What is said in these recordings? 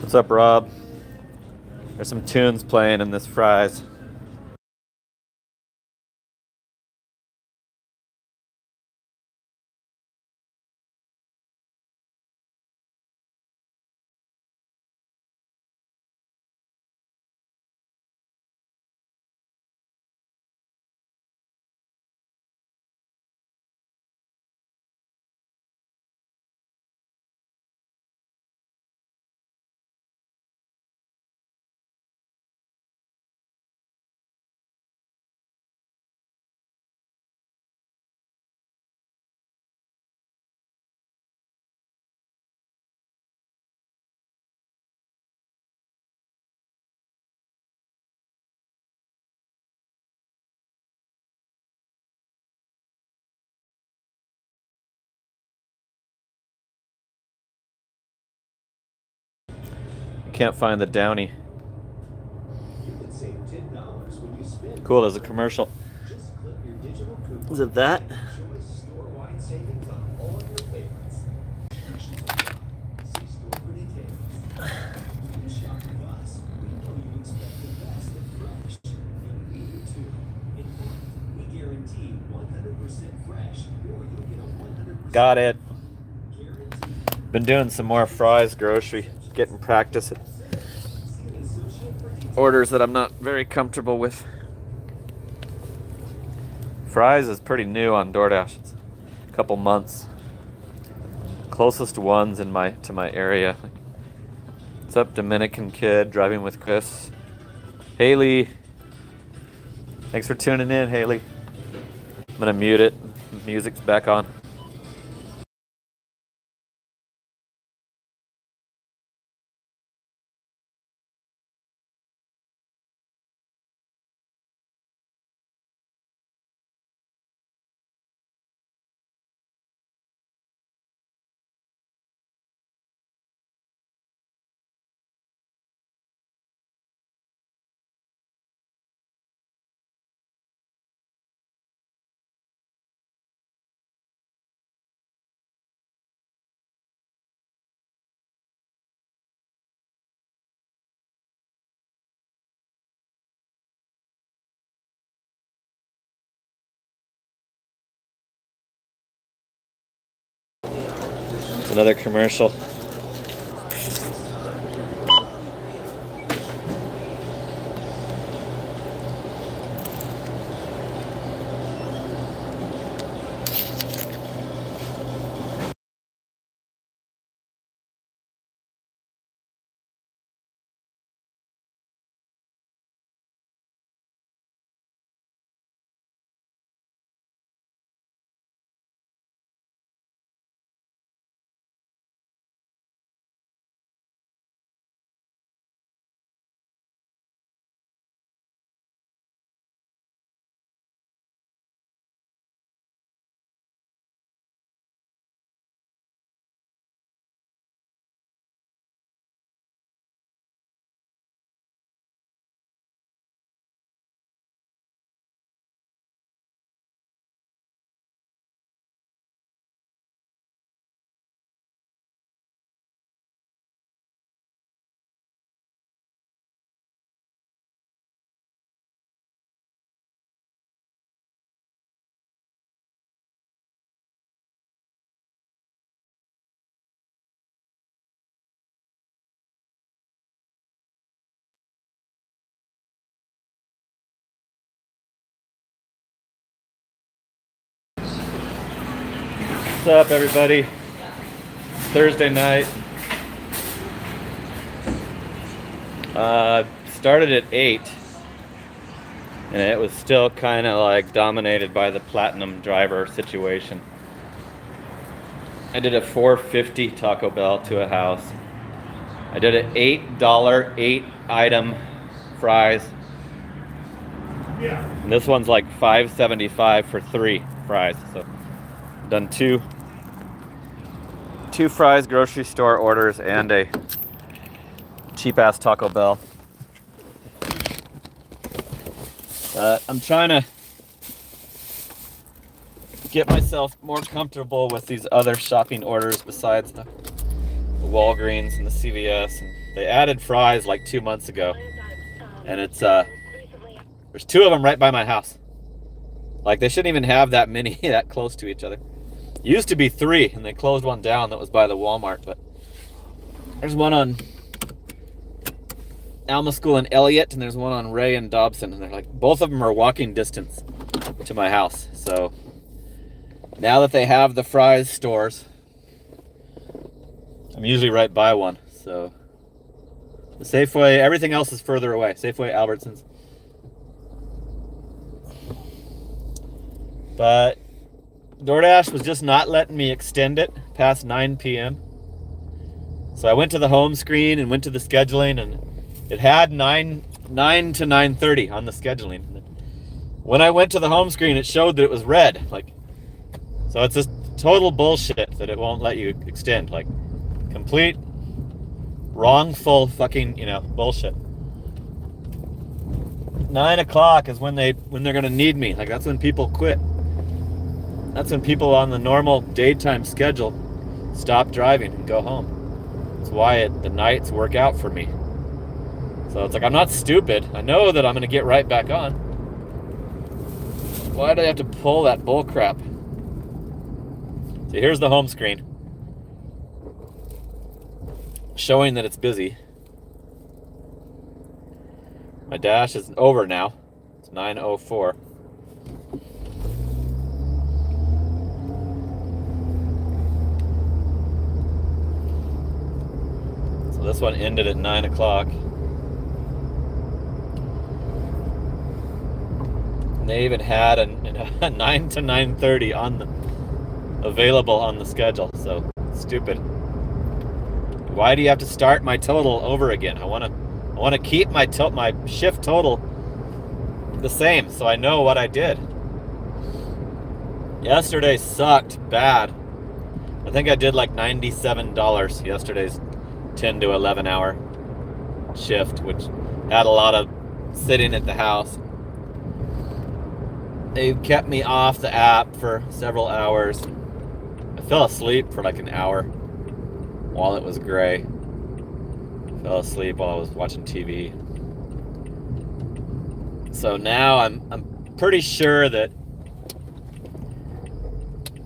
What's up, Rob? There's some tunes playing in this Fry's. Can't find the Downy. Cool, there's a commercial. Is it that? Got it. Been doing some more Fry's grocery, getting practice at orders that I'm not very comfortable with. Fry's is pretty new on DoorDash. It's a couple months. Closest ones to my area. What's up, Dominican kid driving with Chris? Haley. Thanks for tuning in, Haley. I'm gonna mute it. Music's back on. Another commercial. What's up, everybody? Thursday night. Started at 8, and it was still kind of like dominated by the platinum driver situation. I did a $4.50 Taco Bell to a house. I did an $8 8-item Fry's. Yeah. And this one's like $5.75 for 3 fries. So done two Fry's grocery store orders and a cheap-ass Taco Bell. I'm trying to get myself more comfortable with these other shopping orders besides the Walgreens and the CVS and They added fries like 2 months ago, and it's there's 2 of them right by my house. Like, they shouldn't even have that many that close to each other. It used to be 3, and they closed one down that was by the Walmart, but there's one on Alma School and Elliott, and there's one on Ray and Dobson, and they're like, both of them are walking distance to my house. So now that they have the fries stores, I'm usually right by one. So the Safeway, everything else is further away. Safeway, Albertsons. But DoorDash was just not letting me extend it past 9 p.m. So I went to the home screen and went to the scheduling, and it had 9 to 9:30 on the scheduling. When I went to the home screen, it showed that it was red. Like, so it's just total bullshit that it won't let you extend. Like, complete wrongful fucking, bullshit. 9 o'clock is when they're gonna need me. Like, that's when people quit. That's when people on the normal daytime schedule stop driving and go home. That's why the nights work out for me. So it's like, I'm not stupid. I know that I'm gonna get right back on. Why do they have to pull that bull crap? So here's the home screen showing that it's busy. My dash is over now. It's 9:04. So this one ended at 9 o'clock. And they even had a 9 to 9:30 available on the schedule. So stupid. Why do you have to start my total over again? I want to keep my shift total the same, so I know what I did. Yesterday sucked bad. I think I did like $97 yesterday's 10 to 11 hour shift, which had a lot of sitting at the house. They kept me off the app for several hours. I fell asleep for like an hour while it was gray. Fell asleep while I was watching TV. So now I'm pretty sure that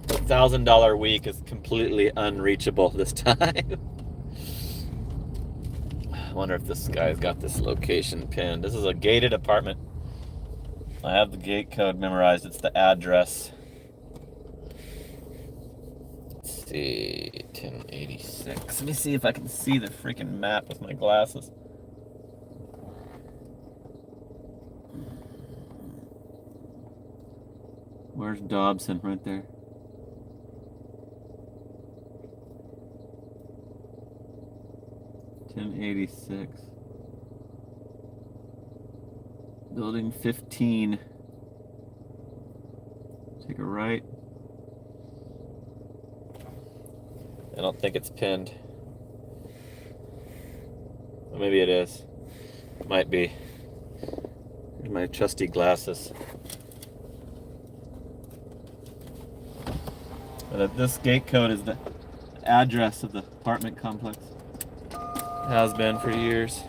the $1,000 week is completely unreachable this time. I wonder if this guy's got this location pinned. This is a gated apartment. I have the gate code memorized. It's the address. Let's see, 1086. Let me see if I can see the freaking map with my glasses. Where's Dobson? Right there. $10.86. Building 15. Take a right. I don't think it's pinned. Well, maybe it is. Might be. Here's my trusty glasses. But this gate code is the address of the apartment complex. Has been for years.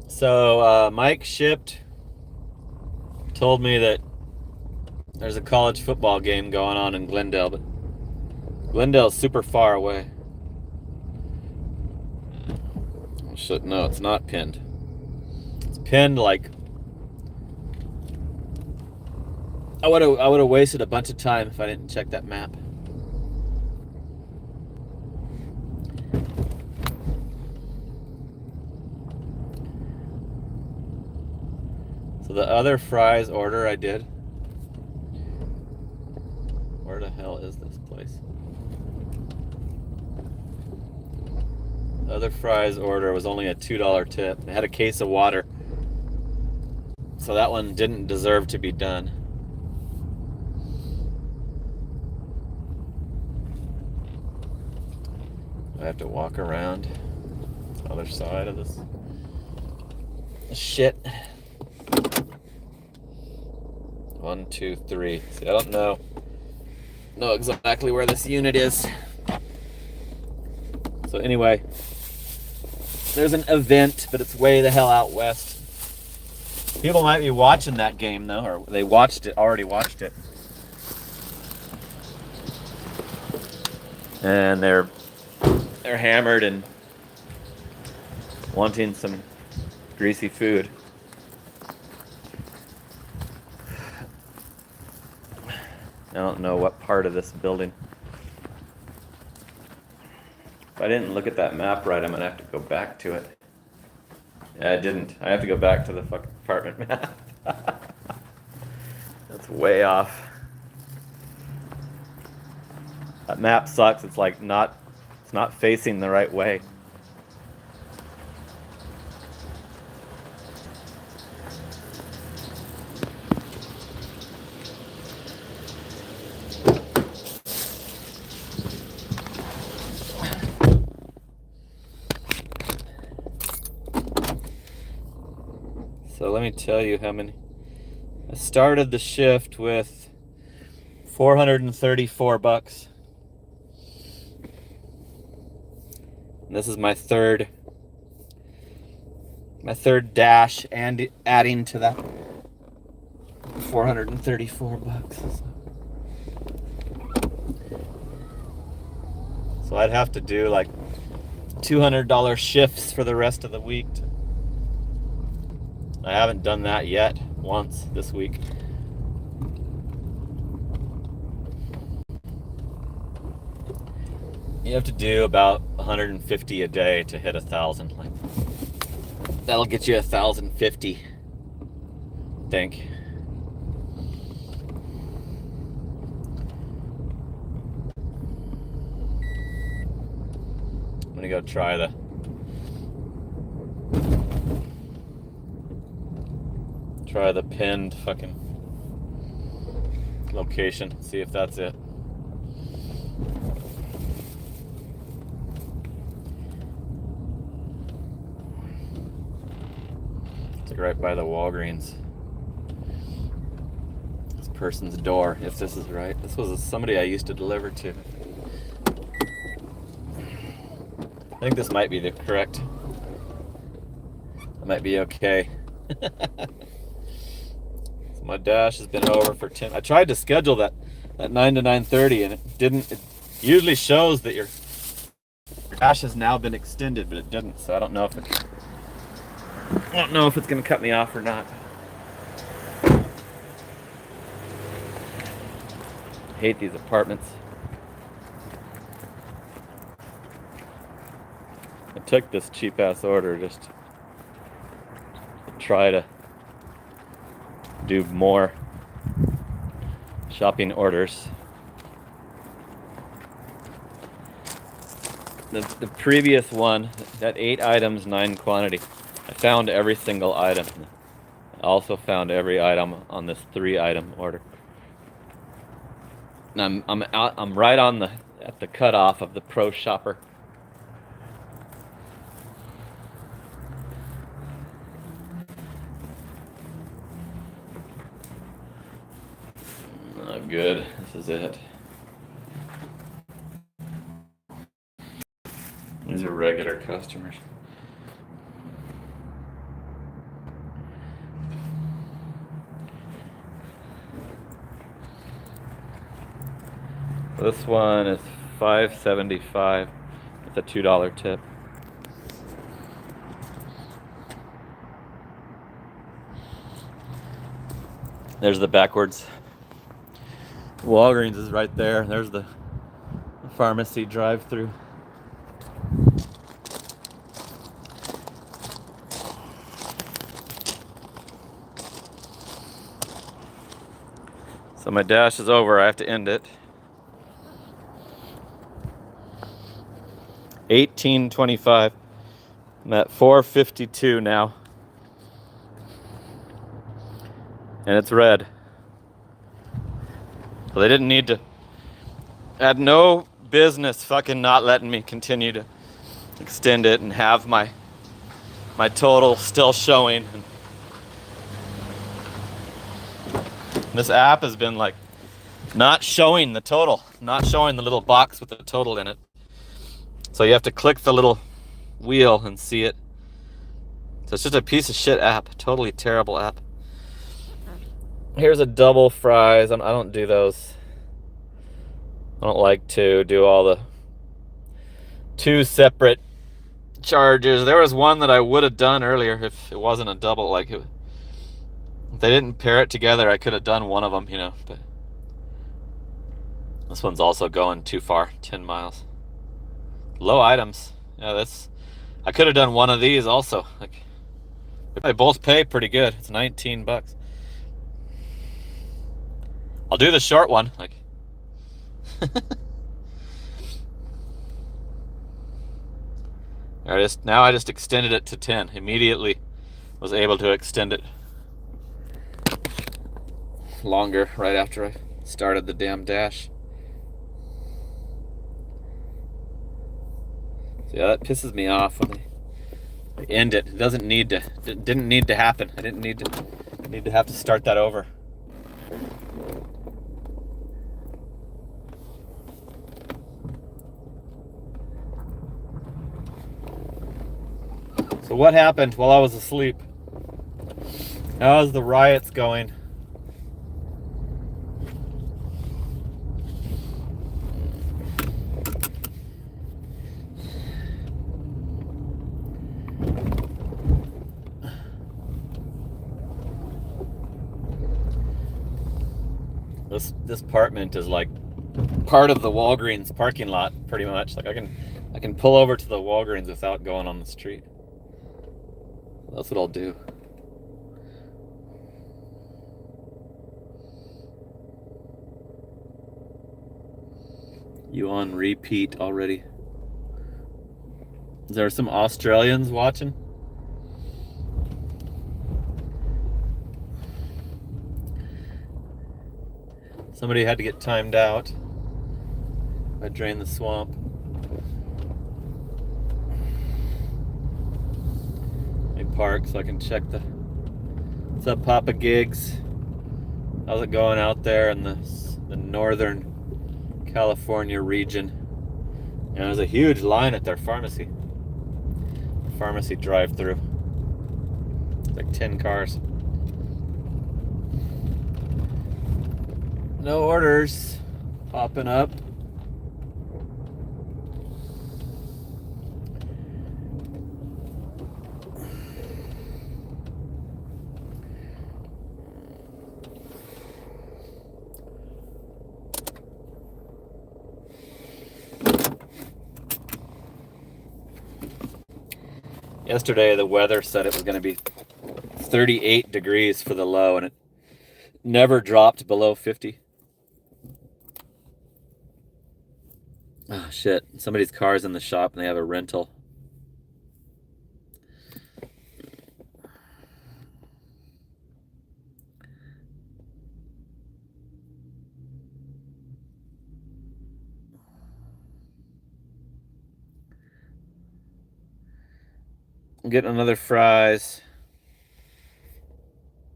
So Mike Shipped told me that there's a college football game going on in Glendale, but Glendale's super far away. No, it's not pinned. It's pinned like I would have wasted a bunch of time if I didn't check that map. So the other fries order I did. Where the hell is this place? The other fries order was only a $2 tip. It had a case of water. So that one didn't deserve to be done. I have to walk around the other side of this shit. 1, 2, 3. See, I don't know exactly where this unit is. So anyway, there's an event, but it's way the hell out west. People might be watching that game though, or they already watched it. And they're hammered and wanting some greasy food. I don't know what part of this building. If I didn't look at that map right, I'm gonna have to go back to it. Yeah, I didn't. I have to go back to the fucking apartment map. That's way off. That map sucks. It's like it's not facing the right way. So let me tell you how many. I started the shift with $434. And this is my third dash, and adding to that $434. So I'd have to do like $200 shifts for the rest of the week. I haven't done that yet once this week. You have to do about 150 a day to hit 1,000. Like, that'll get you 1,050, I think. I'm gonna go try the pinned fucking location, see if that's it. It's like right by the Walgreens. This person's door, if this is right. This was somebody I used to deliver to. I think this might be the correct. I might be okay. My dash has been over for 10. I tried to schedule that 9 to 9:30, and it didn't. It usually shows that your dash has now been extended, but it didn't. So I don't know if it's going to cut me off or not. I hate these apartments. I took this cheap ass order just to try to do more shopping orders. The previous one, that 8 items, 9 quantity, I found every single item. I also found every item on this 3 item order. And I'm right at the cutoff of the pro shopper. Not good. This is it. These are regular customers. This one is $5.75 with a $2 tip. There's the backwards. Walgreens is right there. There's the pharmacy drive-through. So my dash is over. I have to end it. 18:25. I'm at 4:52 now. And it's red. So they didn't need to. Had no business fucking not letting me continue to extend it and have my total still showing. And this app has been like not showing the total, not showing the little box with the total in it. So you have to click the little wheel and see it. So it's just a piece of shit app. Totally terrible app. Here's a double fries. I don't do those. I don't like to do all the two separate charges. There was one that I would have done earlier if it wasn't a double. Like, if they didn't pair it together, I could have done one of them, you know. But this one's also going too far, 10 miles. Low items. Yeah, I could have done one of these also. Like, they both pay pretty good. It's $19. I'll do the short one. Like, now I just extended it to 10. Immediately was able to extend it longer right after I started the damn dash. So yeah, that pisses me off when they end it. It didn't need to happen. I didn't need to have to start that over. So what happened while I was asleep? How's the riots going? This apartment is like part of the Walgreens parking lot, pretty much. Like, I can pull over to the Walgreens without going on the street. That's what I'll do. You on repeat already? Is there some Australians watching? Somebody had to get timed out. I drained the swamp. Let me park so I can check What's up, Papa Gigs? How's it going out there in the northern California region? And there's a huge line at their pharmacy drive-through. Like 10 cars. No orders popping up. Yesterday, the weather said it was going to be 38 degrees for the low, and it never dropped below 50. Oh, shit. Somebody's car's in the shop, and they have a rental. I'm getting another fries.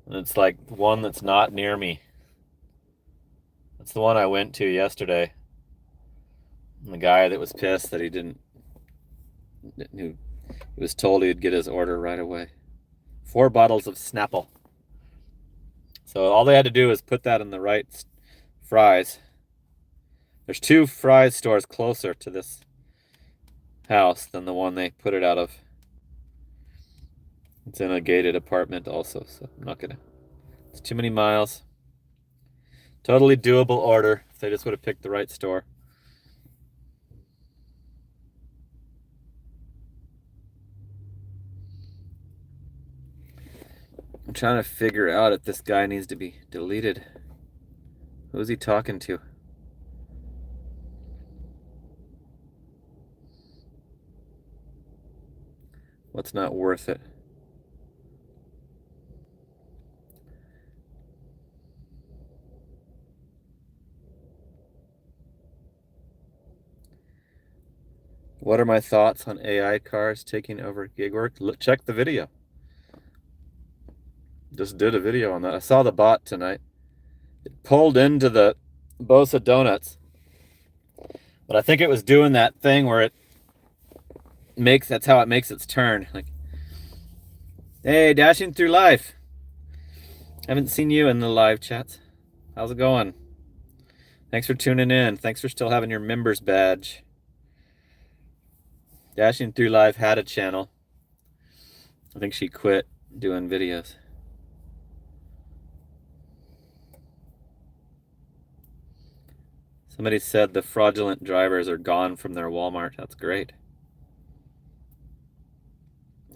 And it's like one that's not near me. That's the one I went to yesterday. And the guy that was pissed that he was told he'd get his order right away. 4 bottles of Snapple. So all they had to do was put that in the right fries. There's 2 fries stores closer to this house than the one they put it out of. It's in a gated apartment also, so I'm not gonna. It's too many miles. Totally doable order if they just would have picked the right store. I'm trying to figure out if this guy needs to be deleted. Who's he talking to? What's not worth it? What are my thoughts on AI cars taking over gig work? Check the video. Just did a video on that. I saw the bot tonight. It pulled into the Bosa Donuts. But I think it was doing that thing where it that's how it makes its turn. Like, hey, Dashing Through Life. Haven't seen you in the live chats. How's it going? Thanks for tuning in. Thanks for still having your members badge. Dashing Through Life had a channel. I think she quit doing videos. Somebody said the fraudulent drivers are gone from their Walmart. That's great.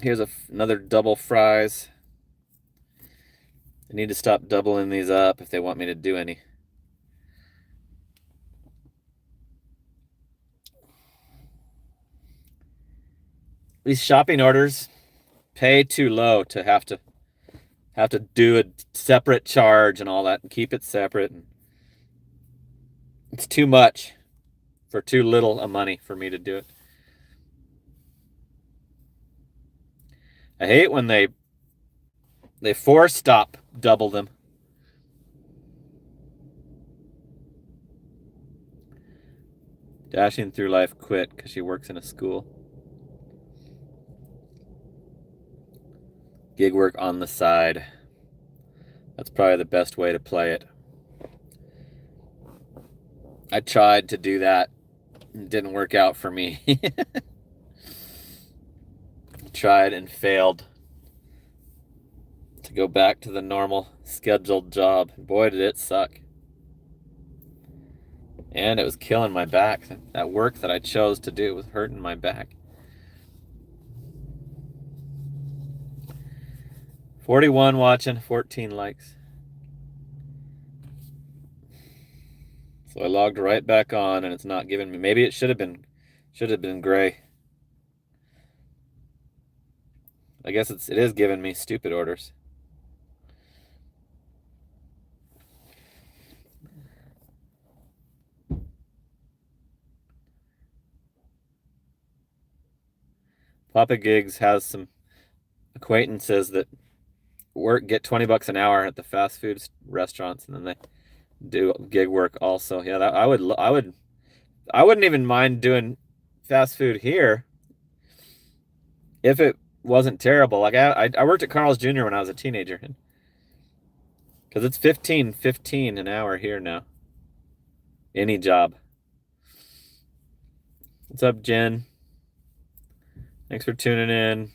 Here's another double fries. I need to stop doubling these up if they want me to do any. These shopping orders pay too low to have to do a separate charge and all that and keep it separate. It's too much for too little of money for me to do it. I hate when they force stop double them. Dashing Through Life quit because she works in a school. Gig work on the side. That's probably the best way to play it. I tried to do that. It didn't work out for me. Tried and failed to go back to the normal scheduled job. Boy, did it suck. And it was killing my back. That work that I chose to do was hurting my back. 41 watching, 14 likes. So I logged right back on and it's not giving me. Maybe it should have been gray. I guess it is giving me stupid orders. Papa Gigs has some acquaintances that get $20 an hour at the fast food restaurants, and then they do gig work also. Yeah, I wouldn't even mind doing fast food here if it wasn't terrible. Like I worked at Carl's Jr. when I was a teenager, because it's $15.15 an hour here now. Any job. What's up, Jen? Thanks for tuning in.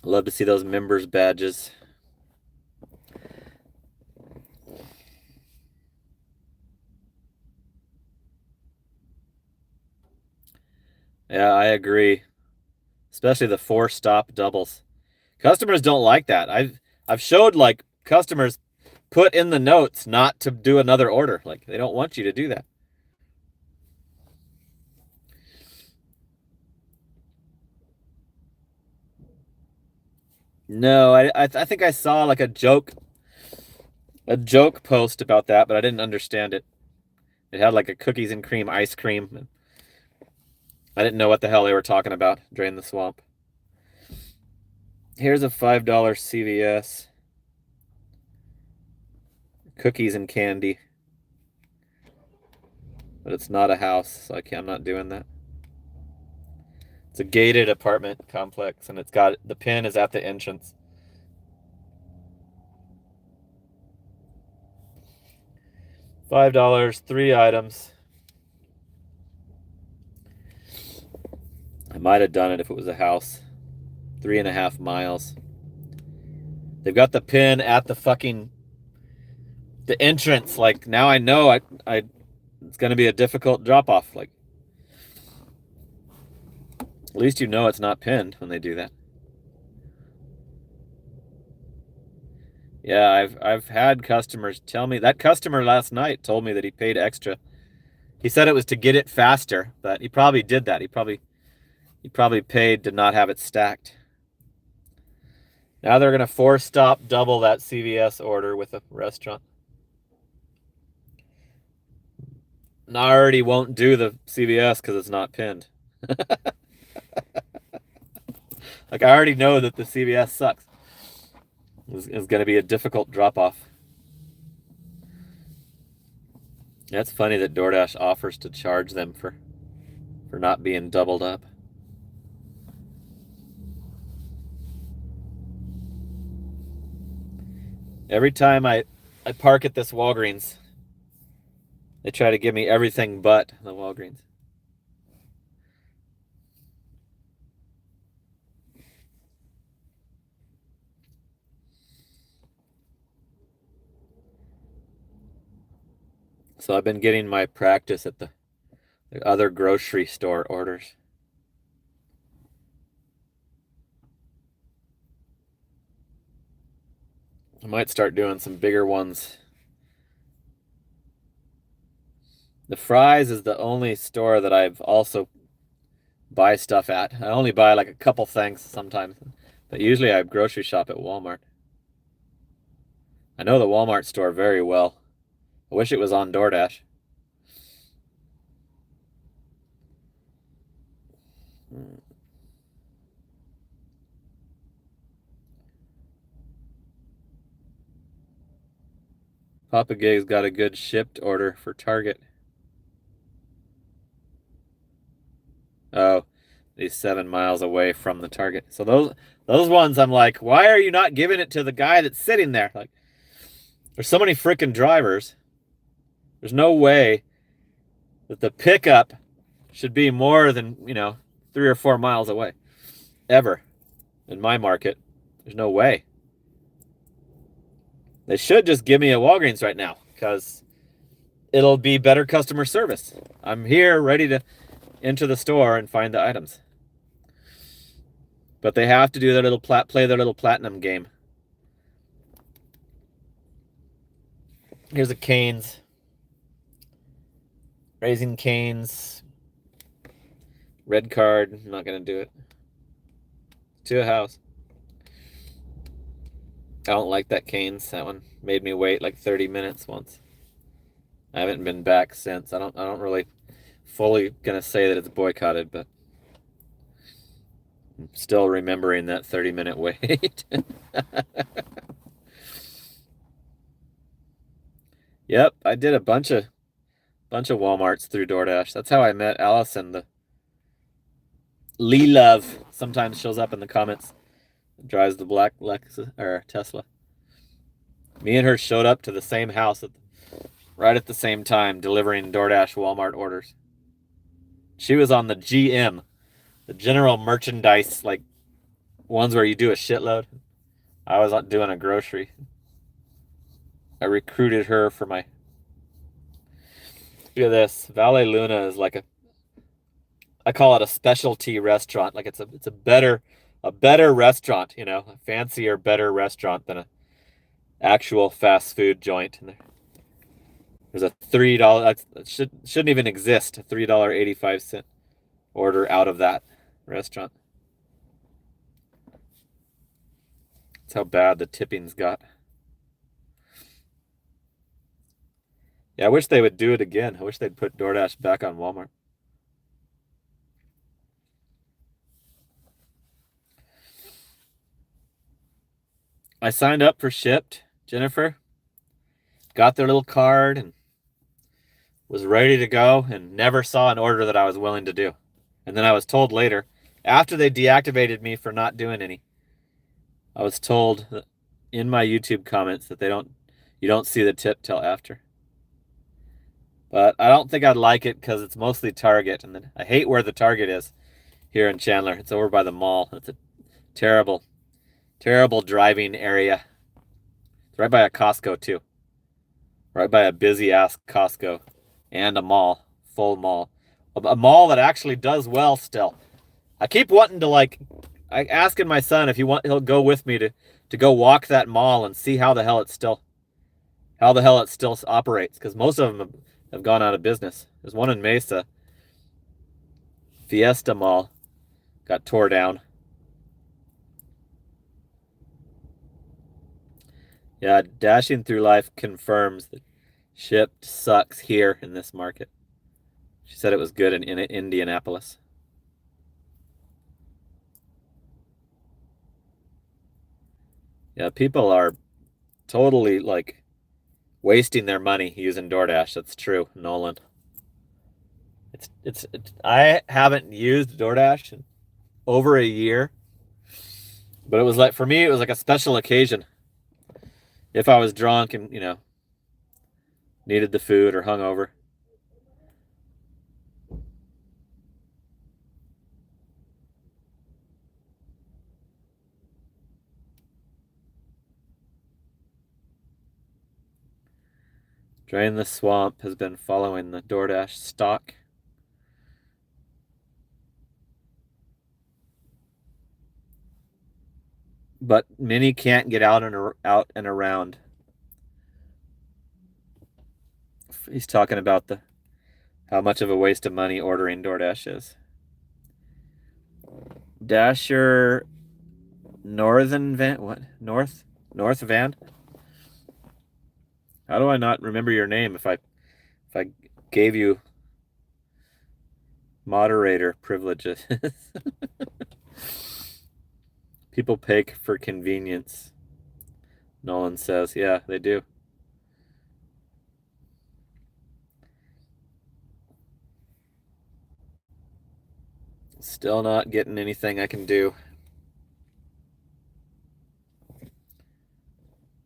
Love to see those members badges. Yeah, I agree. Especially the 4-stop doubles. Customers don't like that. I've showed like customers put in the notes not to do another order. Like they don't want you to do that. No, I think I saw like a joke post about that, but I didn't understand it. It had like a cookies and cream ice cream. I didn't know what the hell they were talking about. Drain the swamp. Here's a $5 CVS. Cookies and candy. But it's not a house, so I'm not doing that. It's a gated apartment complex, and the pin is at the entrance. $5, 3 items. I might have done it if it was a house. 3.5 miles. They've got the pin at the entrance. Like now I know it's gonna be a difficult drop off. Like at least you know it's not pinned when they do that. Yeah, I've had customers tell me. That customer last night told me that he paid extra. He said it was to get it faster, but he probably did that. He probably paid to not have it stacked. Now they're gonna 4-stop double that CVS order with a restaurant. And I already won't do the CVS because it's not pinned. Like I already know that the CVS sucks. It's going to be a difficult drop-off. Yeah, it's funny that DoorDash offers to charge them for for not being doubled up. Every time I park at this Walgreens, they try to give me everything but the Walgreens. So I've been getting my practice at the other grocery store orders. I might start doing some bigger ones. The Fry's is the only store that I've also buy stuff at. I only buy like a couple things sometimes, but usually I grocery shop at Walmart. I know the Walmart store very well. I wish it was on DoorDash. Papa Gay's got a good shipped order for Target. Oh, he's 7 miles away from the Target. So those ones I'm like, why are you not giving it to the guy that's sitting there? Like, there's so many freaking drivers. There's no way that the pickup should be more than, 3 or 4 miles away. Ever. In my market. There's no way. They should just give me a Walgreens right now, because it'll be better customer service. I'm here ready to enter the store and find the items. But they have to do their little play their little platinum game. Here's a Cane's. Raising Cane's. Red card. I'm not going to do it. To a house. I don't like that Cane's. That one made me wait like 30 minutes once. I haven't been back since. I don't really fully gonna say that it's boycotted, but I'm still remembering that 30-minute wait. Yep, I did a bunch of Walmarts through DoorDash. That's how I met Allison. The Lee Love sometimes shows up in the comments. Drives the black Lexus or Tesla. Me and her showed up to the same house right at the same time, delivering DoorDash Walmart orders. She was on the GM, the general merchandise, like ones where you do a shitload. I was doing a grocery. I recruited her for my. Look at this. Valle Luna is like I call it a specialty restaurant. Like it's a better restaurant, a fancier, better restaurant than a actual fast food joint. And there's a $3, shouldn't even exist, a $3.85 order out of that restaurant. That's how bad the tipping's got. Yeah, I wish they would do it again. I wish they'd put DoorDash back on Walmart. I signed up for Shipt, Jennifer. Got their little card and was ready to go and never saw an order that I was willing to do. And then I was told later, after they deactivated me for not doing any, I was told in my YouTube comments that you don't see the tip till after. But I don't think I'd like it because it's mostly Target, and then I hate where the Target is here in Chandler. It's over by the mall. It's a terrible, terrible driving area. It's right by a Costco too. Right by a busy ass Costco and a mall, full mall. A mall that actually does well still. I keep wanting to asking my son if he'll go with me to go walk that mall and see how the hell it still operates, because most of them have gone out of business. There's one in Mesa, Fiesta Mall, got tore down. Yeah, Dashing Through Life confirms that Shipt sucks here in this market. She said it was good in Indianapolis. Yeah, people are totally wasting their money using DoorDash. That's true, Nolan. I haven't used DoorDash in over a year, but it was like, for me, it was like a special occasion. If I was drunk and, needed the food or hungover. Drain the Swamp has been following the DoorDash stock. But many can't get out and around. He's talking about how much of a waste of money ordering DoorDash is. Dasher Northern Van, what? North Van? How do I not remember your name if I gave you moderator privileges? People pay for convenience. Nolan says, yeah, they do. Still not getting anything I can do.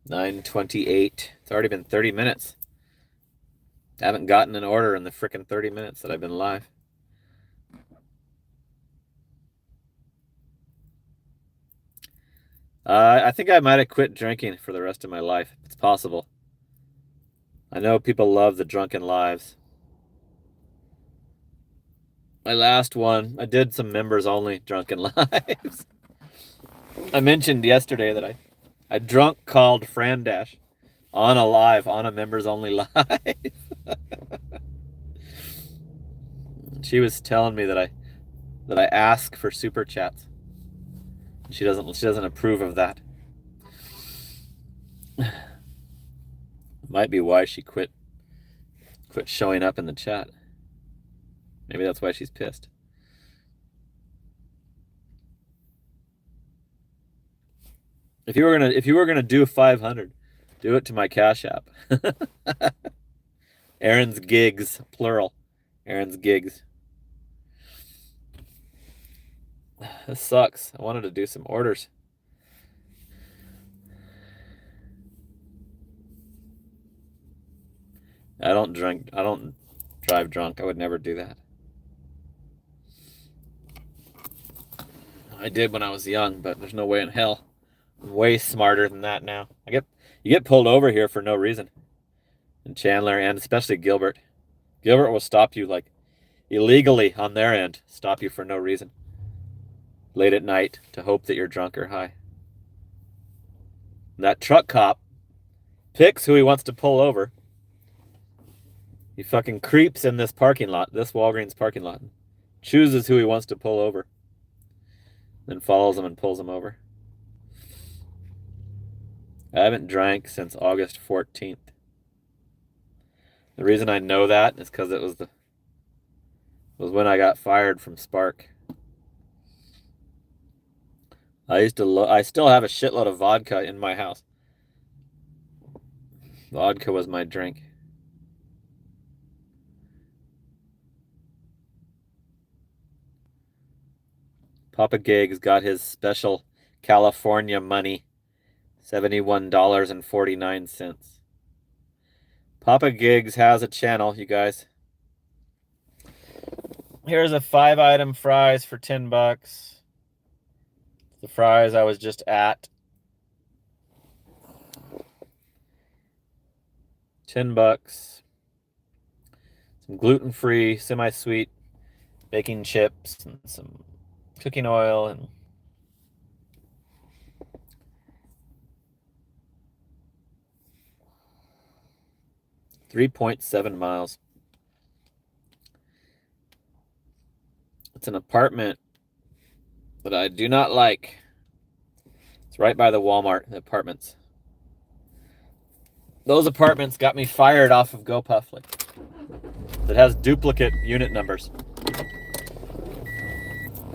9:28. It's already been 30 minutes. I haven't gotten an order in the frickin' 30 minutes that I've been live. I think I might have quit drinking for the rest of my life. It's possible. I know people love the drunken lives. My last one, I did some members only drunken lives. I mentioned yesterday that I drunk called Fran Dash on a members only live. She was telling me that I ask for super chats. She doesn't approve of that. Might be why she quit showing up in the chat. Maybe that's why she's pissed. If you were gonna do 500, do it to my Cash App. Aaron's Gigs, plural. Aaron's Gigs. This sucks. I wanted to do some orders. I don't drive drunk. I would never do that. I did when I was young, but there's no way in hell. I'm way smarter than that now. You get pulled over here for no reason. And Chandler, and especially Gilbert. Gilbert will stop you like illegally on their end, stop you for no reason. Late at night to hope that you're drunk or high. And that truck cop picks who he wants to pull over. He fucking creeps in this parking lot, this Walgreens parking lot. Chooses who he wants to pull over. Then follows him and pulls him over. I haven't drank since August 14th. The reason I know that is because it was when I got fired from Spark. I still have a shitload of vodka in my house. Vodka was my drink. Papa Gigs got his special California money, $71.49. Papa Gigs has a channel, you guys. Here's a 5-item fries for $10. The fries I was just at. $10. Some gluten-free, semi-sweet baking chips and some cooking oil and $3.7 miles. It's an apartment that I do not like. It's right by the Walmart, the apartments. Those apartments got me fired off of GoPuffly. It has duplicate unit numbers.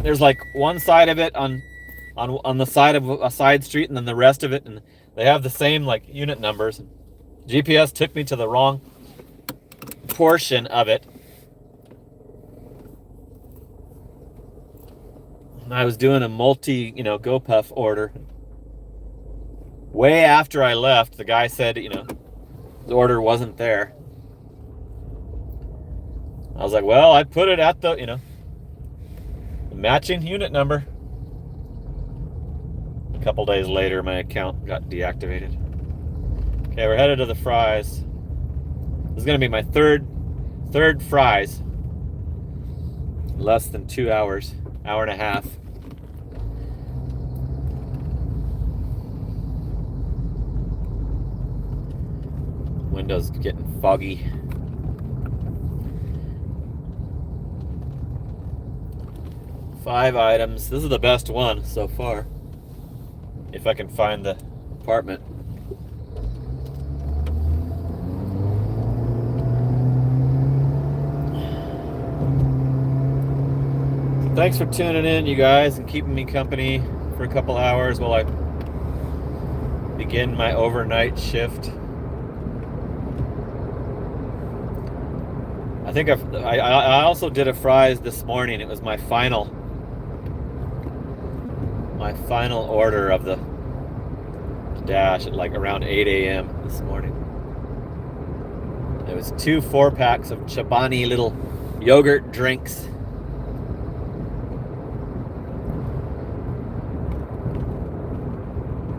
There's like one side of it on the side of a side street, and then the rest of it, and they have the same like unit numbers. GPS took me to the wrong portion of it. I was doing a multi, GoPuff order. Way after I left, the guy said, the order wasn't there. I was like, well, I put it at the matching unit number. A couple days later, my account got deactivated. Okay, we're headed to the Fry's. This is gonna be my third Fry's. Less than 2 hours, hour and a half. Windows getting foggy. Five items. This is the best one so far. If I can find the apartment. Thanks for tuning in, you guys, and keeping me company for a couple hours while I begin my overnight shift. I think I also did a Fry's this morning. It was my final order of the dash at like around 8 a.m. this morning. It was 2 4-packs of Chobani little yogurt drinks.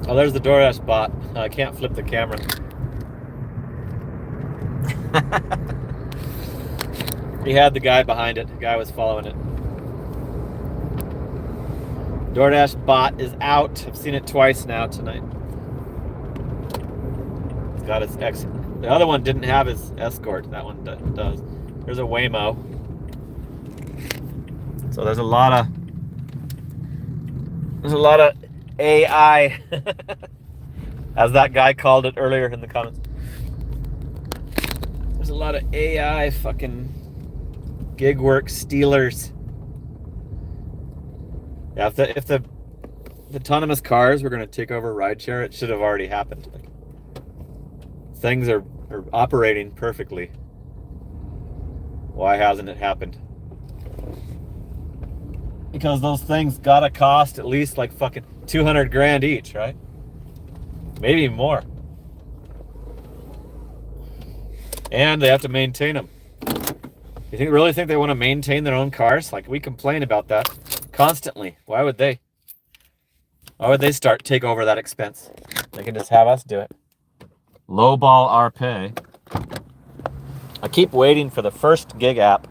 Oh, there's the DoorDash bot. I can't flip the camera. He had the guy behind it. The guy was following it. DoorDash bot is out. I've seen it twice now tonight. It's got its exit. The other one didn't have his escort. That one does. There's a Waymo. So there's a lot of AI, as that guy called it earlier in the comments. There's a lot of AI fucking gig work stealers. Yeah, if the autonomous cars were going to take over rideshare, it should have already happened. Like, things are operating perfectly. Why hasn't it happened? Because those things gotta cost at least like fucking 200 grand each, right? Maybe more. And they have to maintain them. You really think they want to maintain their own cars? Like, we complain about that constantly. Why would they? Why would they take over that expense? They can just have us do it. Lowball our pay. I keep waiting for the first gig app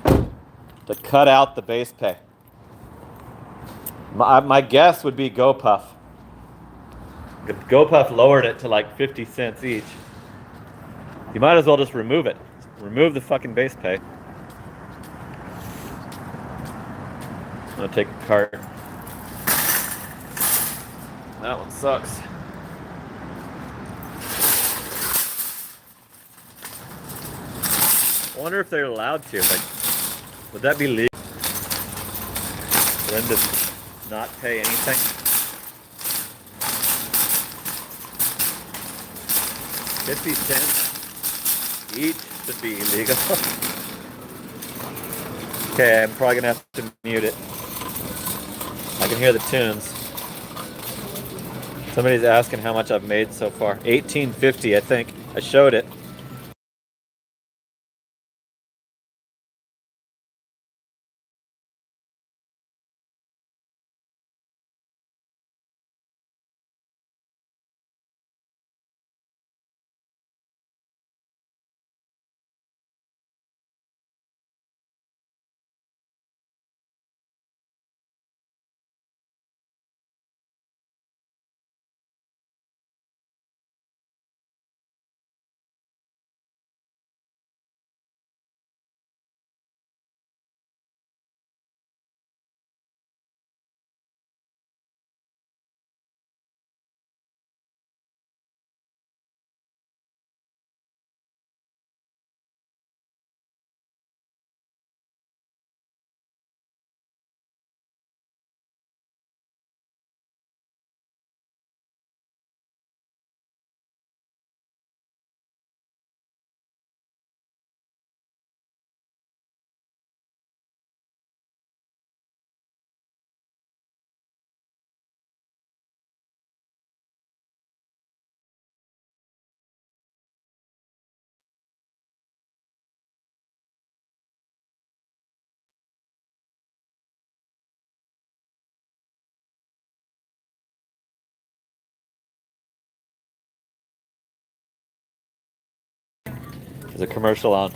to cut out the base pay. My guess would be GoPuff. GoPuff lowered it to like 50 cents each. You might as well just remove it. Remove the fucking base pay. I'm gonna take a cart. That one sucks. I wonder if they're allowed to. Like, would that be legal for them to not pay anything? 50 cents each should be illegal. Okay, I'm probably gonna have to mute it. I can hear the tunes. Somebody's asking how much I've made so far. $18.50, I think. I showed it. There's a commercial on.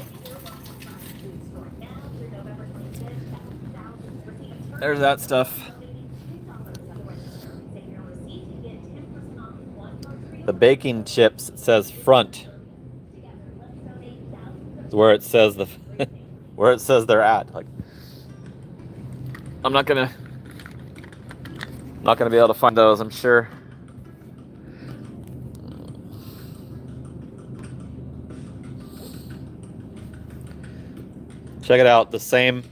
There's that stuff. The baking chips, it says front. Where it says where it says they're at. Like, I'm not gonna be able to find those, I'm sure. Check it out. The same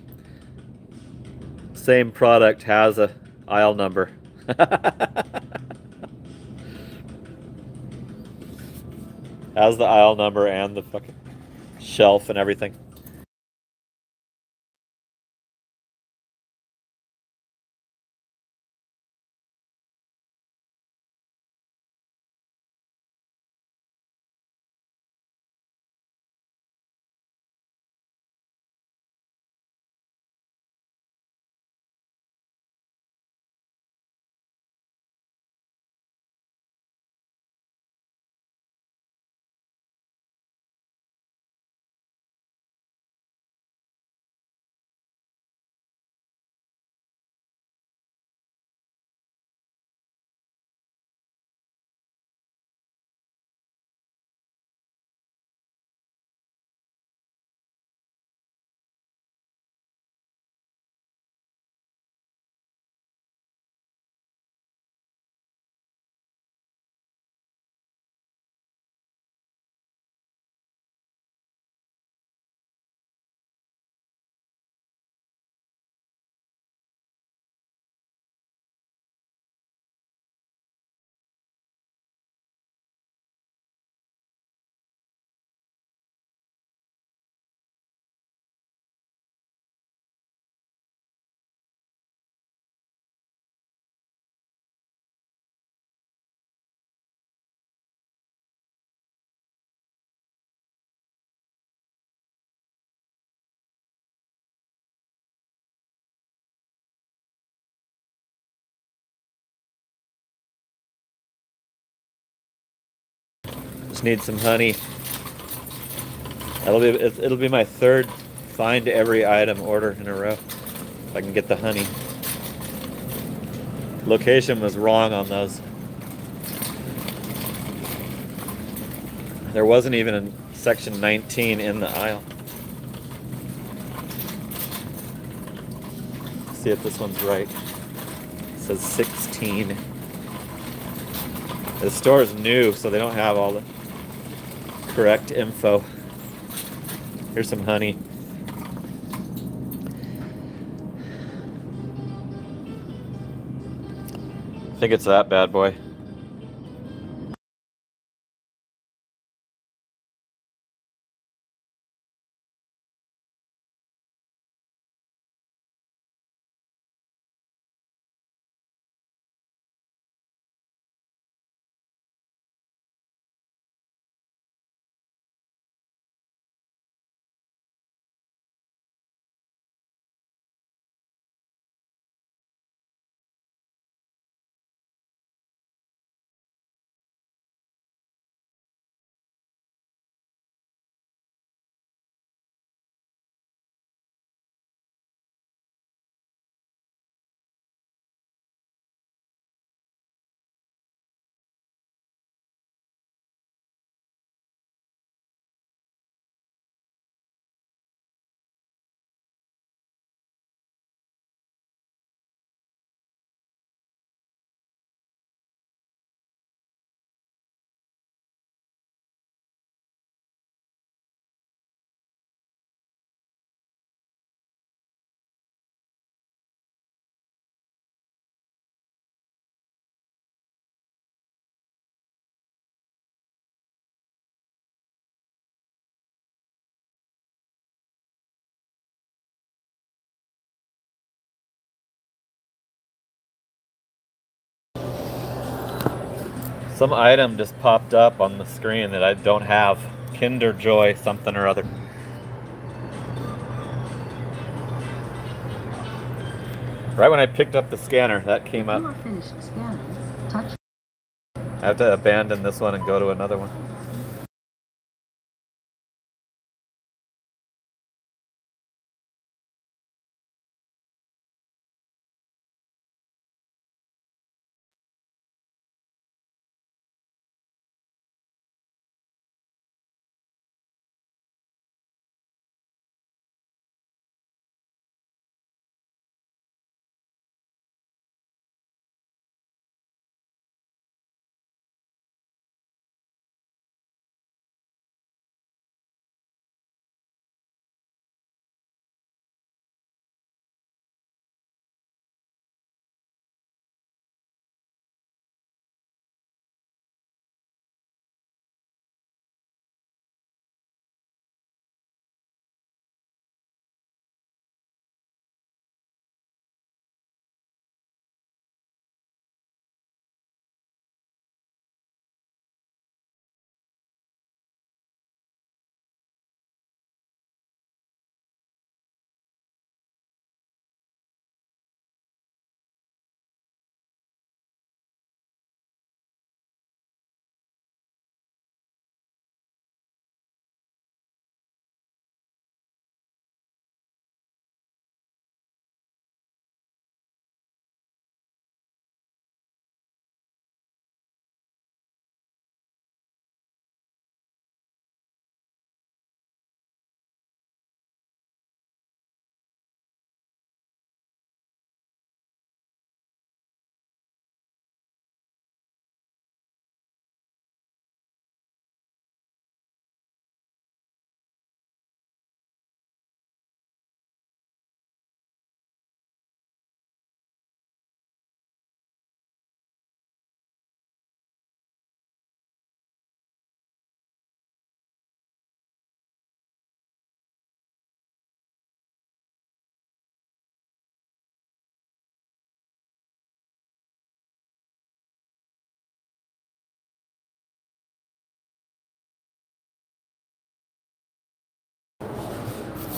product has a aisle number. Has the aisle number and the fucking shelf and everything. Just need some honey. It'll be my third find every item order in a row. If I can get the honey. Location was wrong on those. There wasn't even a section 19 in the aisle. Let's see if this one's right. It says 16. The store is new, so they don't have all the correct info. Here's some honey. I think it's that bad boy. Some item just popped up on the screen that I don't have. Kinder Joy something or other. Right when I picked up the scanner, that came up. I have to abandon this one and go to another one.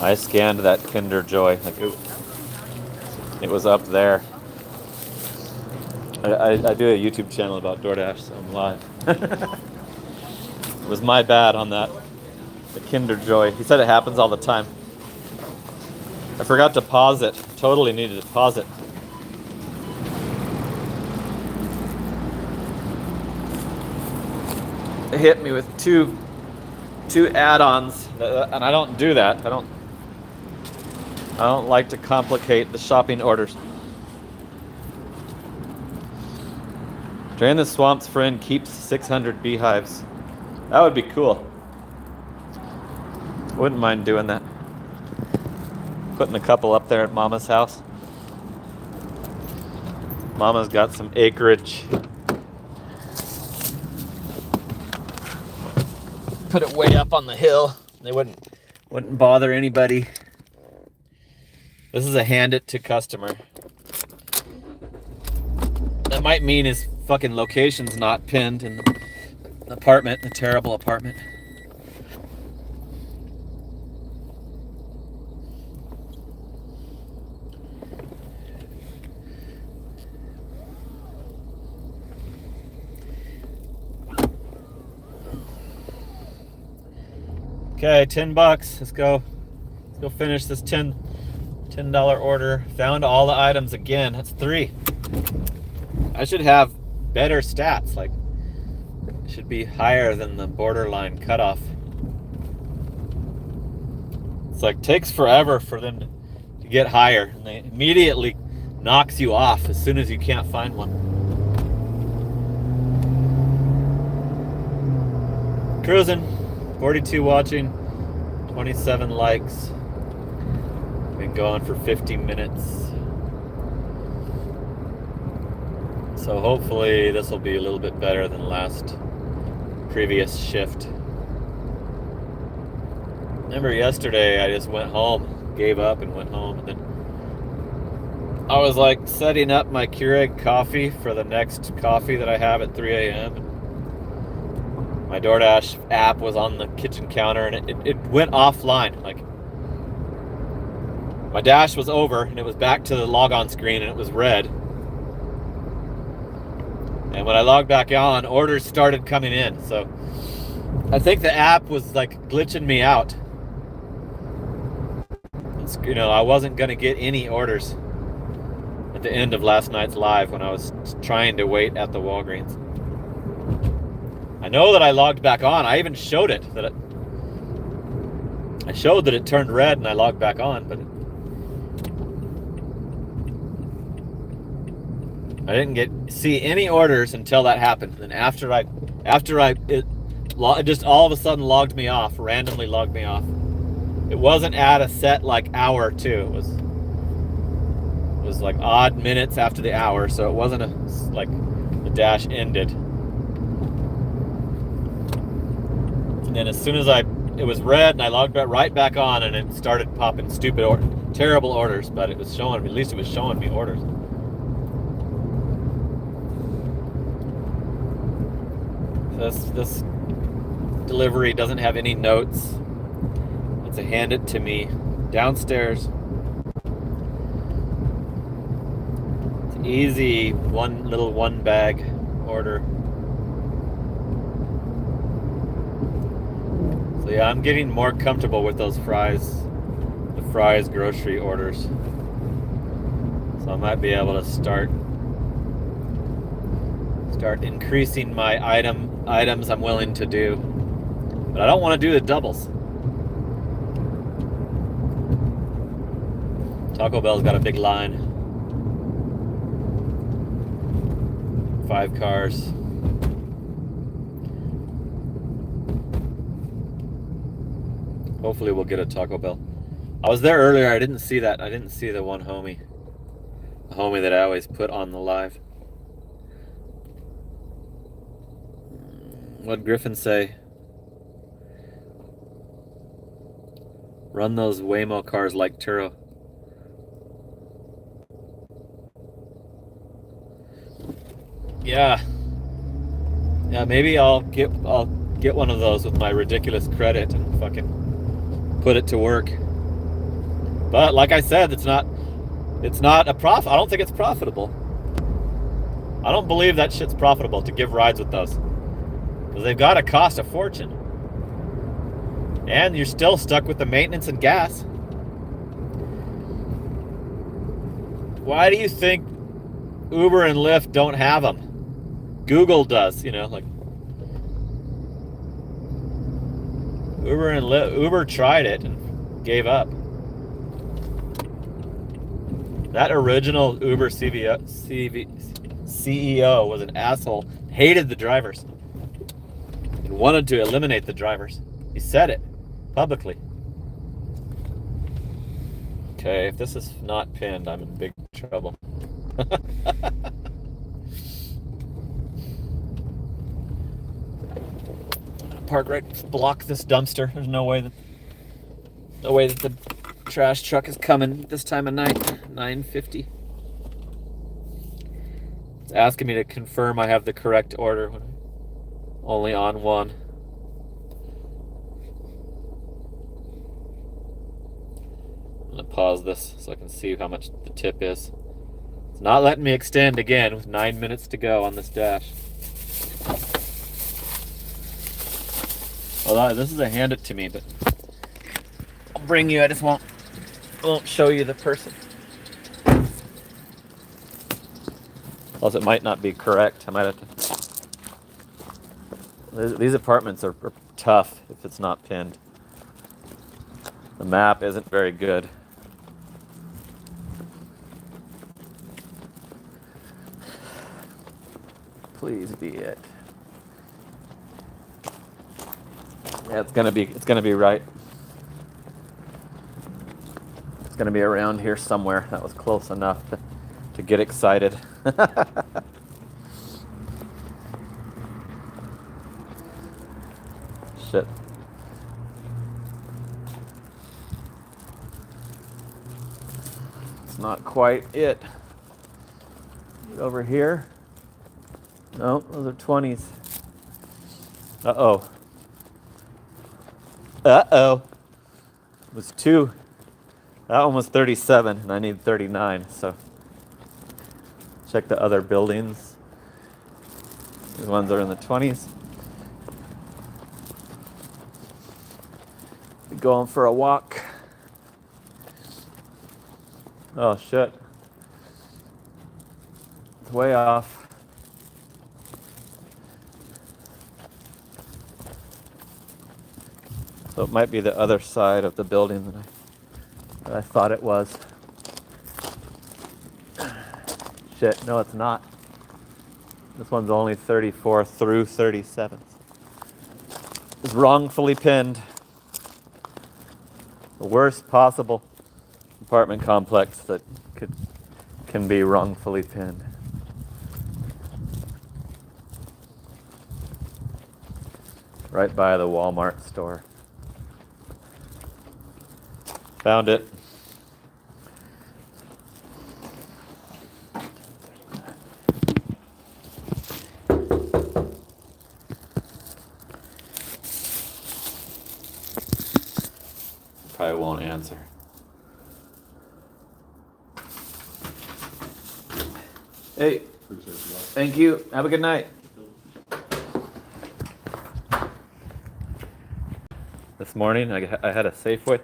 I scanned that Kinder Joy. Like it was up there. I do a YouTube channel about DoorDash, so I'm live. It was my bad on that. The Kinder Joy. He said it happens all the time. I forgot to pause it. Totally needed to pause it. It hit me with two add-ons, and I don't do that. I don't like to complicate the shopping orders. Drain the Swamp's friend keeps 600 beehives. That would be cool. Wouldn't mind doing that. Putting a couple up there at Mama's house. Mama's got some acreage. Put it way up on the hill. They wouldn't bother anybody. This is a hand it to customer. That might mean his fucking location's not pinned in the apartment, the terrible apartment. Okay, $10. Let's go finish this $10 order. Found all the items again. That's 3. I should have better stats. Like, should be higher than the borderline cutoff. It's like takes forever for them to get higher, and they immediately knocks you off as soon as you can't find one. Cruising. 42 watching, 27 likes. Been going for 50 minutes. So hopefully this will be a little bit better than previous shift. Remember yesterday I just went home, gave up and went home, and then I was like setting up my Keurig coffee for the next coffee that I have at 3 a.m. My DoorDash app was on the kitchen counter and it went offline. Like, my dash was over and it was back to the logon screen and it was red. And when I logged back on, orders started coming in. So I think the app was like glitching me out. I wasn't going to get any orders at the end of last night's live when I was trying to wait at the Walgreens. I know that I logged back on. I even showed it I showed that it turned red and I logged back on, but I didn't see any orders until that happened. And it just all of a sudden logged me off, randomly logged me off. It wasn't at a set like hour too. It was like odd minutes after the hour, so it wasn't like the dash ended. And then as soon as it was red and I logged right back on, and it started popping terrible orders, but at least it was showing me orders. This delivery doesn't have any notes. It's a hand it to me downstairs. It's an easy one bag order. So yeah, I'm getting more comfortable with those the Fry's grocery orders. So I might be able to start increasing my items I'm willing to do. But I don't want to do the doubles. Taco Bell's got a big line. 5 cars. Hopefully we'll get a Taco Bell. I was there earlier. I didn't see that. I didn't see the one homie. The homie that I always put on the live. What'd Griffin say? Run those Waymo cars like Turo. Yeah. Yeah, maybe I'll get one of those with my ridiculous credit and fucking put it to work. But like I said, it's not a profit. I don't think it's profitable. I don't believe that shit's profitable to give rides with those. Because they've got to cost a fortune. And you're still stuck with the maintenance and gas. Why do you think Uber and Lyft don't have them? Google does, you know, like Uber tried it and gave up. That original Uber CEO was an asshole, hated the drivers, and wanted to eliminate the drivers. He said it publicly. Okay, if this is not pinned, I'm in big trouble. Park right, block this dumpster. There's no way that the trash truck is coming this time of night. 9:50. It's asking me to confirm I have the correct order when I'm only on one. I'm gonna pause this so I can see how much the tip is. It's not letting me extend again with 9 minutes to go on this dash. Although this is a hand it to me, but I'll bring you. I just won't show you the person. Plus, it might not be correct. I might have to. These apartments are tough if it's not pinned. The map isn't very good. Please be it. Yeah, it's gonna be right. It's gonna be around here somewhere. That was close enough to get excited. Shit. It's not quite it. Over here. No, those are 20s. Uh-oh. Uh-oh. It was 2. That one was 37, and I need 39, so check the other buildings. These ones are in the 20s. Going for a walk. Oh, shit. It's way off. So it might be the other side of the building that I thought it was. Shit, no, it's not. This one's only 34 through 37. It's wrongfully pinned. The worst possible apartment complex that can be wrongfully pinned. Right by the Walmart store. Found it. Probably won't answer. Hey, thank you. Have a good night. This morning I had a Safeway,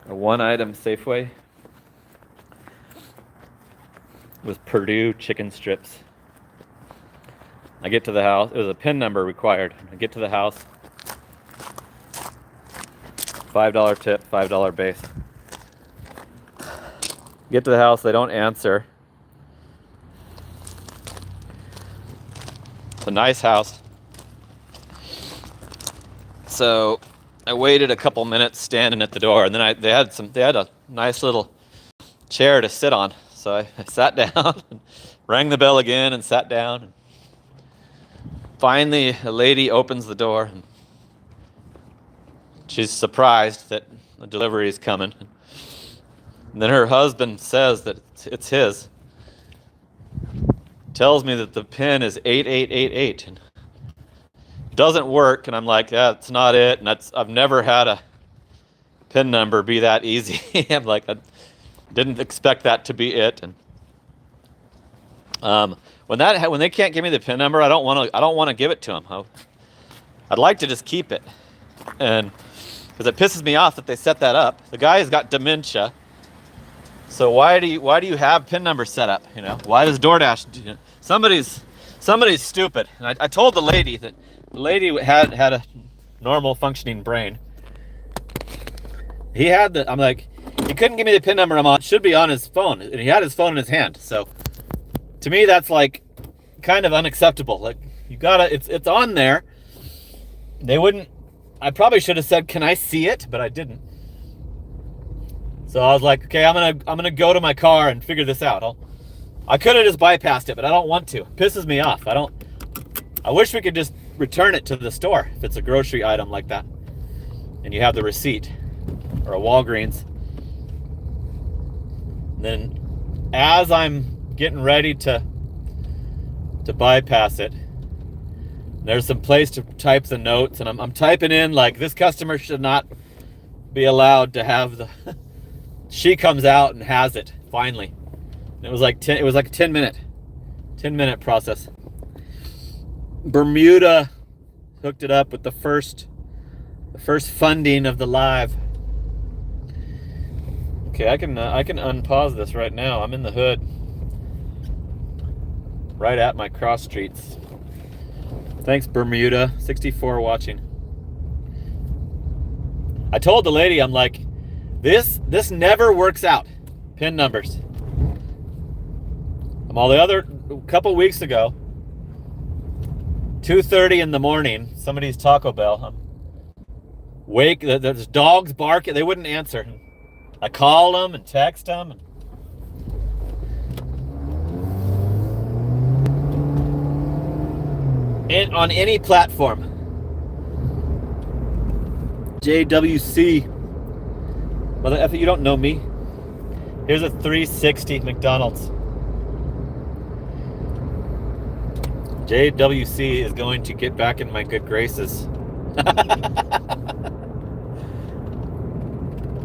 a one-item Safeway with Purdue chicken strips. I get to the house. It was a PIN number required. I get to the house. $5 tip, $5 base. Get to the house. They don't answer. It's a nice house. So I waited a couple minutes standing at the door, and then they had a nice little chair to sit on. So I sat down, and rang the bell again, and sat down. And finally, a lady opens the door. And she's surprised that the delivery is coming. And then her husband says that it's his. Tells me that the PIN is 8888. And it doesn't work, and I'm like, yeah, it's not it. And I've never had a PIN number be that easy. I'm like, I didn't expect that to be it. And when they can't give me the PIN number, I don't want to give it to them. I'd like to just keep it, and because it pisses me off that they set that up. The guy has got dementia, so why do you have PIN number set up? You know, why does DoorDash? Somebody's stupid. And I told the lady that the lady had a normal functioning brain. I'm like, he couldn't give me the PIN number I'm on. It should be on his phone, and he had his phone in his hand. So to me, that's like kind of unacceptable. Like, you gotta, it's on there. They wouldn't. I probably should have said, "Can I see it?" But I didn't. So I was like, "Okay, I'm gonna go to my car and figure this out." I could have just bypassed it, but I don't want to. It pisses me off. I wish we could just return it to the store if it's a grocery item like that, and you have the receipt, or a Walgreens. And then, as I'm getting ready to bypass it, there's some place to type the notes, and I'm typing in like, this customer should not be allowed to have the. She comes out and has it finally. And it was like a 10 minute process. Bermuda hooked it up with the first funding of the live. Okay, I can unpause this right now. I'm in the hood, right at my cross streets. Thanks, Bermuda 64 watching. I told the lady, I'm like, this never works out. PIN numbers. A couple weeks ago, 2:30 in the morning, somebody's Taco Bell. There's dogs barking. They wouldn't answer. I called them and text them. And on any platform. JWC. Mother effer, you don't know me. Here's a 360 McDonald's. JWC is going to get back in my good graces.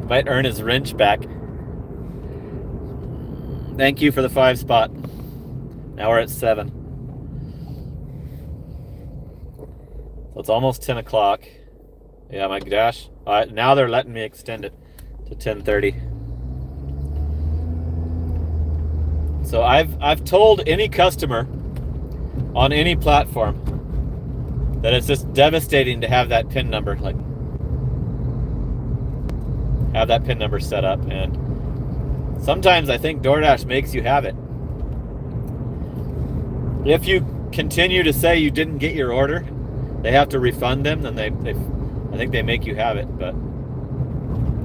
Might earn his wrench back. Thank you for the 5 spot. Now we're at 7. So it's almost 10 o'clock. Yeah, my gosh. Now they're letting me extend it to 10:30. So I've told any customer on any platform that it's just devastating to have that PIN number, like have that PIN number set up, and sometimes I think DoorDash makes you have it. If you continue to say you didn't get your order, they have to refund them, then I think they make you have it, but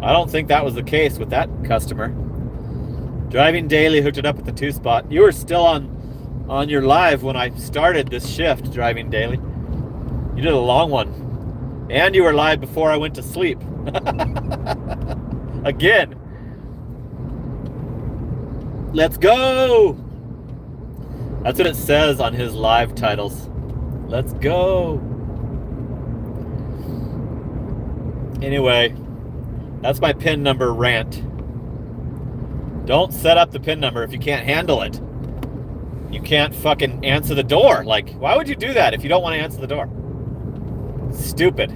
I don't think that was the case with that customer. Driving Daily hooked it up with the 2 spot. You were still on your live when I started this shift, Driving Daily. You did a long one. And you were live before I went to sleep. Again. Let's go! That's what it says on his live titles. Let's go! Anyway, that's my PIN number rant. Don't set up the PIN number if you can't handle it. You can't fucking answer the door. Like, why would you do that if you don't want to answer the door? Stupid.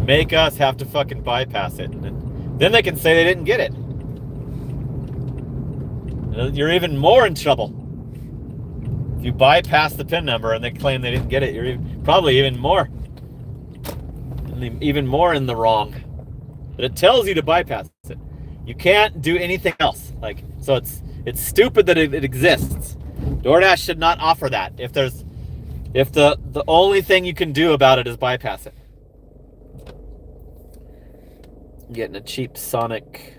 Make us have to fucking bypass it. And then they can say they didn't get it. You're even more in trouble. If you bypass the PIN number and they claim they didn't get it, you're probably even more in the wrong. But it tells you to bypass it. You can't do anything else. Like, so it's stupid that it exists. DoorDash should not offer that if the only thing you can do about it is bypass it. I'm getting a cheap Sonic.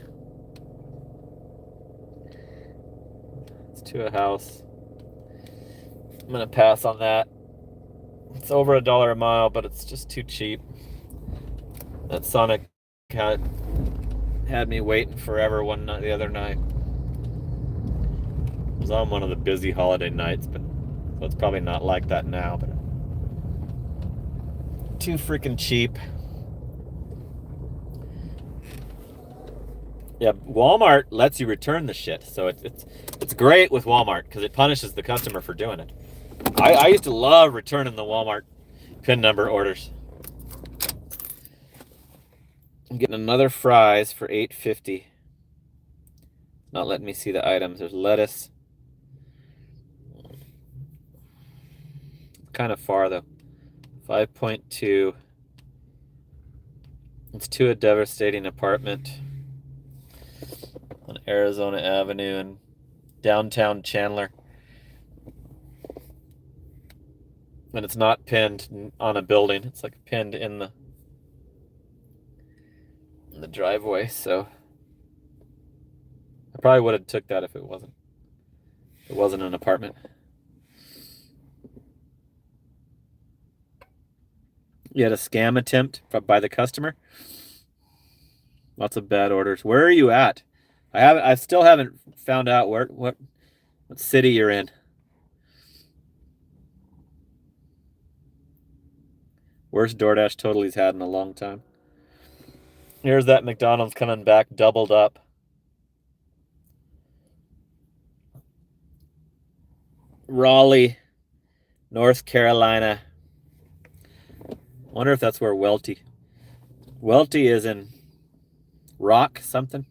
It's to a house. I'm gonna pass on that. It's over $1 a mile, but it's just too cheap. That Sonic had me waiting forever the other night. It was on one of the busy holiday nights, but so it's probably not like that now, but too freaking cheap. Yeah, Walmart lets you return the shit, so it's great with Walmart because it punishes the customer for doing it. I used to love returning the Walmart pin number orders. I'm getting another fries for $8.50. Not letting me see the items. There's lettuce. Kind of far though. 5.2. It's to a devastating apartment on Arizona Avenue in downtown Chandler. And it's not pinned on a building. It's like pinned in the driveway, so I probably would have took that if it wasn't an apartment. You had a scam attempt by the customer. Lots of bad orders. Where are you at? I still haven't found out what city you're in. Worst DoorDash total he's had in a long time. Here's that McDonald's coming back doubled up. Raleigh, North Carolina. Wonder if that's where Welty is in Rock something.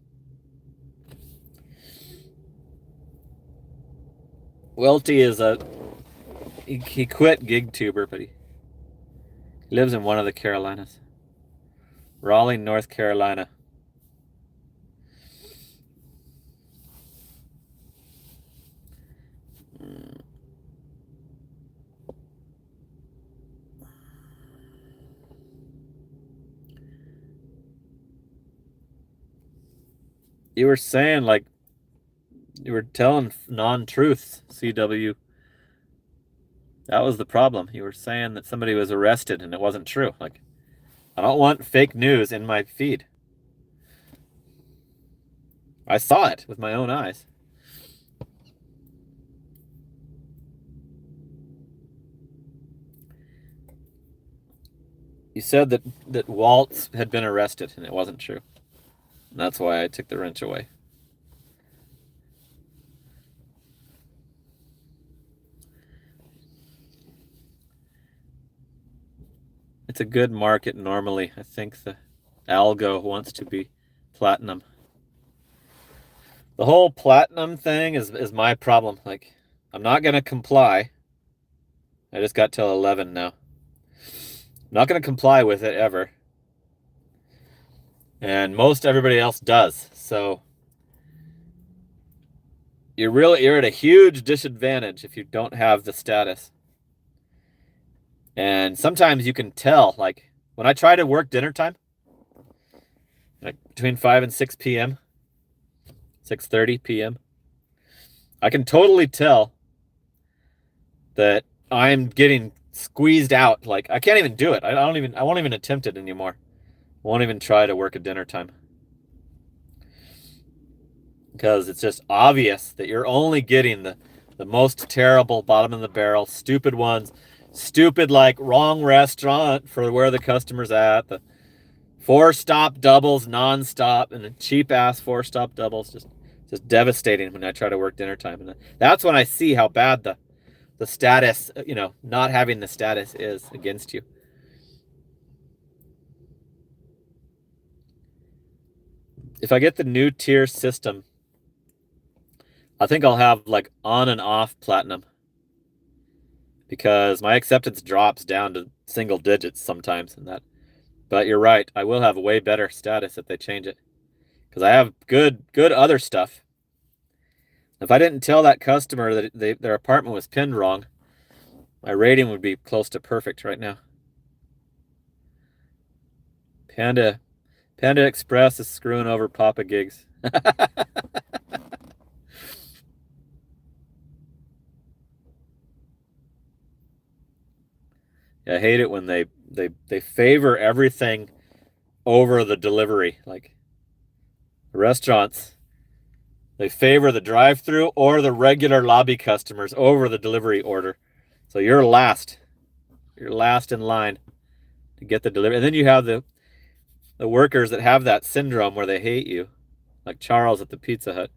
Welty is he quit GigTuber, but he lives in one of the Carolinas. Raleigh, North Carolina. You were saying, like, you were telling non-truths, CW. That was the problem. You were saying that somebody was arrested and it wasn't true. Like, I don't want fake news in my feed. I saw it with my own eyes. You said that Waltz had been arrested and it wasn't true. And that's why I took the wrench away. It's a good market normally. I think the algo wants to be platinum. The whole platinum thing is my problem. Like, I'm not going to comply. I just got till 11 now. I'm not going to comply with it ever. And most everybody else does. So you're at a huge disadvantage if you don't have the status. And sometimes you can tell, like when I try to work dinner time, like between 5 and 6 p.m., 6:30 p.m., I can totally tell that I'm getting squeezed out. Like I can't even do it. I won't even attempt it anymore. I won't even try to work at dinner time. Because it's just obvious that you're only getting the most terrible bottom of the barrel, stupid ones, stupid like wrong restaurant for where the customer's at, the 4-stop doubles non-stop, and the cheap ass 4-stop doubles, just devastating when I try to work dinner time. And that's when I see how bad the status, not having the status is against you. If I get the new tier system, I think I'll have like on and off platinum, because my acceptance drops down to single digits sometimes in that. But you're right, I will have a way better status if they change it, because I have good other stuff. If I didn't tell that customer that their apartment was pinned wrong, my rating would be close to perfect right now. Panda Express is screwing over Papa Gigs. I hate it when they favor everything over the delivery. Like restaurants, they favor the drive-through or the regular lobby customers over the delivery order. So you're last. You're last in line to get the delivery. And then you have the workers that have that syndrome where they hate you. like Charles at the Pizza Hut.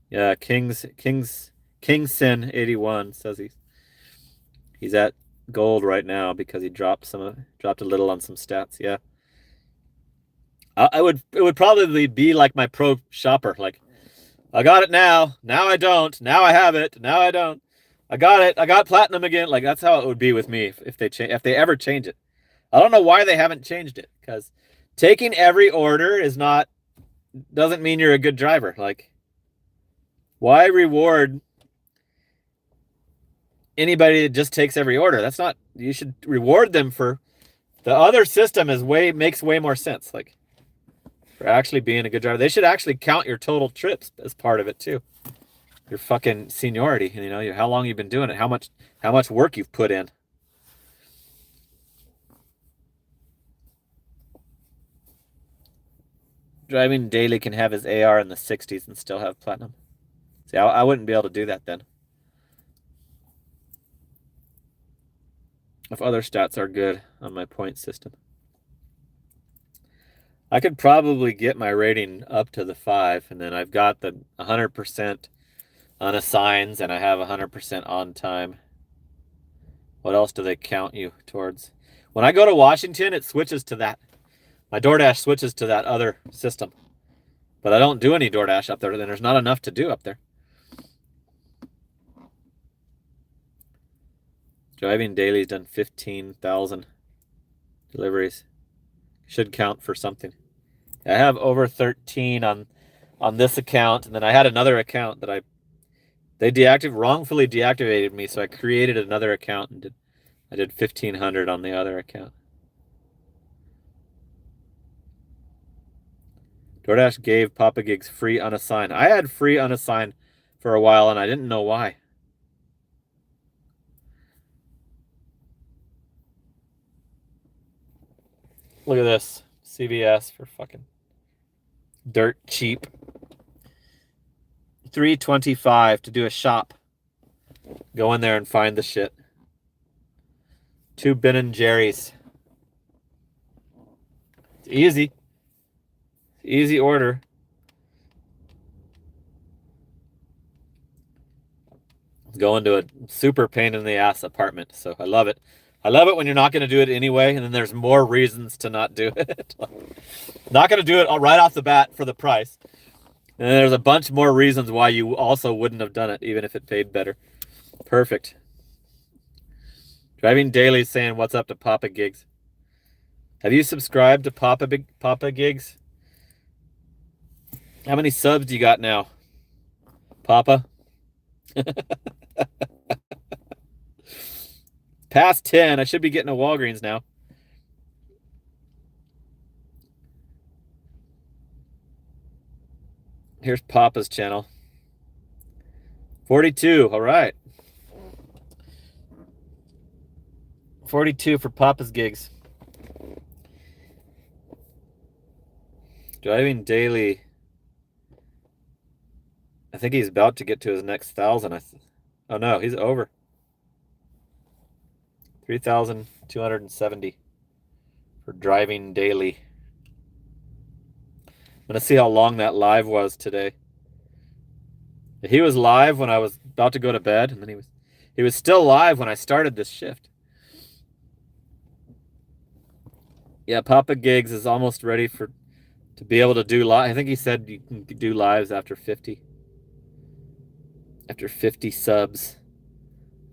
Yeah, Kingsin 81 says he's at gold right now because he dropped a little on some stats. Yeah. It would probably be like my pro shopper. Like, I got it now. Now I don't. Now I have it. Now I don't. I got it. I got platinum again. Like, that's how it would be with me if they ever change it. I don't know why they haven't changed it, because taking every order doesn't mean you're a good driver. Like, why reward anybody that just takes every order? That's not, you should reward them for the other system makes way more sense. Like, for actually being a good driver. They should actually count your total trips as part of it too. Your fucking seniority, how long you've been doing it, how much work you've put in. Driving daily can have his AR in the 60s and still have platinum. See, I wouldn't be able to do that then. If other stats are good on my point system. I could probably get my rating up to the 5, and then I've got the 100% unassigns, and I have 100% on time. What else do they count you towards? When I go to Washington, it switches to that. My DoorDash switches to that other system. But I don't do any DoorDash up there, then there's not enough to do up there. Driving daily's done 15,000 deliveries. Should count for something. I have over 13 on this account, and then I had another account that they wrongfully deactivated me, so I created another account and I did 1,500 on the other account. DoorDash gave Papa Gigs free unassigned. I had free unassigned for a while, and I didn't know why. Look at this. CVS for fucking dirt cheap. $3.25 to do a shop. Go in there and find the shit. 2 Ben & Jerry's. It's easy. Easy order. Go into a super pain in the ass apartment, so I love it. I love it when you're not going to do it anyway, and then there's more reasons to not do it. Not going to do it right off the bat for the price. And there's a bunch more reasons why you also wouldn't have done it, even if it paid better. Perfect. Driving Daily saying, what's up to Papa Gigs? Have you subscribed to Papa Gigs? How many subs do you got now? Papa? Past 10. I should be getting a Walgreens now. Here's Papa's channel. 42. All right. 42 for Papa's Gigs. Driving Daily. I think he's about to get to his next 1,000. Oh no, he's over. 3,270 for Driving Daily. I'm gonna see how long that live was today. He was live when I was about to go to bed, and then he was still live when I started this shift. Yeah, Papa Gigs is almost ready to be able to do live. I think he said you can do lives after 50. After 50 subs.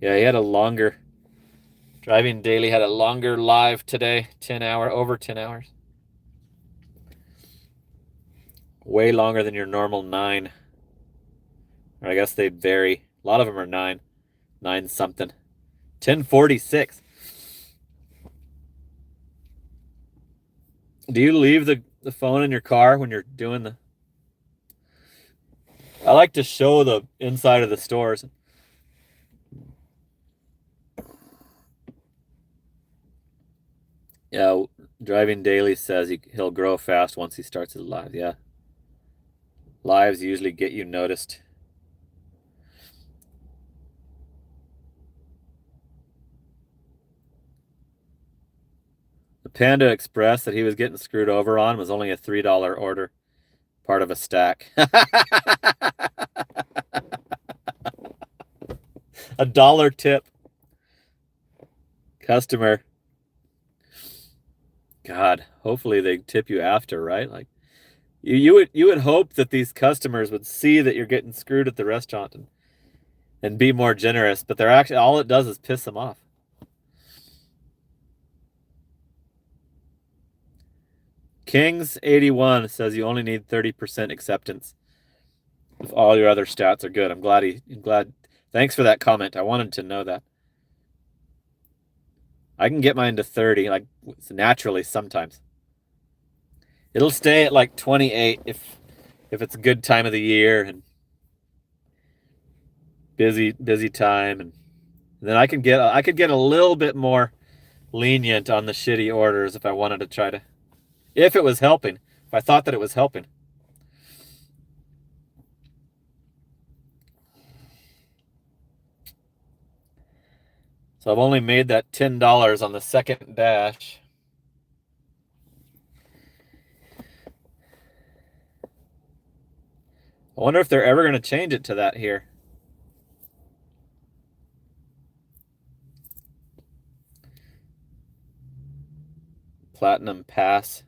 Yeah, he had a longer. Driving Daily had a longer live today. Over 10 hours. Way longer than your normal 9. Or I guess they vary. A lot of them are 9. 9 something. 10:46. Do you leave the phone in your car when you're doing the... I like to show the inside of the stores. Yeah, Driving Daily says he'll grow fast once he starts his live. Yeah. Lives usually get you noticed. The Panda Express that he was getting screwed over on was only a $3 order, part of a stack. A dollar tip. Customer. God, hopefully they tip you after, right? Like you would hope that these customers would see that you're getting screwed at the restaurant and be more generous, but they're actually, all it does is piss them off. Kings81 says you only need 30% acceptance if all your other stats are good. I'm glad. Thanks for that comment. I wanted to know that. I can get mine to 30, like naturally sometimes. It'll stay at like 28 if it's a good time of the year and busy time, and then I could get a little bit more lenient on the shitty orders if I wanted to try to, if it was helping, if I thought that it was helping. So I've only made that $10 on the second dash. I wonder if they're ever going to change it to that here. Platinum Pass.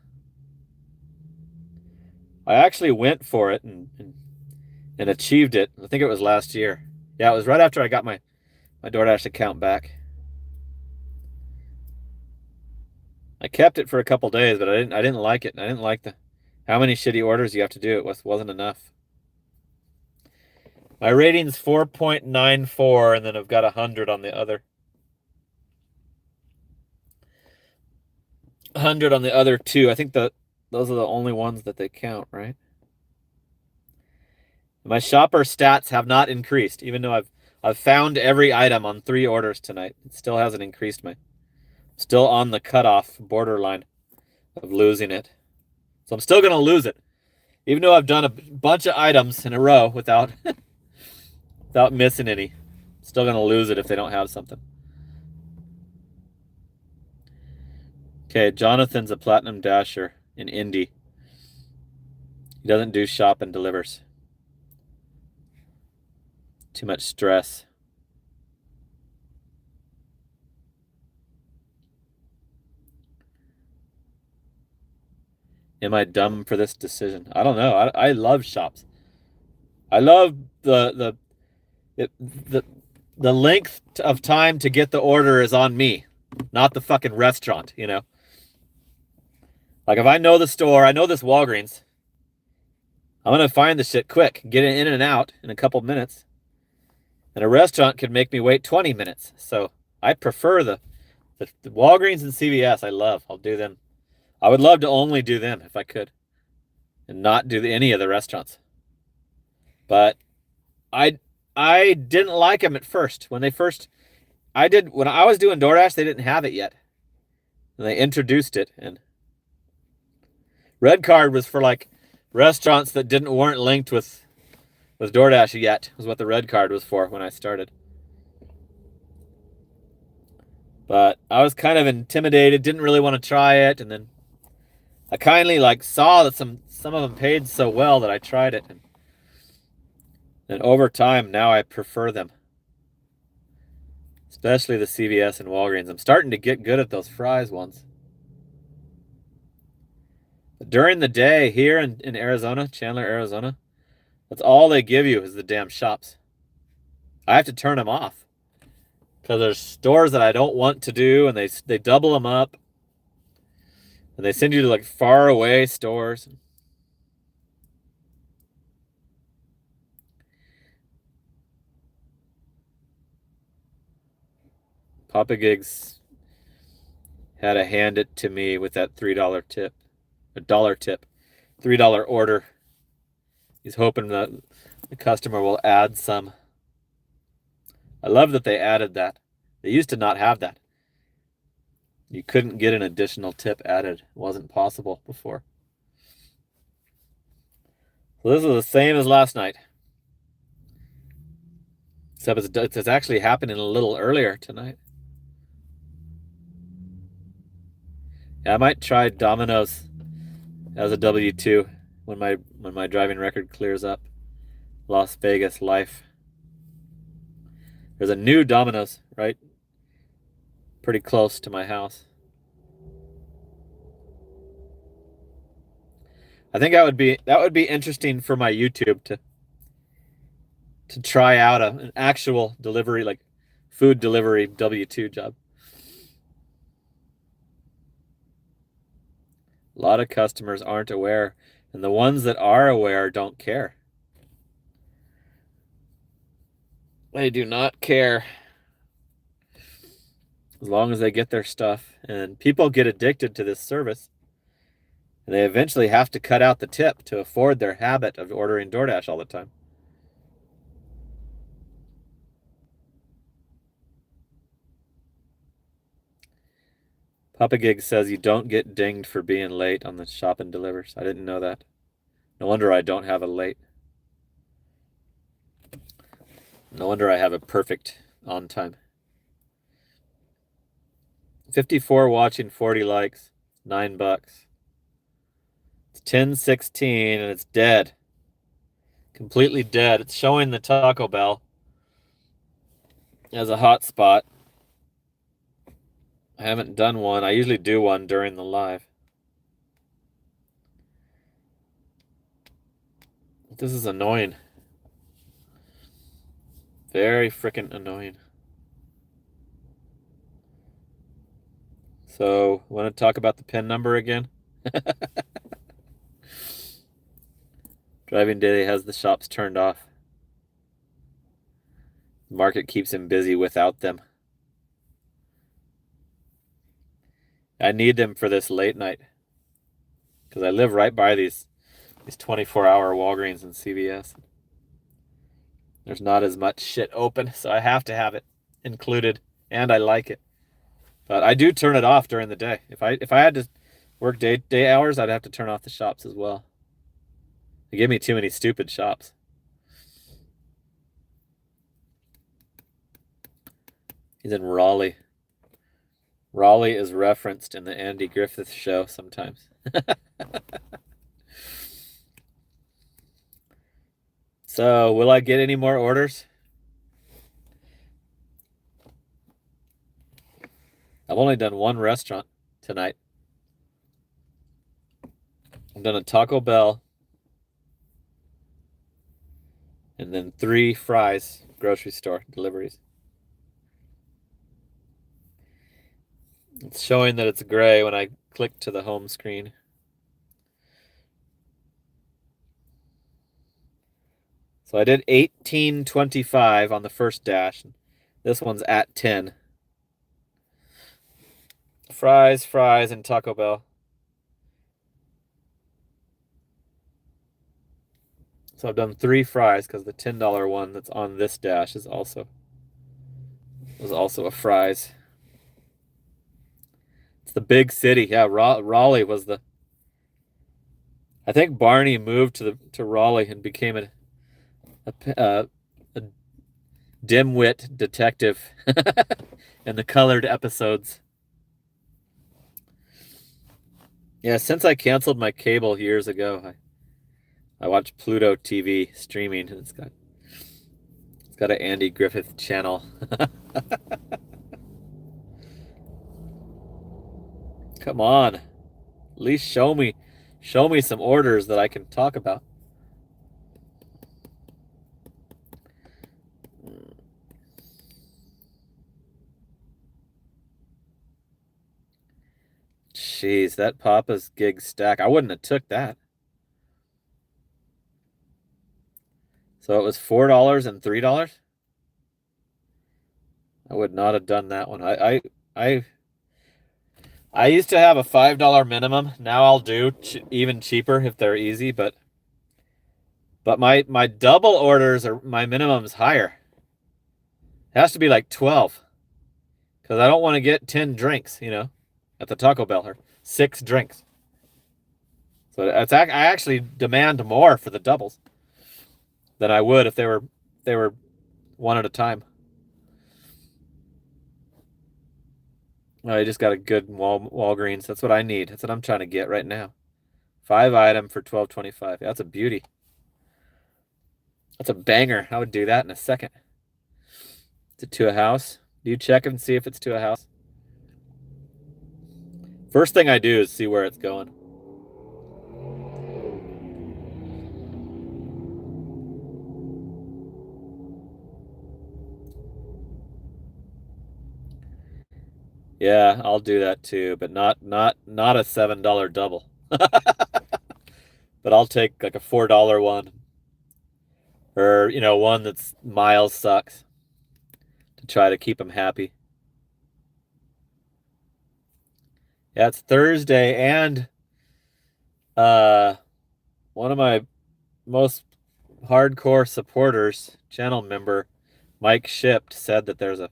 I actually went for it and achieved it. I think it was last year. Yeah, it was right after I got my DoorDash account back. I kept it for a couple days, but I didn't like it. I didn't like how many shitty orders you have to do. It wasn't enough. My rating's 4.94, and then I've got 100 on the other. 100 on the other two. I think those are the only ones that they count, right? My shopper stats have not increased, even though I've found every item on 3 orders tonight. It still hasn't increased still on the cutoff borderline of losing it. So I'm still going to lose it. Even though I've done a bunch of items in a row without missing any. I'm still going to lose it if they don't have something. Okay, Jonathan's a Platinum Dasher in Indy. He doesn't do shop and delivers. Too much stress. Am I dumb for this decision? I don't know. I love shops. I love the length of time to get the order is on me, not the fucking restaurant, you know? Like if I know the store, I know this Walgreens, I'm going to find the shit quick, get it in and out in a couple minutes. And a restaurant could make me wait 20 minutes. So I prefer the Walgreens and CVS. I love. I'll do them. I would love to only do them if I could and not do any of the restaurants. But I didn't like them at first. When I was doing DoorDash, they didn't have it yet. And they introduced it, and Red Card was for like restaurants that weren't linked with DoorDash yet, was what the Red Card was for when I started. But I was kind of intimidated, didn't really want to try it, and then I kindly saw that some of them paid so well that I tried it, and over time now I prefer them. Especially the CVS and Walgreens. I'm starting to get good at those fries ones. But during the day here in Arizona, Chandler, Arizona, that's all they give you is the damn shops. I have to turn them off because there's stores that I don't want to do, and they double them up, and they send you to far away stores. Papa Gigs had to hand it to me with that $3 tip, a dollar tip, $3 order. He's hoping that the customer will add some. I love that they added that. They used to not have that. You couldn't get an additional tip added. It wasn't possible before. So this is the same as last night. Except it's actually happening a little earlier tonight. Yeah, I might try Domino's as a W-2 when my driving record clears up. Las Vegas life. There's a new Domino's right pretty close to my house. I think that would be interesting for my YouTube to try out an actual delivery, like food delivery W-2 job. A lot of customers aren't aware, and the ones that are aware don't care. They do not care. As long as they get their stuff. And people get addicted to this service. And they eventually have to cut out the tip to afford their habit of ordering DoorDash all the time. Papa Gig says you don't get dinged for being late on the shop and delivers. I didn't know that. No wonder I don't have a late. No wonder I have a perfect on time. 54 watching, 40 likes, $9. It's 10:16 and it's dead. Completely dead. It's showing the Taco Bell as a hot spot. I haven't done one. I usually do one during the live. This is annoying. Very freaking annoying. So, want to talk about the PIN number again? Driving Daily has the shops turned off. The market keeps him busy without them. I need them for this late night. Because I live right by these 24-hour Walgreens and CVS. There's not as much shit open, so I have to have it included, and I like it. But I do turn it off during the day. If I had to work day hours, I'd have to turn off the shops as well. They give me too many stupid shops. He's in Raleigh. Raleigh is referenced in the Andy Griffith Show sometimes. So, will I get any more orders? I've only done one restaurant tonight. I've done a Taco Bell. And then 3 Fry's grocery store deliveries. It's showing that it's gray when I click to the home screen. So I did 18.25 on the first dash. This one's at 10. Fry's, and Taco Bell. So I've done 3 Fry's because the $10 one that's on this dash was also a Fry's. It's the big city. Yeah, Raleigh was the. I think Barney moved to Raleigh and became a dimwit detective in the colored episodes. Yeah, since I canceled my cable years ago, I watch Pluto TV streaming, and it's got an Andy Griffith channel. Come on, at least show me some orders that I can talk about. Jeez, that Papa's Gig stack. I wouldn't have took that. So it was $4 and $3. I would not have done that one. I used to have a $5 minimum. Now I'll do even cheaper if they're easy, but my double orders are my minimum's higher. It has to be like 12. Because I don't want to get 10 drinks, at the Taco Bell, or 6 drinks. So I actually demand more for the doubles than I would if they were one at a time. I just got a good Walgreens. That's what I need. That's what I'm trying to get right now. 5 item for $12.25. That's a beauty. That's a banger. I would do that in a second. Is it to a house? Do you check and see if it's to a house? First thing I do is see where it's going. Yeah, I'll do that too, but not a $7 double. But I'll take like a $4 one, or one that's miles sucks, to try to keep them happy. Yeah, it's Thursday, and uh one of my most hardcore supporters, channel member Mike Shipped, said that there's a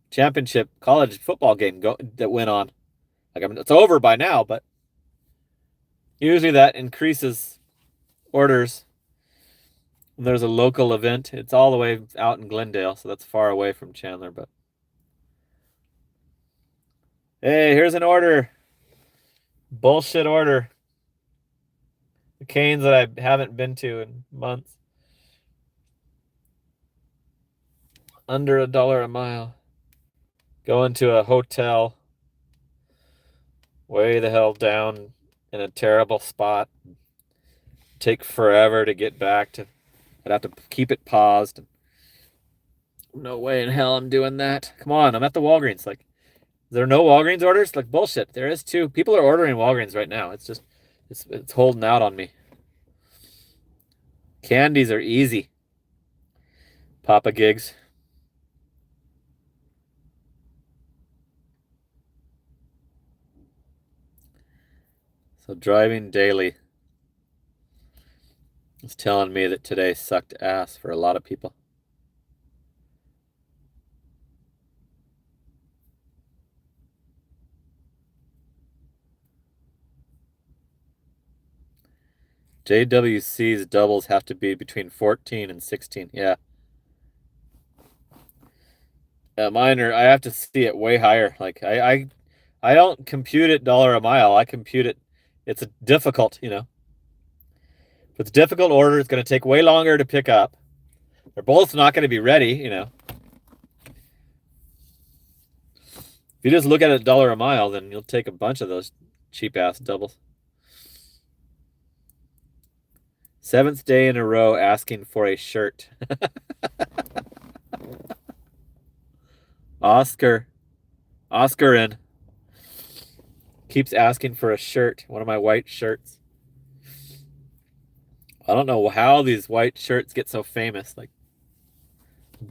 championship college football game that went on. Like, I mean, it's over by now, but usually that increases orders when there's a local event. It's all the way out in Glendale, so that's far away from Chandler, but hey, here's an order. Bullshit order. The Canes that I haven't been to in months. Under $1 a mile. Going to a hotel way the hell down in a terrible spot. Take forever to get back to. I'd have to keep it paused. No way in hell I'm doing that. Come on, I'm at the Walgreens. Like, there are no Walgreens orders? Like, bullshit. There is too. People are ordering Walgreens right now. It's just, it's holding out on me. Candies are easy. Papa Gigs. So driving daily is telling me that today sucked ass for a lot of people. JWC's doubles have to be between 14 and 16. Yeah. Mine are, I have to see it way higher. Like, I don't compute it dollar a mile. I compute it. It's a difficult, If it's a difficult order, it's going to take way longer to pick up. They're both not going to be ready, If you just look at it dollar a mile, then you'll take a bunch of those cheap ass doubles. 7th day in a row asking for a shirt. Oscar in. Keeps asking for a shirt. One of my white shirts. I don't know how these white shirts get so famous. Like,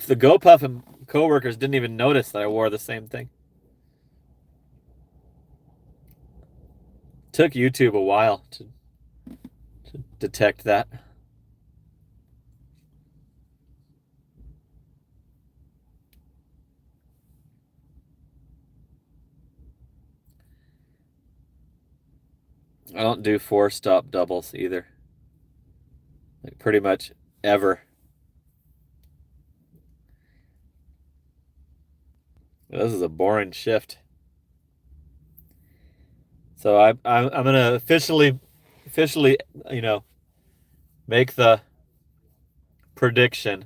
the GoPuff and coworkers didn't even notice that I wore the same thing. Took YouTube a while to detect that. I don't do 4-stop doubles either. Like, pretty much ever. This is a boring shift. So I'm gonna officially, make the prediction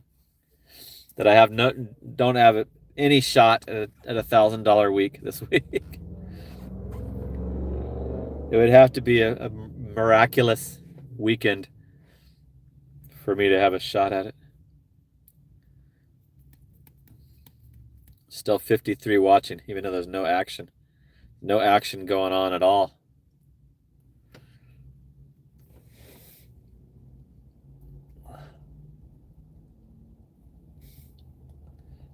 that I don't have any shot at a $1,000 week this week. It would have to be a miraculous weekend for me to have a shot at it. Still 53 watching, even though there's no action. No action going on at all.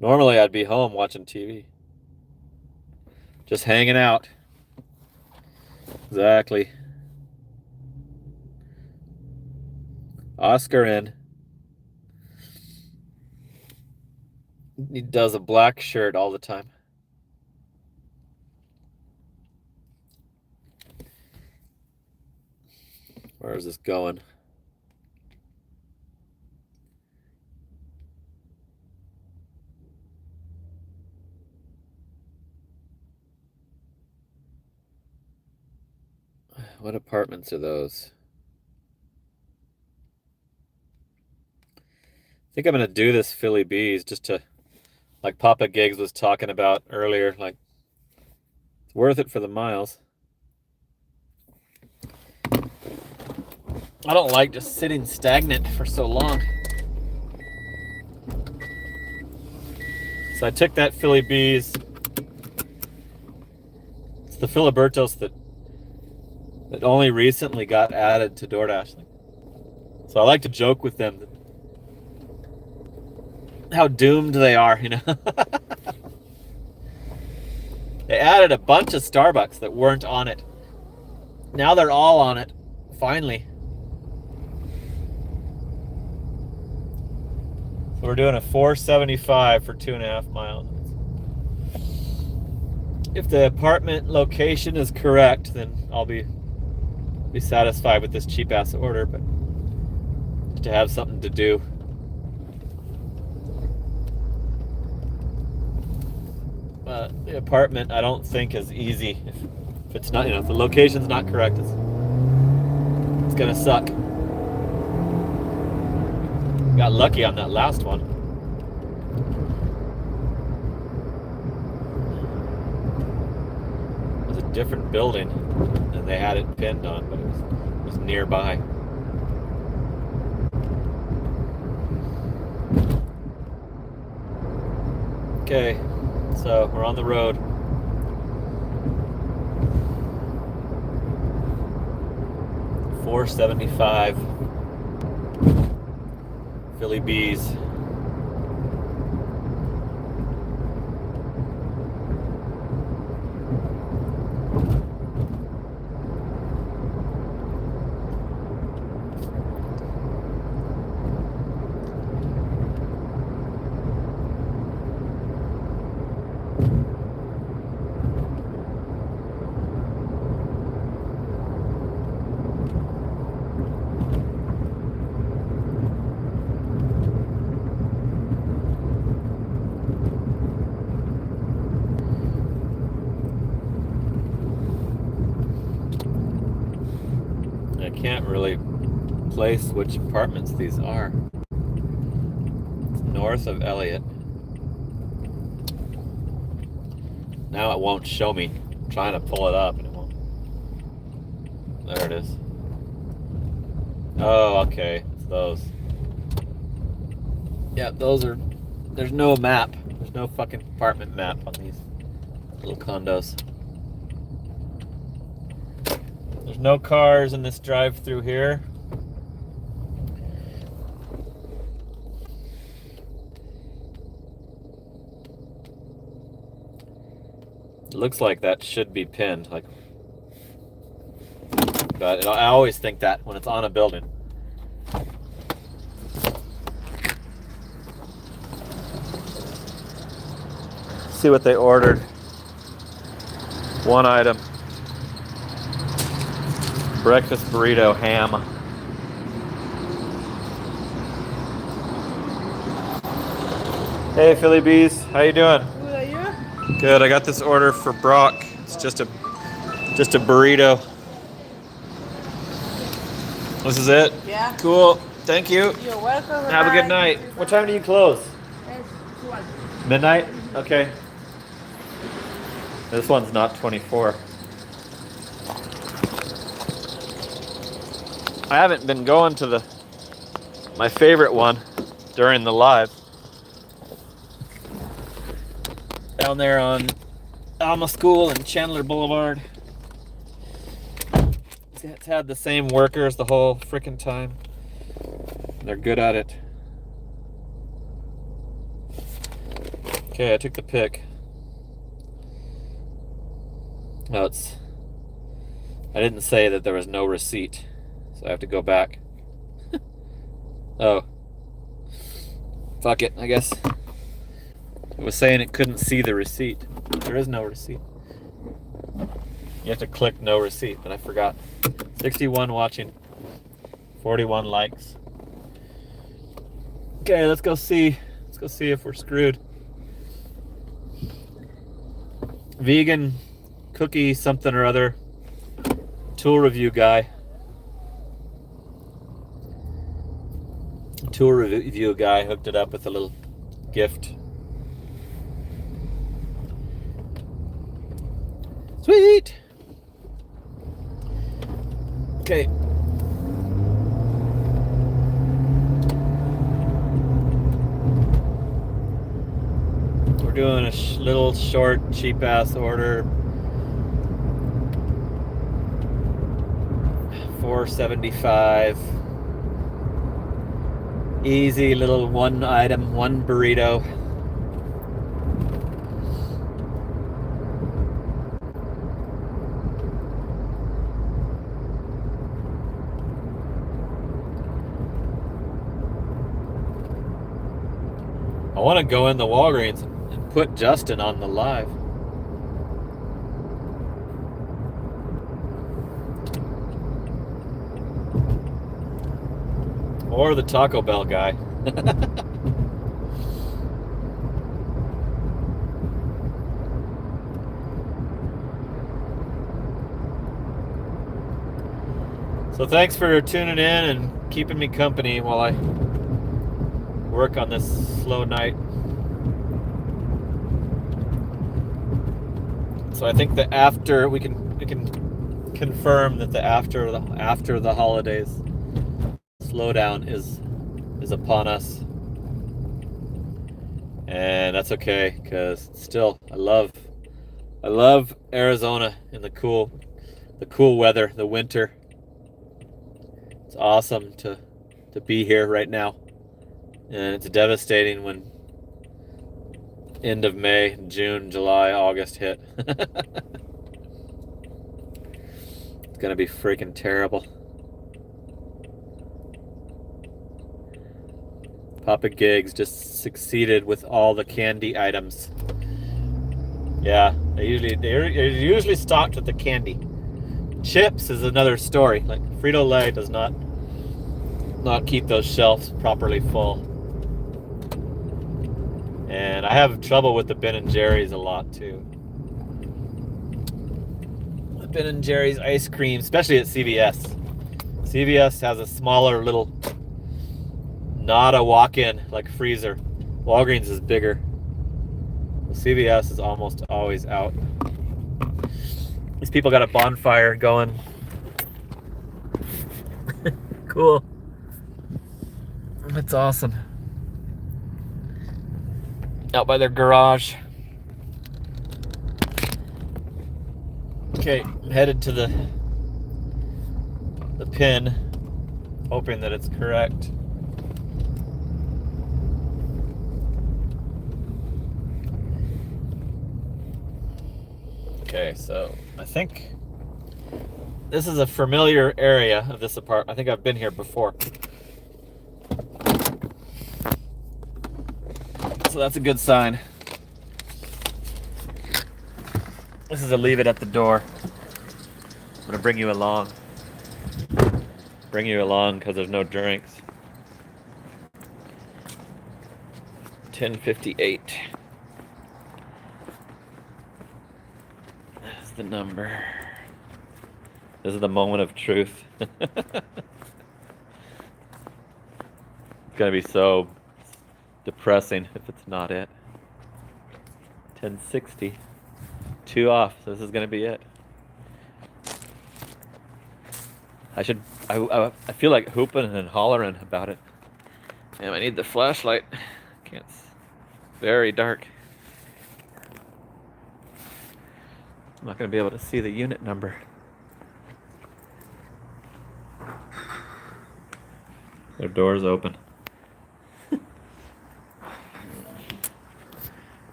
Normally I'd be home watching TV. Just hanging out. Exactly. Oscar in. He does a black shirt all the time. Where is this going? What apartments are those? I think I'm gonna do this Philly Bees just to, like Papa Gigs was talking about earlier, like it's worth it for the miles. I don't like just sitting stagnant for so long. So I took that Philly Bees. It's the Filibertos that only recently got added to DoorDash. So I like to joke with them that how doomed they are, you know. They added a bunch of Starbucks that weren't on it. Now they're all on it, finally. So we're doing a $4.75 for 2.5 miles. If the apartment location is correct, then I'll be satisfied with this cheap ass order, but just to have something to do. The apartment I don't think is easy. If it's not, if the location's not correct, it's gonna suck. Got lucky on that last one. It was a different building and they had it pinned on, but it was nearby. Okay, so we're on the road. $4.75. Philly Bees. I can't really place which apartments these are. It's north of Elliott. Now it won't show me. I'm trying to pull it up and it won't. There it is. Oh, okay. It's those. Yeah, those are... There's no map. There's no fucking apartment map on these little condos. There's no cars in this drive-through here. It looks like that should be pinned, like, but I always think that when it's on a building. See what they ordered. One item. Breakfast burrito ham. Hey Philly Bees, how you doing? Good, are you? Good. I got this order for Brock. It's just a burrito. This is it? Yeah. Cool. Thank you. You're welcome. Have a good night. What time do you close? It's 12. Midnight? Okay. This one's not 24. I haven't been going to my favorite one during the live. Down there on Alma School and Chandler Boulevard. It's had the same workers the whole frickin' time. They're good at it. Okay, I took the pick. No, I didn't say that there was no receipt, so I have to go back. Oh. Fuck it, I guess. It was saying it couldn't see the receipt. There is no receipt. You have to click no receipt, but I forgot. 61 watching. 41 likes. Okay, let's go see. Let's go see if we're screwed. Vegan cookie something or other. tool review guy. Tool review guy hooked it up with a little gift. Sweet. Okay. We're doing a little short, cheap ass order. $4.75. Easy little one item, one burrito. I want to go in the Walgreens and put Justin on the live. Or the Taco Bell guy. So thanks for tuning in and keeping me company while I work on this slow night. So I think that after we can confirm that the after the holidays slowdown is upon us, and that's okay because still I love Arizona in the cool weather, the winter. It's awesome to be here right now, and it's devastating when end of May, June, July, August hit. It's gonna be freaking terrible. Papa Gigs just succeeded with all the candy items. Yeah, they're usually stocked with the candy. Chips is another story. Like Frito-Lay does not keep those shelves properly full. And I have trouble with the Ben & Jerry's a lot too. The Ben & Jerry's ice cream, especially at CVS. CVS has a smaller little, not a walk-in like freezer. Walgreens is bigger. CVS is almost always out. These people got a bonfire going. Cool. That's awesome. Out by their garage. Okay, I'm headed to the pin, hoping that it's correct. Okay, so I think this is a familiar area of this apartment. I think I've been here before. So that's a good sign. This is a leave it at the door. I'm gonna bring you along. Bring you along because there's no drinks. 10:58. That's the number. This is the moment of truth. It's gonna be so depressing if it's not it. 10:60. 2 off. So this is gonna be it. I feel like hooping and hollering about it. Damn, I need the flashlight. Can't. It's very dark. I'm not gonna be able to see the unit number. Their door's open.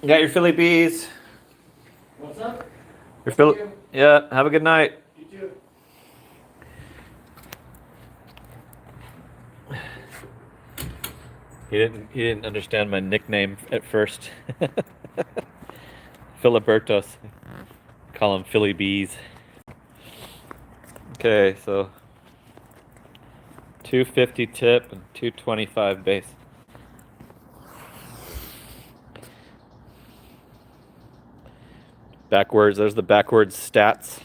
You got your Philly bees. What's up? Your Philly. Yeah. Have a good night. You too. He didn't understand my nickname at first. Filibertos. Call him Philly Bees. Okay, so $2.50 tip and $2.25 base. Backwards, there's the backwards stats.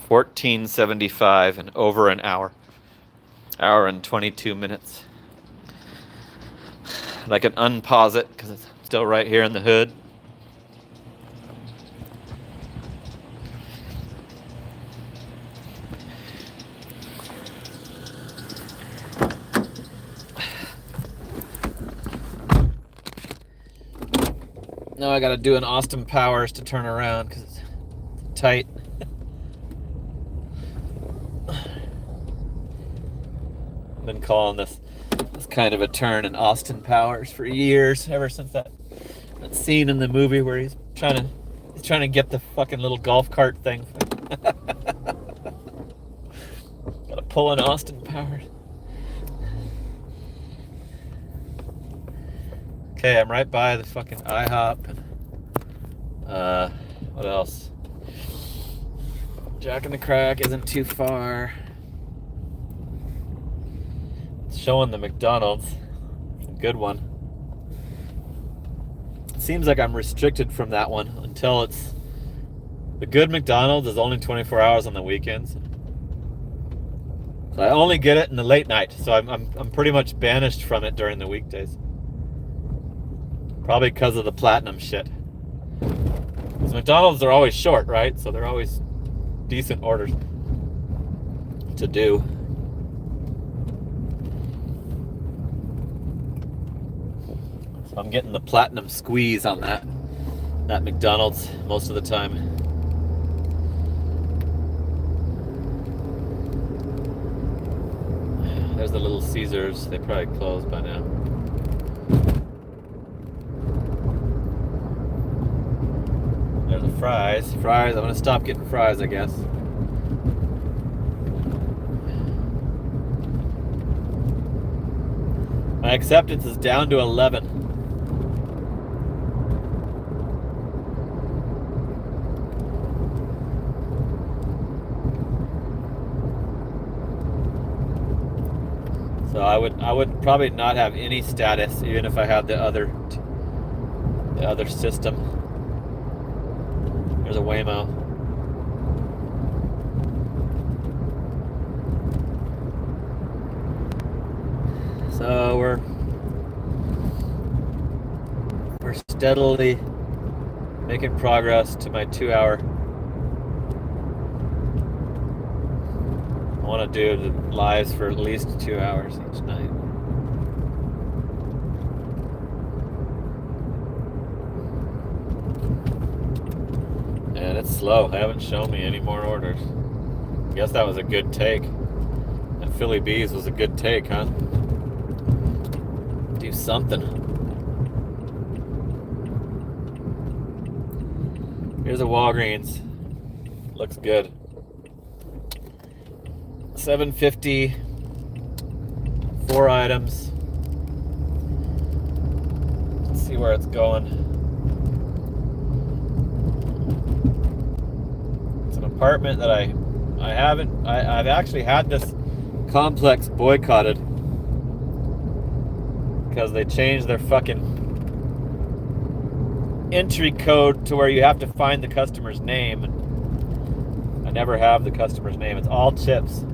1475 and over an hour. Hour and 22 minutes. And I can unpause it because it's still right here in the hood. Now I gotta do an Austin Powers to turn around because it's tight. I've been calling this kind of a turn in Austin Powers for years, ever since that scene in the movie where he's trying to get the fucking little golf cart thing. Gotta pull an Austin Powers. Okay, I'm right by the fucking IHOP. And, what else? Jack in the Crack isn't too far. It's showing the McDonald's. A good one. It seems like I'm restricted from that one until it's... The good McDonald's is only 24 hours on the weekends. So I only get it in the late night, so I'm pretty much banished from it during the weekdays. Probably because of the platinum shit. Because McDonald's are always short, right? So they're always decent orders to do. So I'm getting the platinum squeeze on that McDonald's most of the time. There's the Little Caesars. They probably closed by now. There's the fries. Fries, I'm gonna stop getting fries, I guess. My acceptance is down to 11. So I would probably not have any status even if I had the other system. There's a Waymo. So we're steadily making progress to my 2 hour. I want to do the lives for at least 2 hours each night. And it's slow. They haven't shown me any more orders. I guess that was a good take. That Philly Bees was a good take, huh? Do something. Here's a Walgreens. Looks good. $7.50. 4 items. Let's see where it's going. Apartment that I've actually had this complex boycotted because they changed their fucking entry code to where you have to find the customer's name. I never have the customer's name. It's all chips.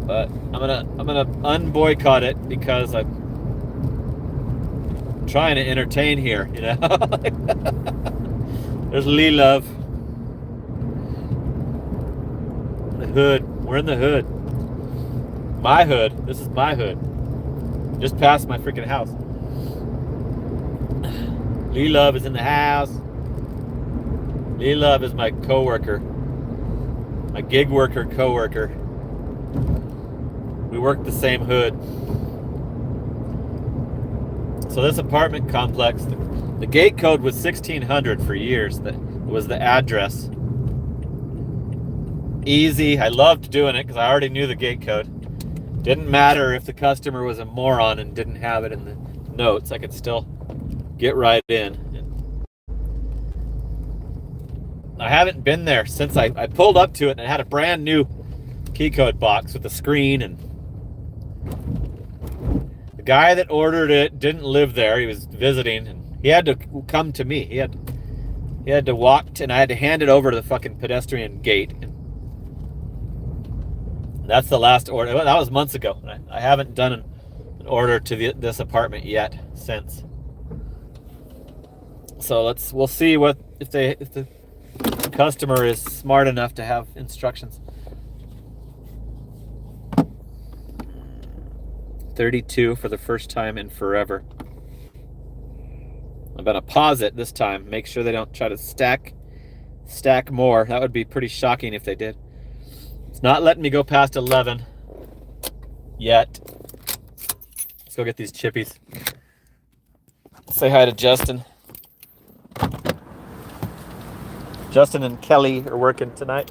But I'm gonna unboycott it because I'm trying to entertain here, you know. There's Lee Love. Hood. We're in the hood. My hood. This is my hood. Just past my freaking house. Lee Love is in the house. Lee Love is my coworker. My gig worker coworker. We work the same hood. So this apartment complex, the gate code was 1600 for years. That was the address. Easy. I loved doing it because I already knew the gate code. Didn't matter if the customer was a moron and didn't have it in the notes. I could still get right in. I haven't been there since I pulled up to it and it had a brand new key code box with a screen, and the guy that ordered it didn't live there. He was visiting, and he had to come to me. He had He had to walk, and I had to hand it over to the fucking pedestrian gate. And that's the last order. That was months ago. I haven't done an order to this apartment yet since. So we'll see if the customer is smart enough to have instructions. 32 for the first time in forever. I'm gonna pause it this time. Make sure they don't try to stack more. That would be pretty shocking if they did. It's not letting me go past 11 yet. Let's go get these chippies. Say hi to Justin. Justin and Kelly are working tonight.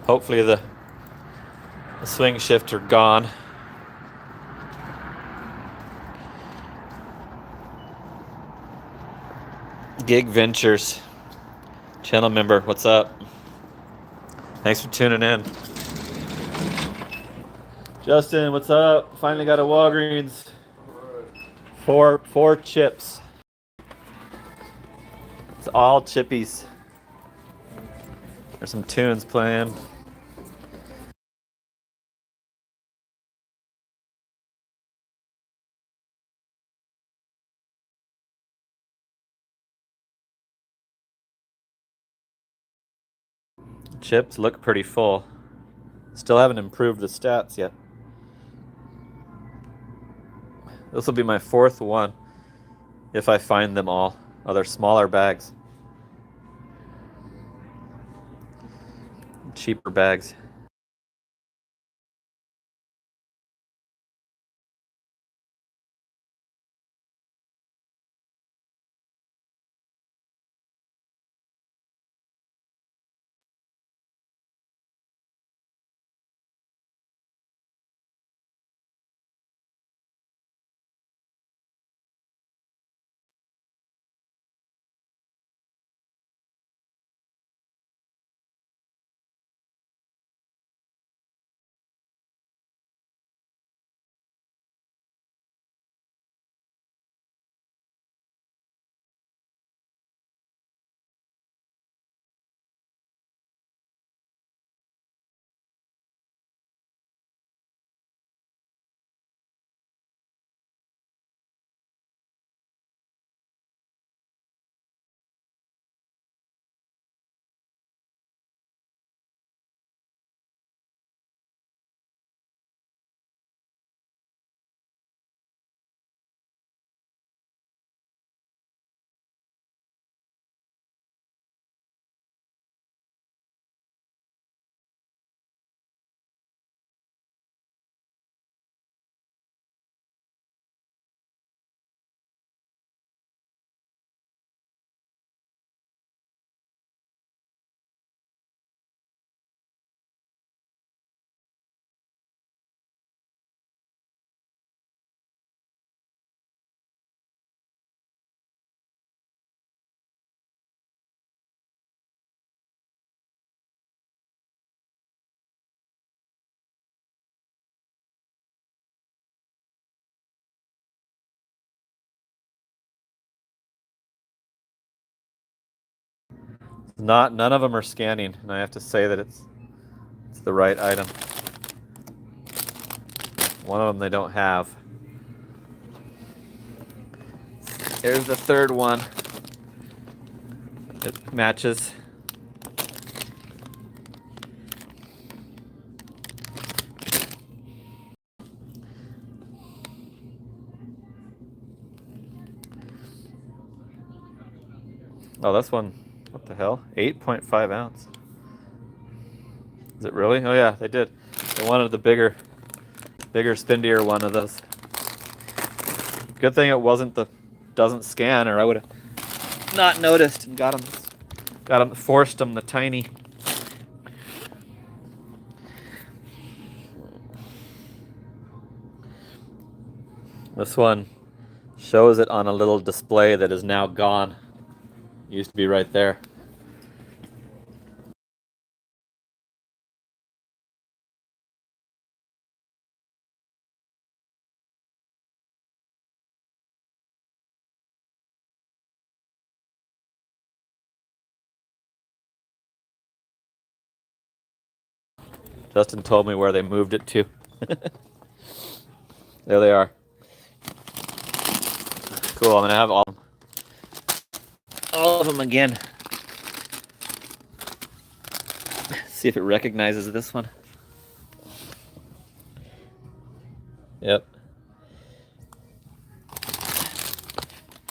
Hopefully the swing shifts are gone. Gig Ventures channel member, what's up? Thanks for tuning in. Justin, what's up? Finally got a Walgreens. Four chips. It's all chippies. There's some tunes playing. Chips look pretty full. Still haven't improved the stats yet. This will be my fourth one if I find them all. Oh, they're smaller bags. Cheaper bags. None of them are scanning, and I have to say that it's the right item. One of them they don't have. Here's the third one. It matches. Oh, this one, what the hell? 8.5 ounce. Is it really? Oh yeah, they did. They wanted the bigger, spendier one of those. Good thing it wasn't the doesn't scan, or I would have not noticed and got them, forced them the tiny. This one shows it on a little display that is now gone. Used to be right there. Justin told me where they moved it to. There they are. Cool, I'm gonna have all of them again. See if it recognizes this one. Yep.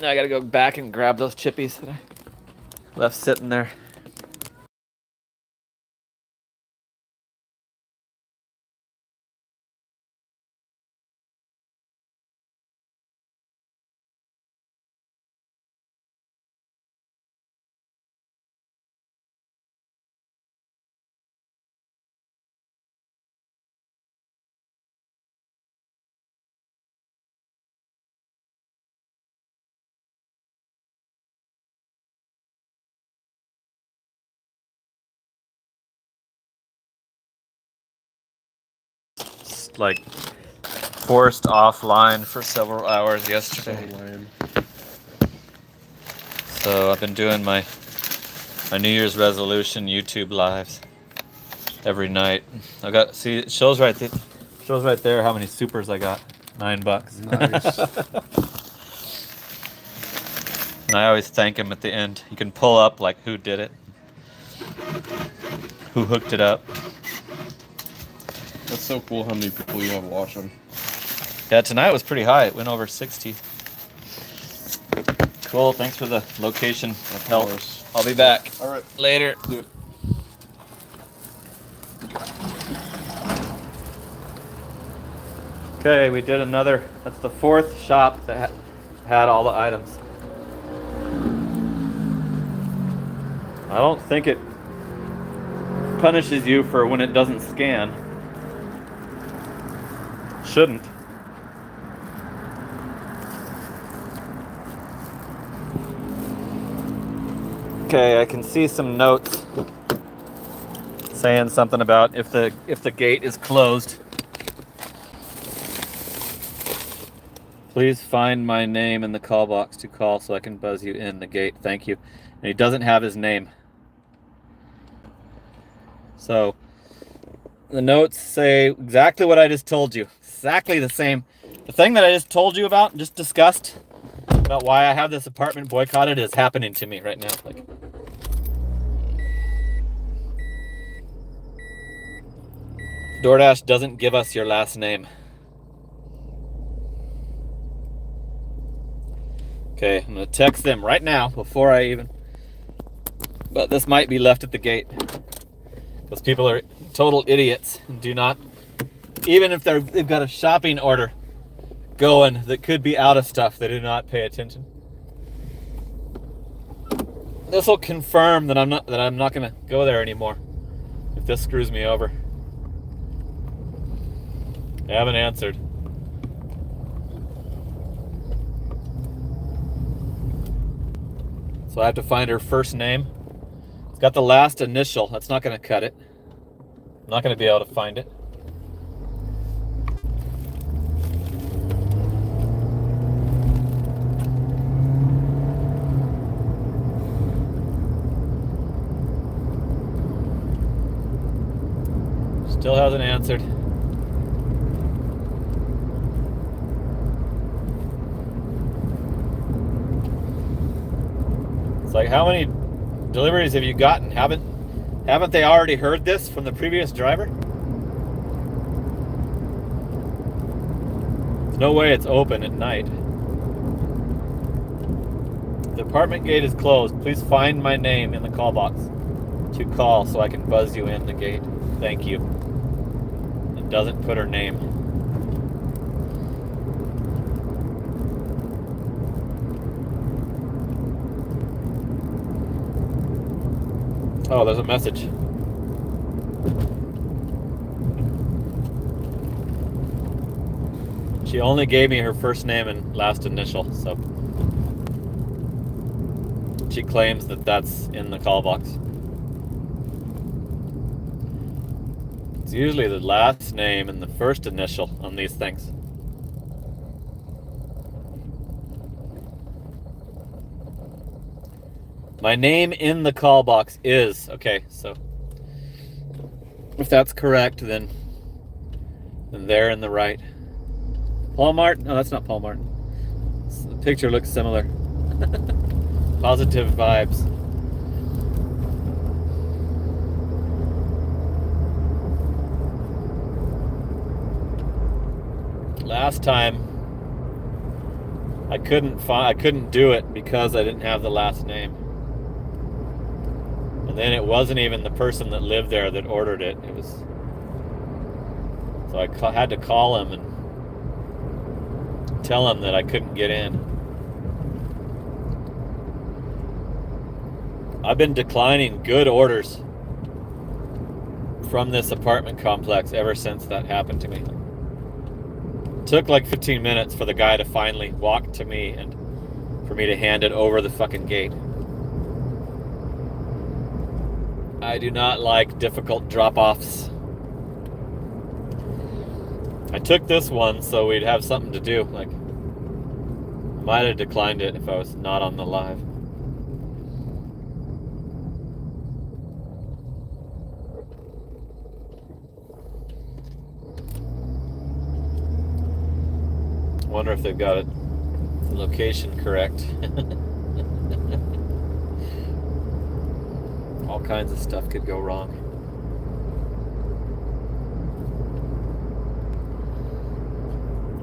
Now I gotta go back and grab those chippies that I left sitting there. Like forced offline for several hours yesterday. So I've been doing my New Year's resolution YouTube lives every night. I got it shows right there how many supers I got. $9. Nice. And I always thank him at the end. You can pull up like who did it, who hooked it up. That's so cool how many people you have watching. Yeah, tonight was pretty high. It went over 60. Cool. Thanks for the location of help. course. I'll be back All right. later. Do it. Okay, we did another. That's the fourth shop that had all the items. I don't think it punishes you for when it doesn't scan. Shouldn't. Okay, I can see some notes saying something about if the gate is closed. Please find my name in the call box to call so I can buzz you in the gate. Thank you. And he doesn't have his name. So the notes say exactly what I just told you. Exactly the same. The thing that I just told you about, just discussed, about why I have this apartment boycotted is happening to me right now. Like, DoorDash doesn't give us your last name. Okay, I'm gonna text them right now before I even. But this might be left at the gate. Those people are total idiots and do not, even if they've got a shopping order going that could be out of stuff, they do not pay attention. This will confirm that I'm not gonna go there anymore if this screws me over. They haven't answered. So I have to find her first name. It's got the last initial. That's not going to cut it. I'm not going to be able to find it. Still hasn't answered. It's like, how many deliveries have you gotten? Haven't they already heard this from the previous driver? There's no way it's open at night. The apartment gate is closed. Please find my name in the call box to call so I can buzz you in the gate. Thank you. It doesn't put her name. Oh, there's a message. She only gave me her first name and last initial, so she claims that that's in the call box. It's usually the last name and the first initial on these things. My name in the call box is, okay, so If that's correct, then they're in the right. Paul Martin? No, that's not Paul Martin. The picture looks similar. Positive vibes. Last time I couldn't do it because I didn't have the last name. And then it wasn't even the person that lived there that ordered it. It was, so I had to call him and tell him that I couldn't get in. I've been declining good orders from this apartment complex ever since that happened to me. It took like 15 minutes for the guy to finally walk to me and for me to hand it over the fucking gate. I do not like difficult drop-offs. I took this one so we'd have something to do. Like, I might have declined it if I was not on the live. I wonder if they've got it, the location correct. All kinds of stuff could go wrong.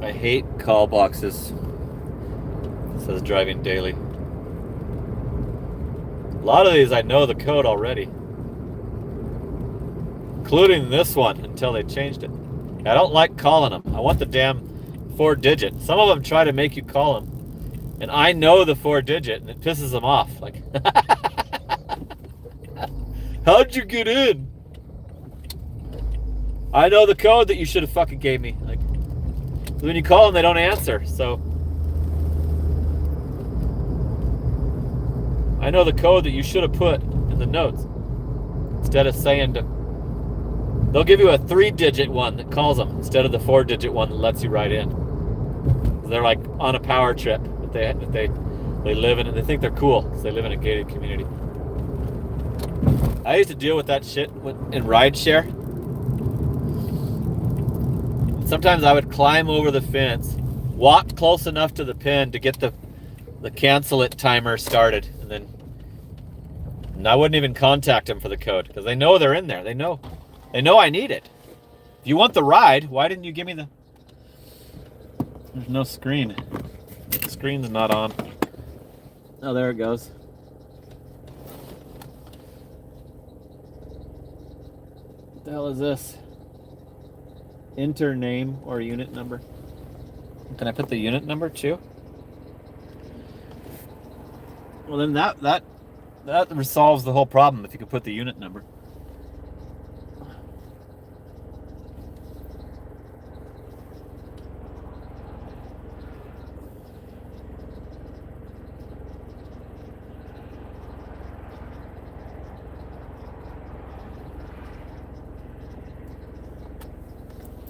I hate call boxes. It says driving daily. A lot of these I know the code already, including this one until they changed it. I don't like calling them. I want the damn 4-digit. Some of them try to make you call them, and I know the 4-digit, and it pisses them off. Like, how'd you get in? I know the code that you should have fucking gave me. Like, when you call them, they don't answer. So I know the code that you should have put in the notes instead of saying to. They'll give you a 3-digit one that calls them instead of the 4-digit one that lets you write in. They're like on a power trip, but they live in it. They think they're cool because they live in a gated community. I used to deal with that shit in rideshare. Sometimes I would climb over the fence, walk close enough to the pin to get the cancel it timer started, and I wouldn't even contact them for the code because they know they're in there. They know I need it. If you want the ride, why didn't you give me the... There's no screen. The screen's not on. Oh, there it goes. What the hell is this? Enter name or unit number. Can I put the unit number too? Well, then that resolves the whole problem if you could put the unit number.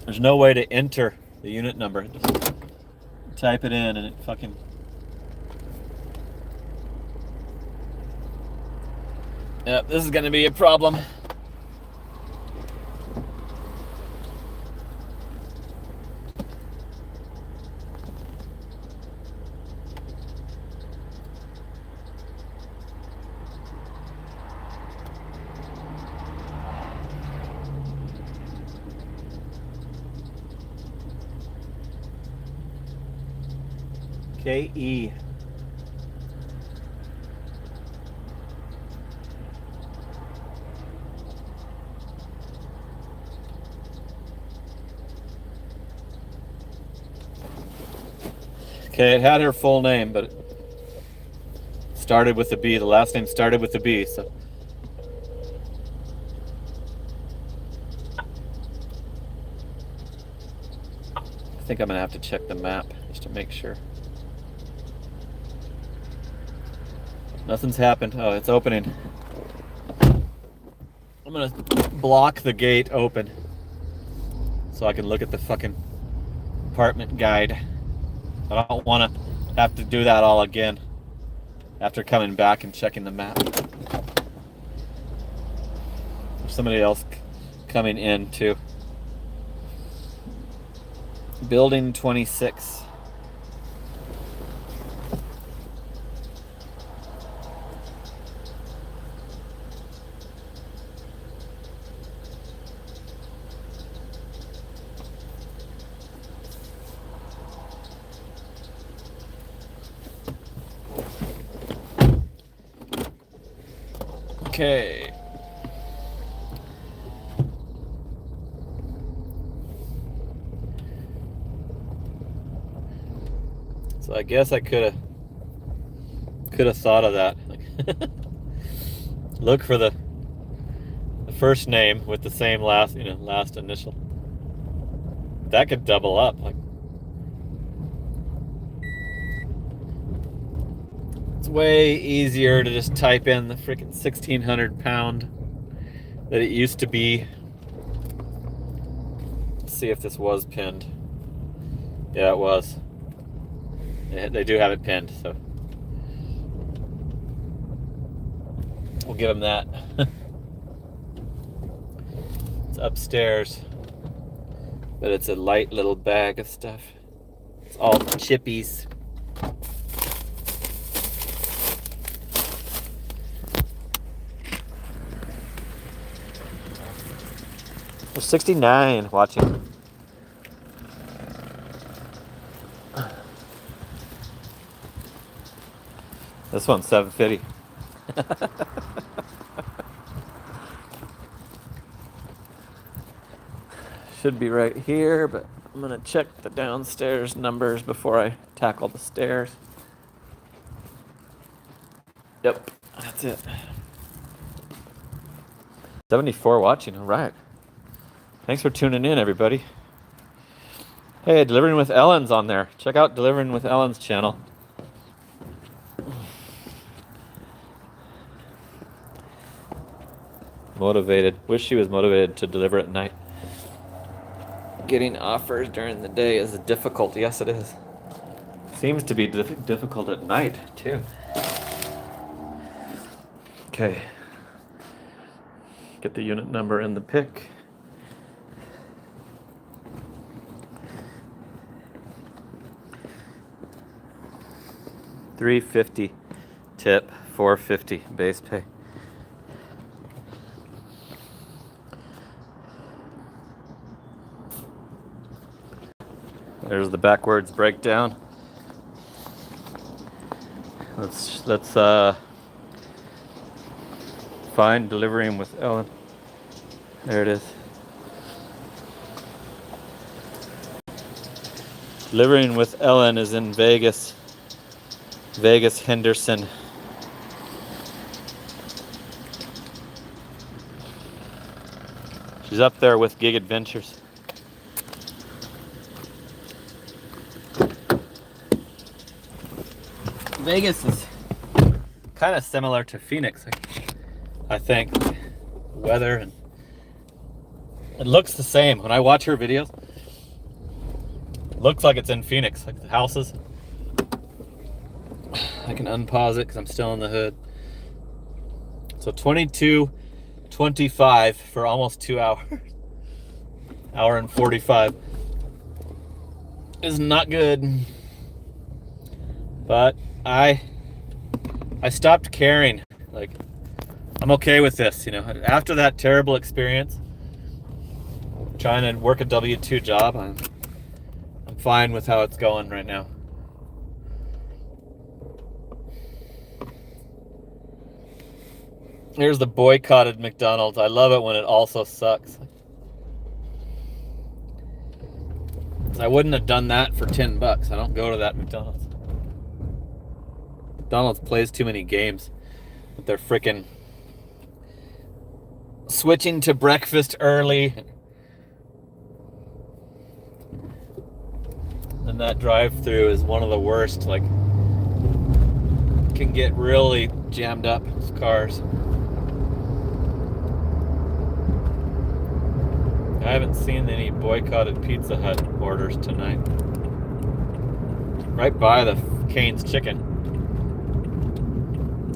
There's no way to enter the unit number. Just type it in and it fucking... Yep, this is gonna be a problem. KE. Okay, it had her full name, but it started with a B. The last name started with a B, so. I think I'm gonna have to check the map just to make sure. Nothing's happened. Oh, it's opening. I'm gonna block the gate open so I can look at the fucking apartment guide. I don't want to have to do that all again after coming back and checking the map. If somebody else coming in too. Building 26. Okay. So I guess I could have thought of that. Look for the first name with the same last initial. That could double up. Like, it's way easier to just type in the freaking 1,600 pound that it used to be. Let's see if this was pinned. Yeah, it was. They do have it pinned, so we'll give them that. It's upstairs, but it's a light little bag of stuff. It's all chippies. There's 69 watching. This one's 750. Should be right here, but I'm gonna check the downstairs numbers before I tackle the stairs. Yep, that's it. 74 watching, all right. Thanks for tuning in, everybody. Hey, Delivering with Ellen's on there. Check out Delivering with Ellen's channel. Motivated. Wish she was motivated to deliver at night. Getting offers during the day is difficult. Yes, it is. Seems to be difficult at night, too. Okay. Get the unit number in the pick. $350 tip, $450 base pay. There's the backwards breakdown. Let's find Delivering with Ellen. There it is. Delivering with Ellen is in Vegas. Vegas Henderson. She's up there with Gig Adventures. Vegas is kind of similar to Phoenix, I think. Weather, and it looks the same. When I watch her videos, it looks like it's in Phoenix, like the houses. I can unpause it because I'm still in the hood. So 22:25 for almost 2 hours. Hour and 45 is not good. But I stopped caring. Like, I'm okay with this, After that terrible experience, trying to work a W-2 job, I'm fine with how it's going right now. Here's the boycotted McDonald's. I love it when it also sucks. I wouldn't have done that for $10. I don't go to that McDonald's. McDonald's plays too many games with their frickin' switching to breakfast early. And that drive-through is one of the worst. Like, can get really jammed up with cars. I haven't seen any boycotted Pizza Hut orders tonight. Right by the Cane's Chicken.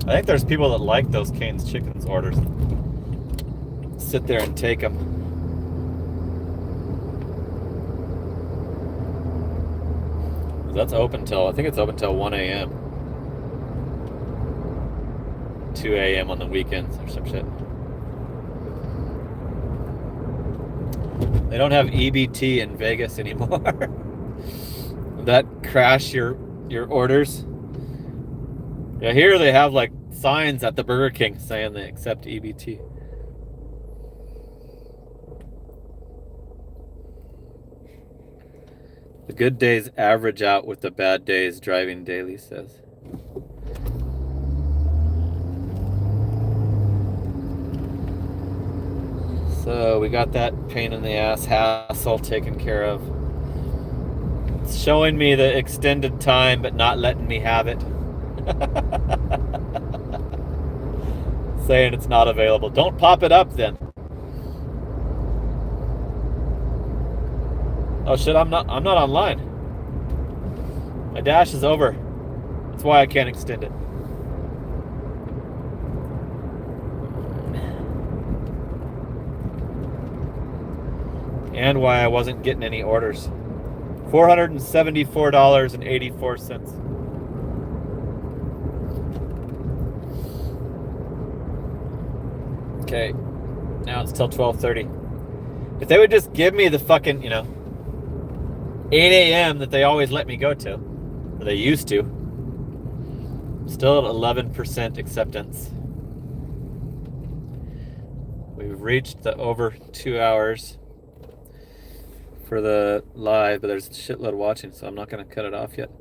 I think there's people that like those Cane's Chickens orders. Sit there and take them. That's open till, I think it's open till 1 a.m. 2 a.m. on the weekends or some shit. They don't have EBT in Vegas anymore. That crash your orders. Yeah, here they have like signs at the Burger King saying they accept EBT. The good days average out with the bad days, Driving Daily says. So we got that pain in the ass hassle taken care of. It's showing me the extended time but not letting me have it. Saying it's not available. Don't pop it up then. Oh shit, I'm not online. My dash is over. That's why I can't extend it. And why I wasn't getting any orders. $474.84. Okay, now it's till 12:30. If they would just give me the fucking, 8 a.m. that they always let me go to, or they used to, still at 11% acceptance. We've reached the over 2 hours for the live, but there's a shitload watching, so I'm not going to cut it off yet.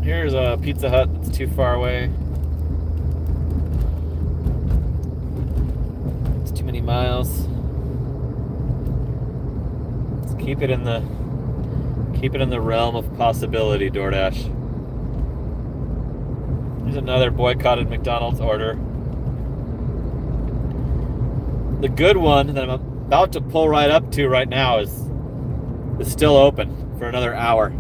Here's a Pizza Hut that's too far away. It's too many miles. Let's keep it in the realm of possibility, DoorDash. Here's another boycotted McDonald's order. The good one that I'm about to pull right up to right now is still open for another hour.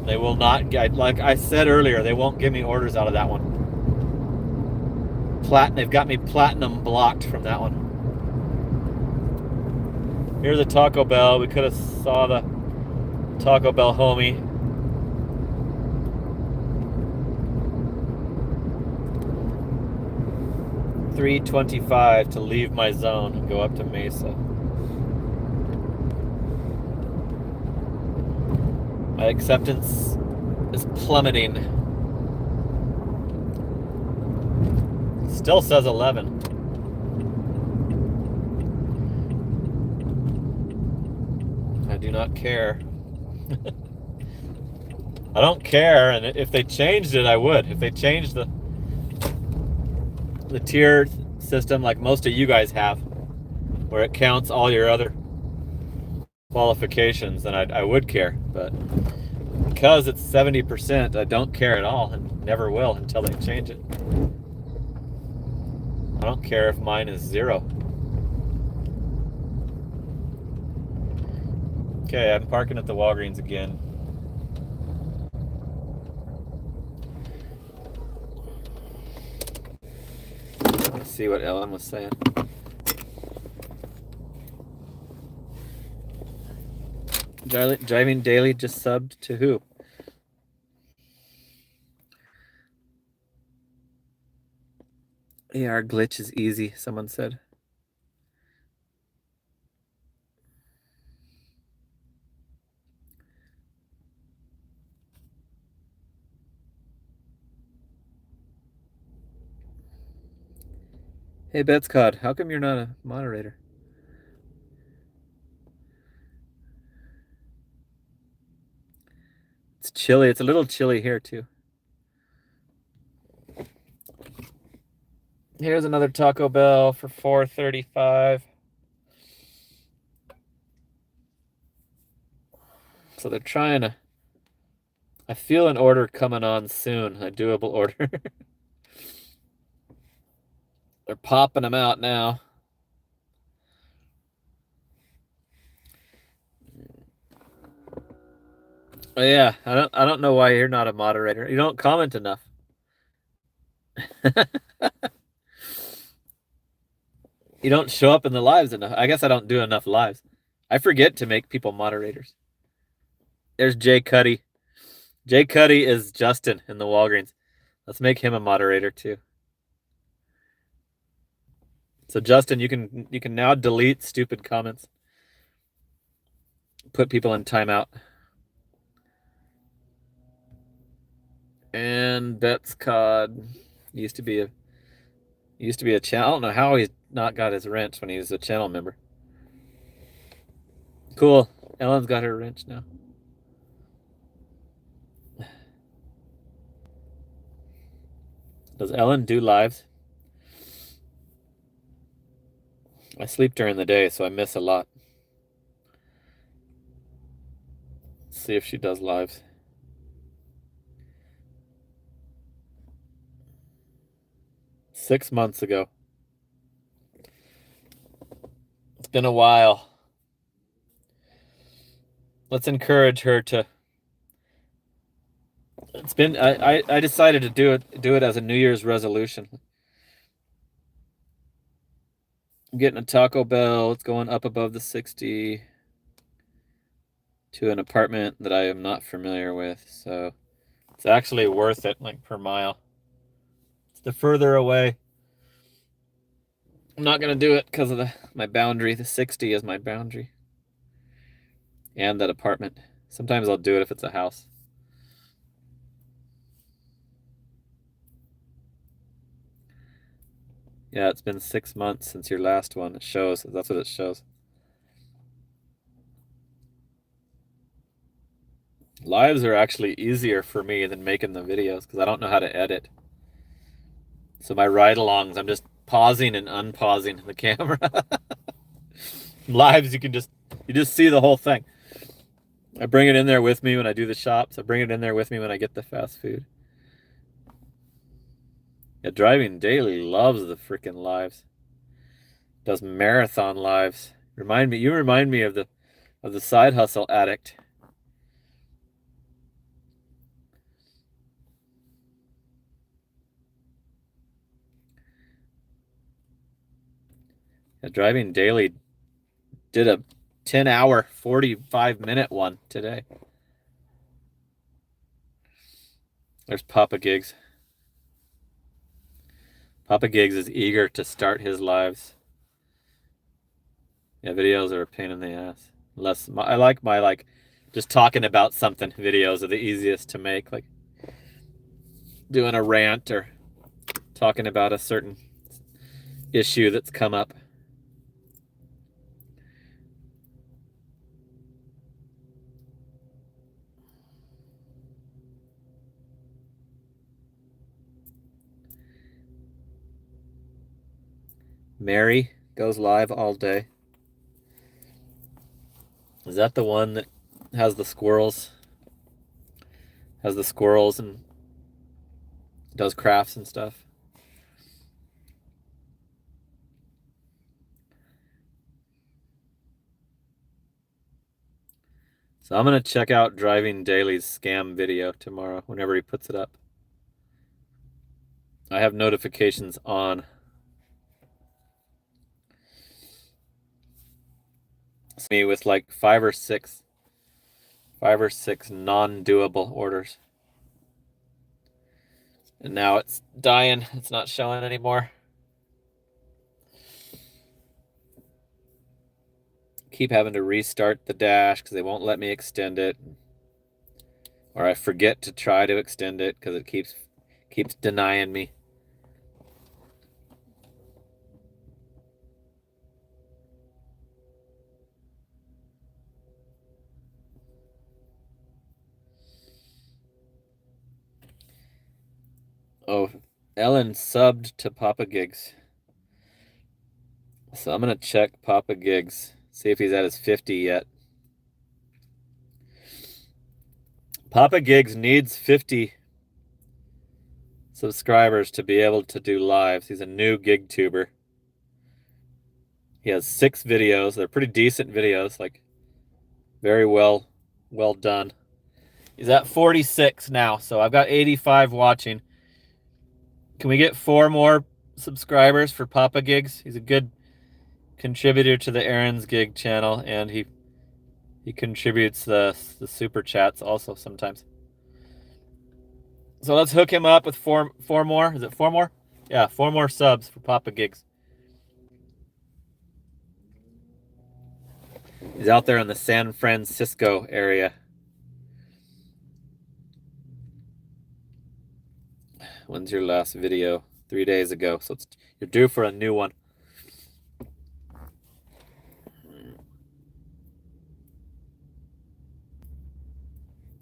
They will not get, like I said earlier, they won't give me orders out of that one. They've got me platinum blocked from that one. Here's a Taco Bell. We could have saw the Taco Bell homie. $3.25 to leave my zone and go up to Mesa. My acceptance is plummeting. Still says 11. I do not care. I don't care, and if they changed it, I would. If they changed the tier system like most of you guys have, where it counts all your other qualifications, then I would care. But because it's 70%, I don't care at all, and never will until they change it. I don't care if mine is 0. Okay, I'm parking at the Walgreens again. Let's see what Ellen was saying. Driving Daily just subbed to who? Yeah, our glitch is easy, someone said. Hey, Betscod, how come you're not a moderator? It's chilly. It's a little chilly here, too. Here's another Taco Bell for $4.35. So they're trying to... I feel an order coming on soon, a doable order. They're popping them out now. Oh yeah, I don't know why you're not a moderator. You don't comment enough. You don't show up in the lives enough. I guess I don't do enough lives. I forget to make people moderators. There's Jay Cuddy. Jay Cuddy is Justin in the Walgreens. Let's make him a moderator too. So Justin, you can now delete stupid comments. Put people in timeout. And Betts Cod used to be a channel. I don't know how he's not got his wrench when he was a channel member. Cool. Ellen's got her wrench now. Does Ellen do lives? I sleep during the day, so I miss a lot. Let's see if she does lives. Six months ago. It's been a while. Let's encourage her to. It's been. I decided to do it as a New Year's resolution. I'm getting a Taco Bell. It's going up above the 60 to an apartment that I am not familiar with. So it's actually worth it, like per mile. It's the further away. I'm not gonna do it because of my boundary. The 60 is my boundary. And that apartment. Sometimes I'll do it if it's a house. Yeah, it's been 6 months since your last one. It shows. That's what it shows. Lives are actually easier for me than making the videos because I don't know how to edit. So my ride-alongs, I'm just pausing and unpausing the camera. Lives, you just see the whole thing. I bring it in there with me when I do the shops. I bring it in there with me when I get the fast food. Yeah, Driving Daily loves the freaking lives. Does marathon lives. You remind me of the Side Hustle Addict. Yeah, Driving Daily did a 10-hour, 45-minute one today. There's Papa Gigs. Papa Gigs is eager to start his lives. Yeah, videos are a pain in the ass. I like my just talking about something videos are the easiest to make, like doing a rant or talking about a certain issue that's come up. Mary goes live all day. Is that the one that has the squirrels? Has the squirrels and does crafts and stuff? So I'm going to check out Driving Daily's scam video tomorrow whenever he puts it up. I have notifications on. It's me with like five or six non-doable orders. And now it's dying. It's not showing anymore. Keep having to restart the dash because they won't let me extend it. Or I forget to try to extend it because it keeps denying me. Oh, Ellen subbed to Papa Gigs. So I'm going to check Papa Gigs, see if he's at his 50 yet. Papa Gigs needs 50 subscribers to be able to do lives. He's a new gig tuber. He has 6 videos. They're pretty decent videos, like very well done. He's at 46 now, so I've got 85 watching. Can we get 4 more subscribers for Papa Gigs? He's a good contributor to the Aaron's Gig channel, and he contributes the super chats also sometimes. So let's hook him up with four more. Is it 4 more? Yeah, 4 more subs for Papa Gigs. He's out there in the San Francisco area. When's your last video? 3 days ago. So you're due for a new one.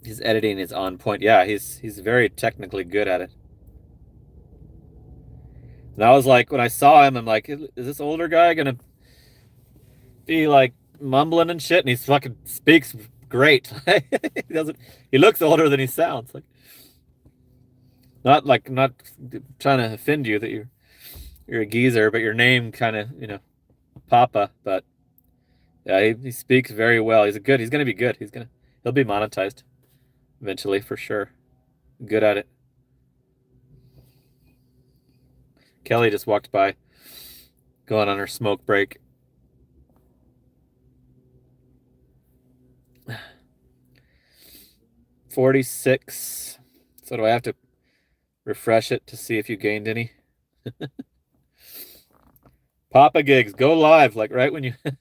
His editing is on point. Yeah, he's very technically good at it. And I was like, when I saw him, I'm like, is this older guy gonna be like mumbling and shit? And he fucking speaks great. He looks older than he sounds. Not trying to offend you that you're a geezer, but your name kind of, Papa. But yeah, he speaks very well. He's gonna be good. He'll be monetized eventually for sure. Good at it. Kelly just walked by, going on her smoke break. $46. So do I have to refresh it to see if you gained any? Papa Gigs, go live, like right when you... Do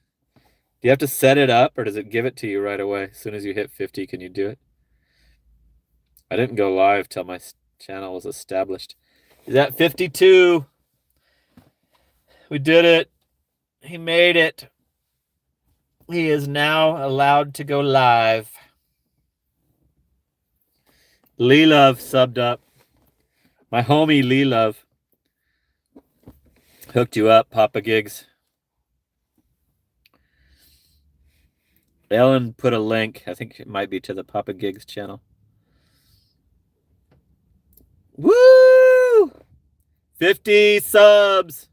you have to set it up, or does it give it to you right away? As soon as you hit 50, can you do it? I didn't go live till my channel was established. He's at 52. We did it. He made it. He is now allowed to go live. Lee Love subbed up. My homie Lee Love hooked you up, Papa Gigs. Ellen put a link. I think it might be to the Papa Gigs channel. Woo! 50 subs.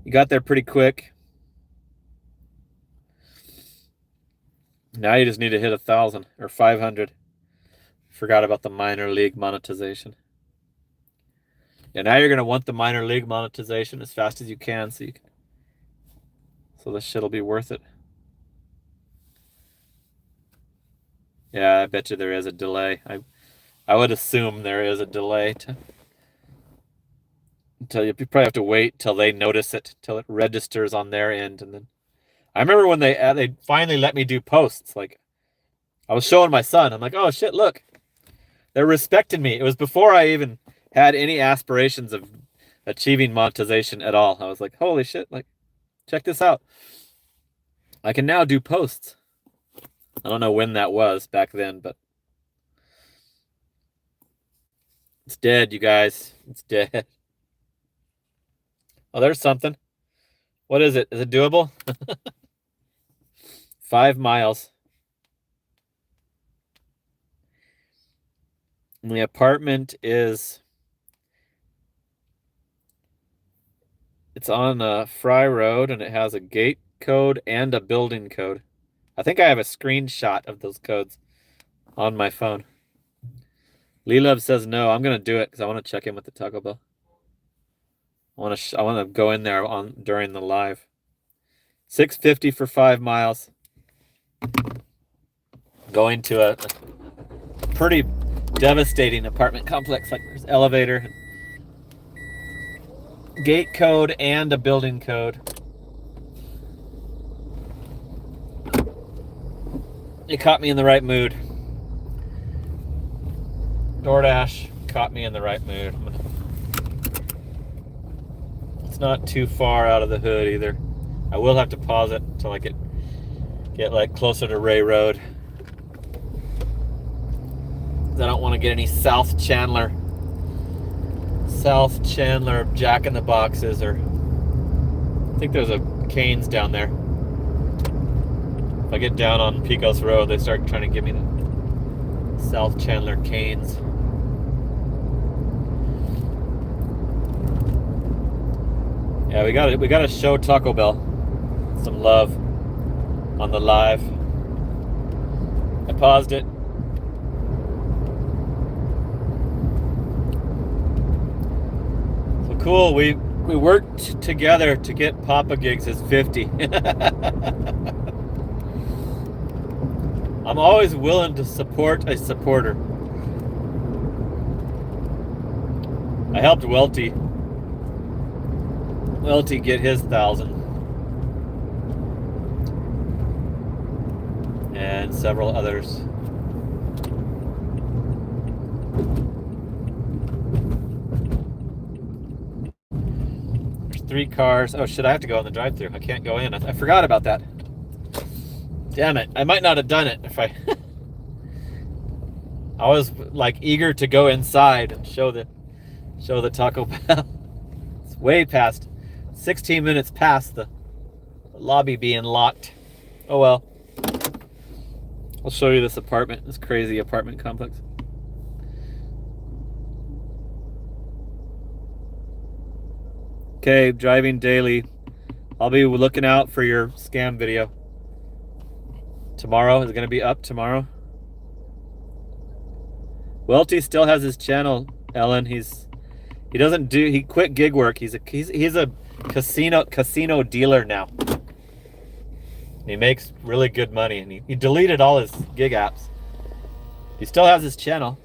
You got there pretty quick. Now you just need to hit 1,000 or 500. Forgot about the minor league monetization. Yeah, now you're gonna want the minor league monetization as fast as you can, so this shit'll be worth it. Yeah, I bet you there is a delay. I would assume there is a delay until you probably have to wait till they notice it, till it registers on their end, and then I remember when they finally let me do posts. Like, I was showing my son. I'm like, oh shit, look, they're respecting me. It was before I even had any aspirations of achieving monetization at all. I was like, holy shit, like, check this out. I can now do posts. I don't know when that was back then, but it's dead, you guys. It's dead. Oh, there's something. What is it? Is it doable? 5 miles. And the apartment it's on a Fry Road, and it has a gate code and a building code. I think I have a screenshot of those codes on my phone. Lee Love says no. I'm gonna do it because I want to check in with the Taco Bell. I want to go in there during the live. $6.50 for 5 miles. Going to a pretty devastating apartment complex. Like, there's elevator, gate code, and a building code. It caught me in the right mood. DoorDash caught me in the right mood. It's not too far out of the hood either. I will have to pause it until I get like closer to Ray Road. I don't want to get any South Chandler Jack in the Boxes, or I think there's a Cane's down there. If I get down on Pecos Road, they start trying to give me the South Chandler Cane's. Yeah, we got to show Taco Bell some love on the live. I paused it. So cool. We worked worked together to get Papa Gigs his 50. I'm always willing to support a supporter. I helped Welty get his 1,000. And several others. There's 3 cars. Oh shit, I have to go in the drive-thru. I can't go in. I forgot about that. Damn it. I might not have done it if I I was like eager to go inside and show the Taco Bell. It's way past 16 minutes past the lobby being locked. Oh well. I'll show you this apartment, this crazy apartment complex. Okay, driving daily. I'll be looking out for your scam video. Tomorrow is going to be up tomorrow. Welty still has his channel, Ellen. He quit gig work. He's a casino dealer now. He makes really good money, and he deleted all his gig apps. He still has his channel.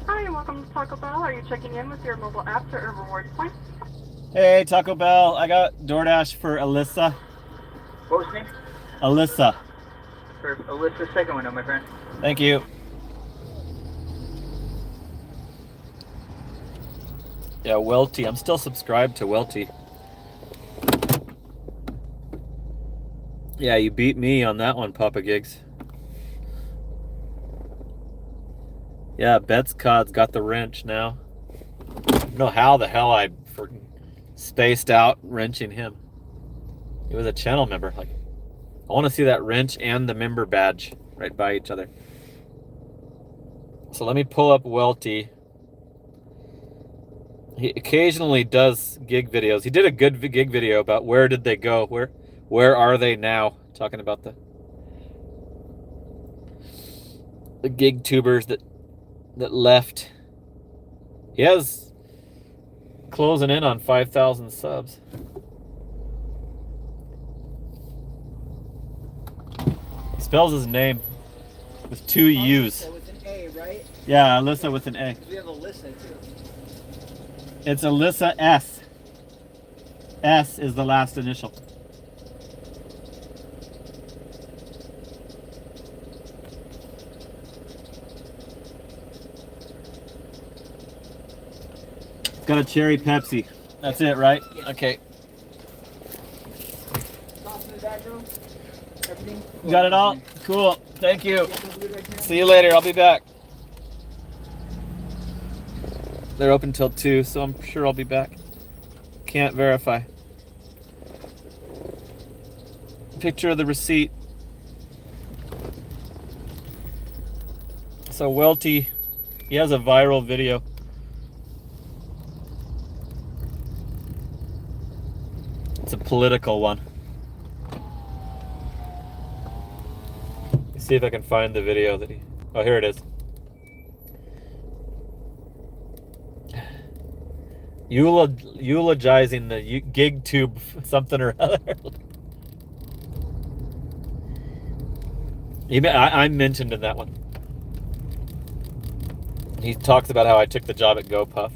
Hi, and welcome to Taco Bell. Are you checking in with your mobile apps or rewards points? Hey, Taco Bell. I got DoorDash for Alyssa. What was your name? Alyssa. For Alyssa's second window, my friend. Thank you. Yeah, Welty. I'm still subscribed to Welty. Yeah, you beat me on that one, Papa Gigs. Yeah, Bet's Cod's got the wrench now. I don't know how the hell I spaced out wrenching him. He was a channel member. Like, I want to see that wrench and the member badge right by each other. So let me pull up Welty. He occasionally does gig videos. He did a good gig video about where did they go, where are they now? Talking about the gig tubers that left. He has closing in on 5,000 subs. He spells his name with 2 U's. With an A, right? Yeah, Alyssa with an A. We have Alyssa too. It's Alyssa S. S is the last initial. It's got a cherry Pepsi. That's it, right? Okay. Sauce in the back room. Everything. You got it all? Cool. Thank you. Get those good right now. See you later. I'll be back. They're open till 2, so I'm sure I'll be back. Can't verify. Picture of the receipt. So Welty, he has a viral video. It's a political one. Let's see if I can find the video that he... Oh, here it is. Eulogizing the gig tube something or other. I mentioned in that one. He talks about how I took the job at GoPuff.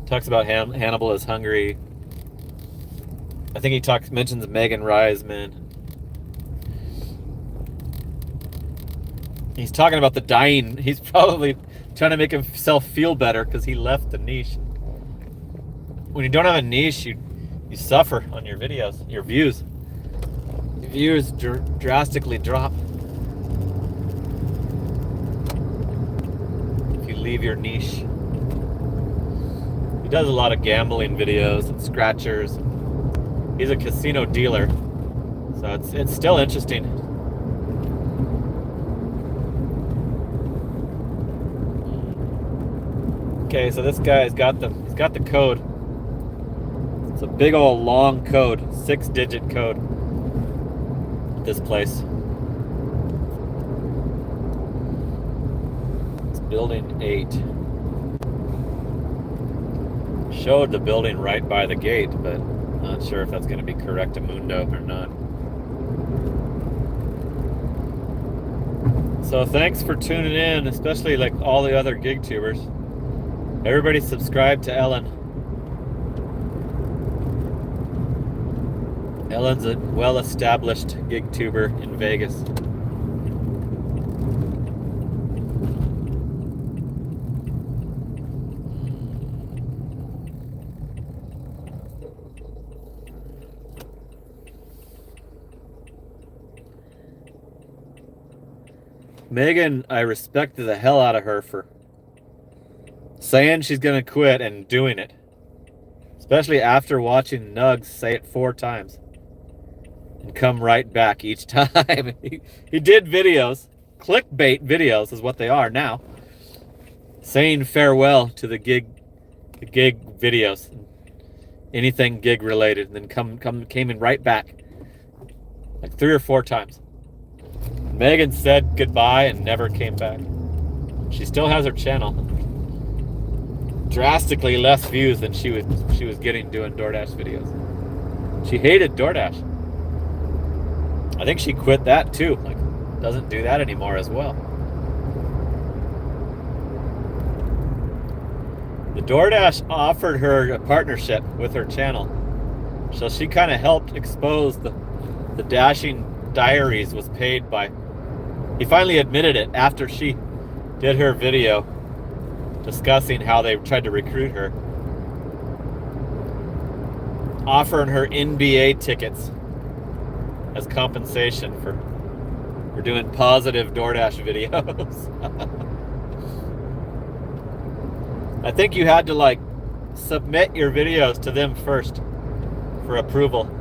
Talks about Hannibal is hungry. I think he mentions Megan Reisman. He's talking about the dying. He's probably trying to make himself feel better because he left the niche. When you don't have a niche, you suffer on your videos, your views. Your views drastically drop if you leave your niche. He does a lot of gambling videos and scratchers. He's a casino dealer, so it's still interesting. Okay, so this guy's got he's got the code. It's a big old long code, 6-digit code at this place. It's building 8. showed the building right by the gate, but not sure if that's going to be correctamundo or not. So thanks for tuning in, especially like all the other gig tubers. Everybody subscribe to Ellen. Ellen's a well-established gig tuber in Vegas. Megan, I respect the hell out of her for saying she's gonna quit and doing it. Especially after watching Nugs say it 4 times. And come right back each time. He did videos. Clickbait videos is what they are now. Saying farewell to the gig videos. Anything gig related. And then came in right back. Like 3 or 4 times. Megan said goodbye and never came back. She still has her channel. Drastically less views than she was getting doing DoorDash videos. She hated DoorDash. I think she quit that too. Like, doesn't do that anymore as well. The DoorDash offered her a partnership with her channel. So she kind of helped expose the Dashing Diaries was paid by... He finally admitted it after she did her video discussing how they tried to recruit her. Offering her NBA tickets as compensation for doing positive DoorDash videos. I think you had to like submit your videos to them first for approval.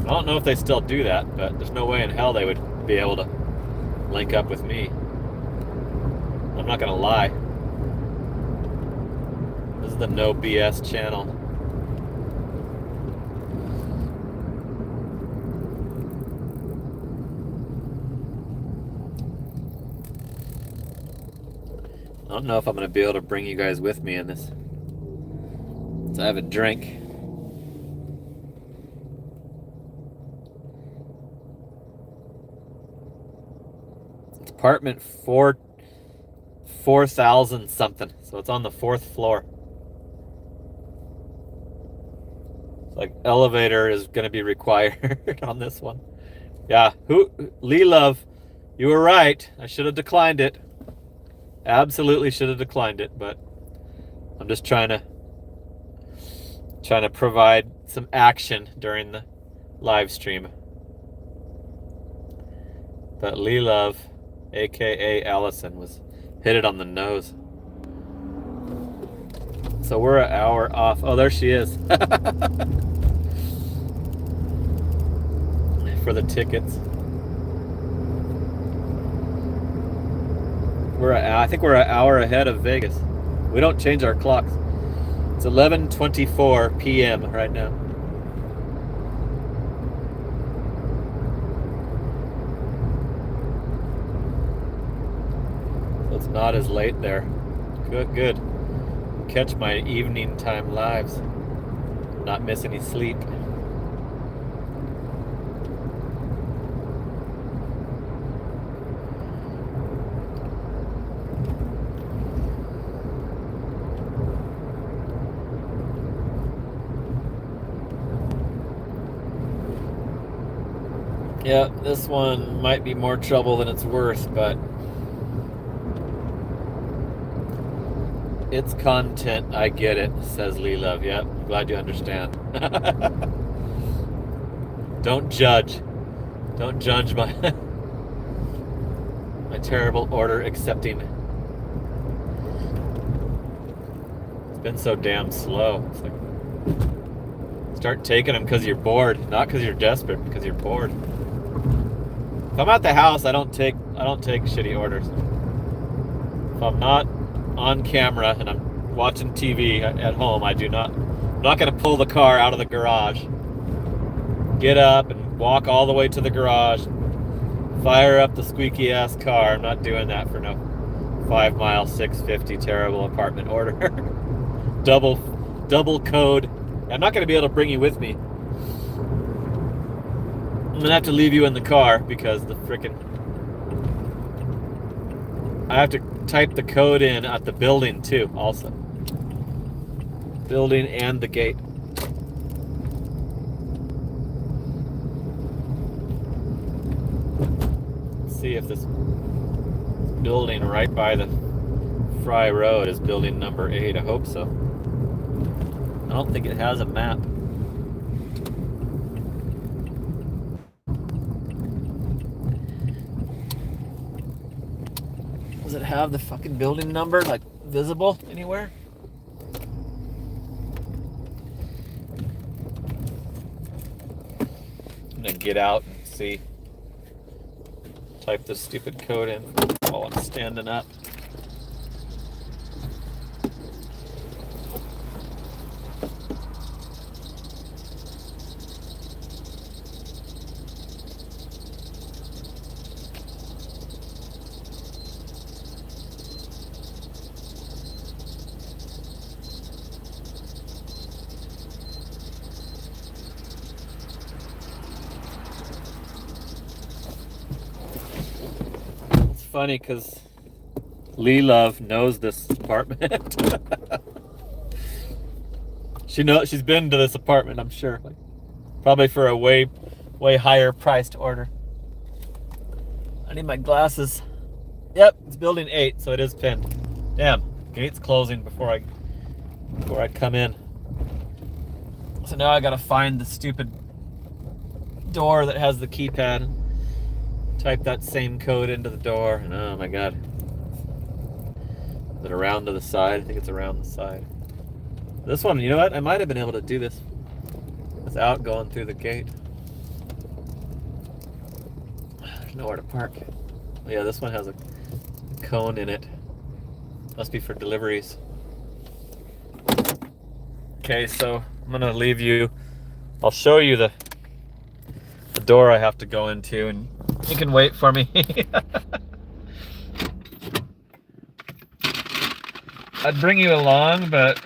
I don't know if they still do that, but there's no way in hell they would be able to link up with me. I'm not gonna lie. This is the No BS channel. I don't know if I'm gonna be able to bring you guys with me in this. Let's have a drink. Apartment 4,000 something. So it's on the 4th floor. It's like elevator is going to be required on this one. Yeah, Lee Love, you were right. I should have declined it. Absolutely should have declined it, but I'm just trying to provide some action during the live stream. But Lee Love, aka Allison, hit it on the nose. So we're an hour off. Oh, there she is. For the tickets. I think we're an hour ahead of Vegas. We don't change our clocks. It's 11:24 p.m. right now. It's not as late there. Good. Catch my evening time lives. Not miss any sleep. Yeah, this one might be more trouble than it's worth, but it's content, I get it, says Lee Love. Yeah, I'm glad you understand. Don't judge. Don't judge my my terrible order accepting. It's been so damn slow. It's like, start taking them because you're bored, not because you're desperate, because you're bored. If I'm at the house, I don't take shitty orders. If I'm not on camera and I'm watching TV at home, I'm not going to pull the car out of the garage, get up and walk all the way to the garage, fire up the squeaky ass car. I'm not doing that for no 5 mile, 650 terrible apartment order. double code. I'm not going to be able to bring you with me. I'm going to have to leave you in the car because the frickin' I have to type the code in at the building too, also. Building and the gate. Let's see if this building right by the Fry Road is building number 8. I hope so. I don't think it has a map. Does it have the fucking building number, like, visible anywhere? I'm gonna get out and see. Type this stupid code in while I'm standing up. Funny because Lee Love knows this apartment. She's been to this apartment, I'm sure. Like, probably for a way higher priced order. I need my glasses. Yep, it's building 8, so it is pinned. Damn, gate's closing before I come in. So now I gotta find the stupid door that has the keypad. Type that same code into the door, and oh my god. Is it around to the side? I think it's around the side. This one, you know what? I might have been able to do this without going through the gate. There's nowhere to park. Yeah, this one has a cone in it. Must be for deliveries. Okay, so I'm gonna leave you. I'll show you the door I have to go into, and you can wait for me. I'd bring you along, but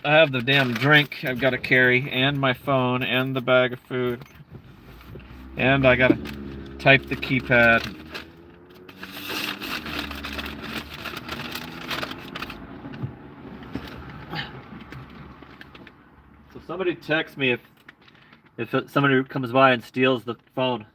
I have the damn drink I've got to carry, and my phone, and the bag of food, and I gotta type the keypad. So somebody text me if somebody comes by and steals the phone.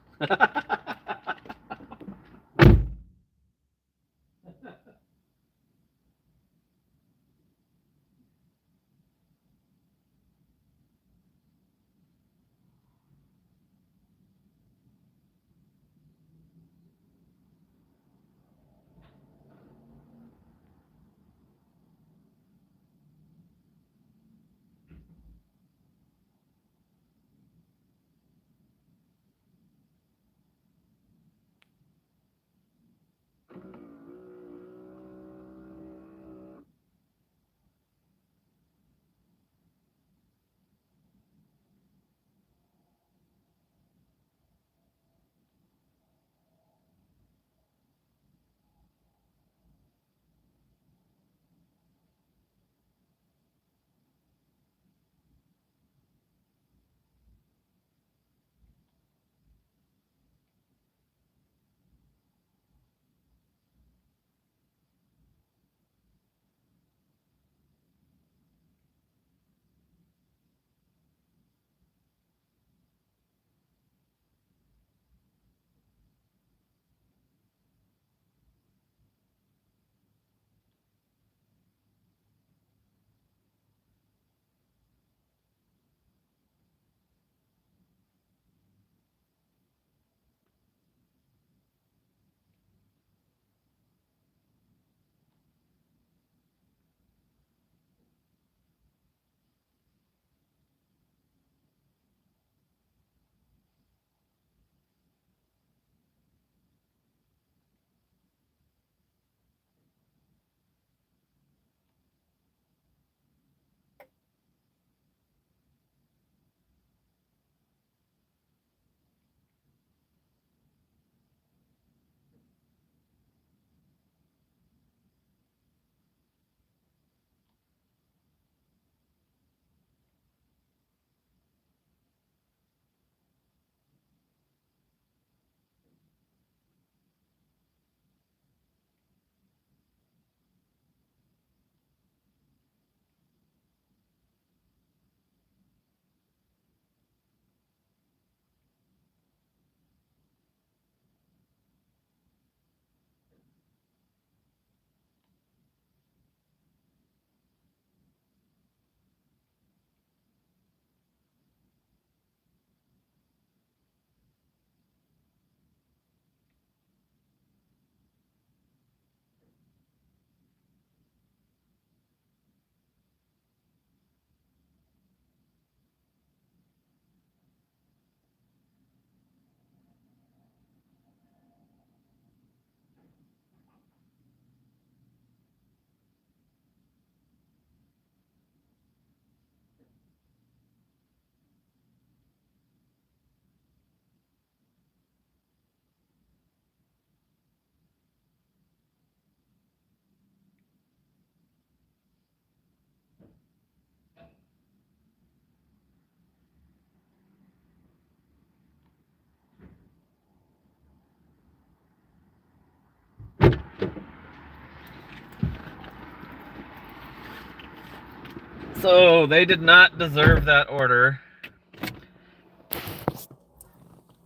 So they did not deserve that order.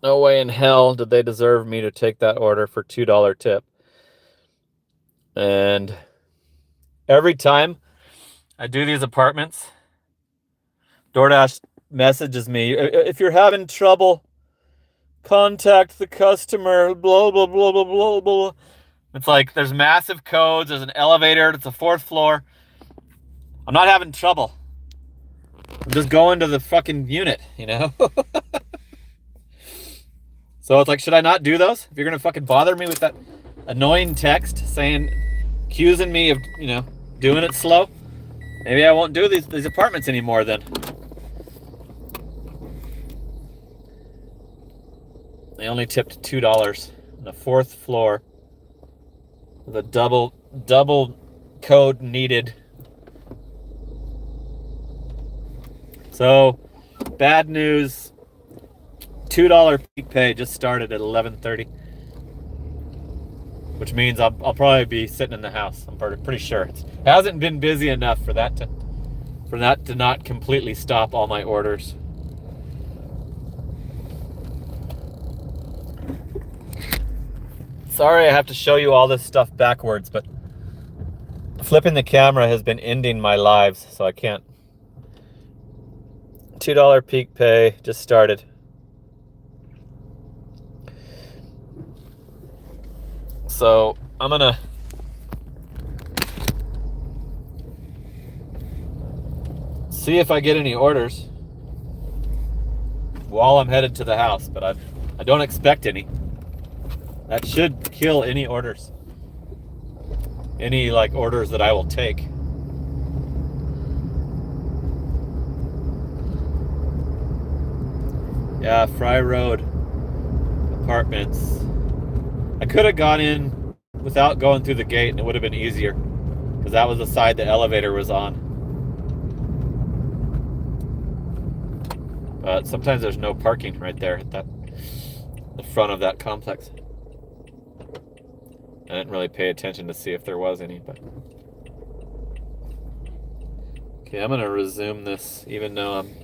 No way in hell did they deserve me to take that order for $2 tip. And every time I do these apartments, DoorDash messages me, if you're having trouble, contact the customer, blah, blah, blah, blah, blah, blah. It's like there's massive codes, there's an elevator, it's a 4th floor. I'm not having trouble. I'm just going to the fucking unit, you know? So it's like, should I not do those? If you're gonna fucking bother me with that annoying text saying, accusing me of, you know, doing it slow, maybe I won't do these apartments anymore then. They only tipped $2 on the 4th floor. The double code needed. So, bad news. $2 peak pay just started at 11:30, which means I'll probably be sitting in the house. I'm pretty sure it hasn't been busy enough for that to not completely stop all my orders. Sorry I have to show you all this stuff backwards, but flipping the camera has been ending my lives, so I can't. $2 peak pay just started. So I'm gonna see if I get any orders while I'm headed to the house, but I don't expect any. That should kill any orders. Any like orders that I will take. Yeah, Fry Road Apartments. I could have gone in without going through the gate and it would have been easier, because that was the side the elevator was on. But sometimes there's no parking right there at the front of that complex. I didn't really pay attention to see if there was any, but okay, I'm gonna resume this even though I'm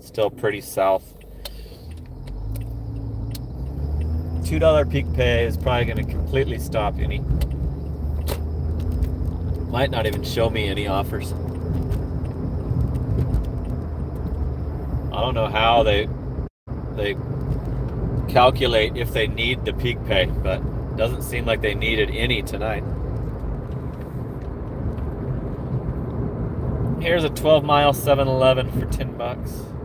still pretty south. $2 peak pay is probably going to completely stop any. Might not even show me any offers. I don't know how they calculate if they need the peak pay, but it doesn't seem like they needed any tonight. Here's a 12-mile 7-Eleven for $10.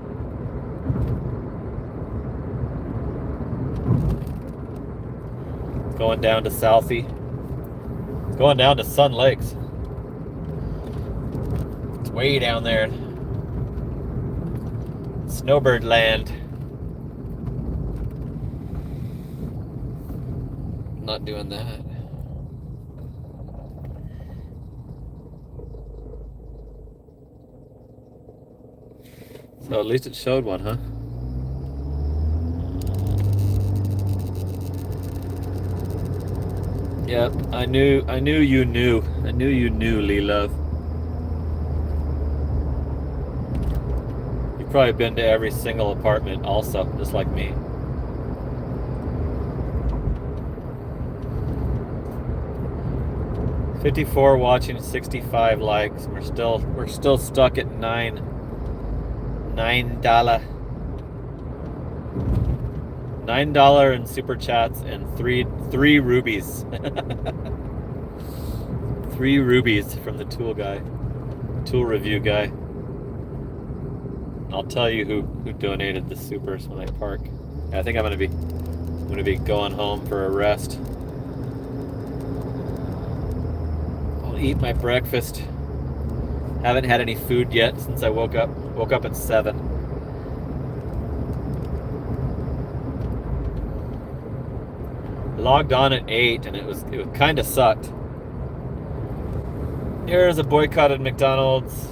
Going down to Southie. It's going down to Sun Lakes. It's way down there. Snowbird land. Not doing that. So at least it showed one, huh? Yep, I knew you knew. I knew you knew, Lee Love. You've probably been to every single apartment also, just like me. $54 watching, 65 likes. We're still stuck at $9 in super chats and three rubies. 3 rubies from the tool review guy. I'll tell you who donated the supers when I park. I think I'm gonna be going home for a rest. I'll eat my breakfast. Haven't had any food yet since I woke up. Woke up at 7. Logged on at 8 and it kind of sucked. Here's a boycotted McDonald's.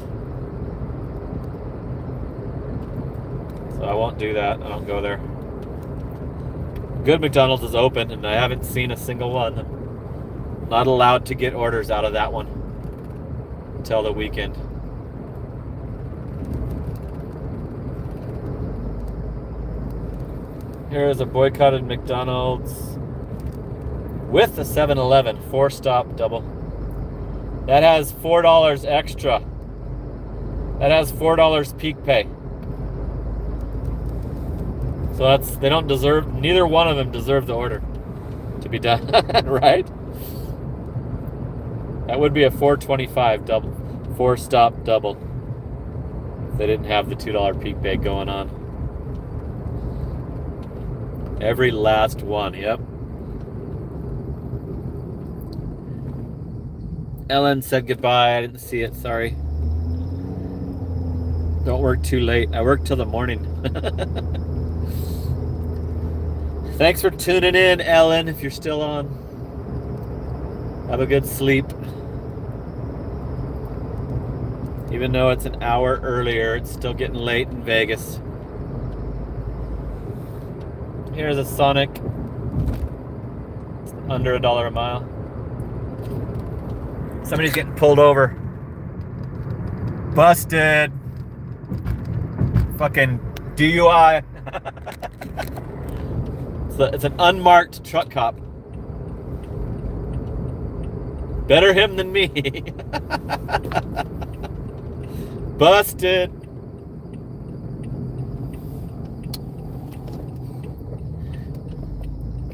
So I won't do that. I don't go there. Good McDonald's is open and I haven't seen a single one. I'm not allowed to get orders out of that one until the weekend. Here is a boycotted McDonald's with a 7-Eleven 4-stop double. That has $4 extra. That has $4 peak pay. So they don't deserve, neither one of them deserve the order to be done, right? That would be a $4.25 double, 4-stop double. If they didn't have the $2 peak pay going on. Every last one, yep. Ellen said goodbye. I didn't see it, sorry. Don't work too late. I work till the morning. Thanks for tuning in, Ellen, if you're still on. Have a good sleep. Even though it's an hour earlier, it's still getting late in Vegas. Here's a Sonic. It's under $1 a mile. Somebody's getting pulled over. Busted. Fucking DUI. It's an unmarked truck cop. Better him than me. Busted.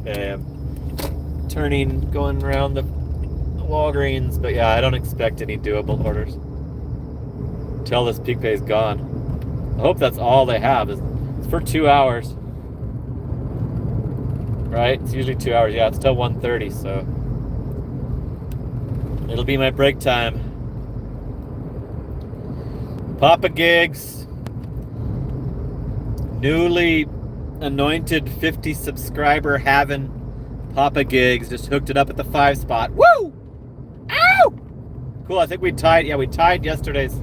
Okay, I'm turning, going around the Walgreens, but yeah, I don't expect any doable orders until this peak pay is gone. I hope that's all they have. It's for 2 hours. Right? It's usually 2 hours. Yeah, it's till 1:30, so it'll be my break time. Papa Gigs, newly anointed 50 subscriber having Papa Gigs, just hooked it up at the 5 spot. Woo! Ow! Cool, I think we tied yesterday's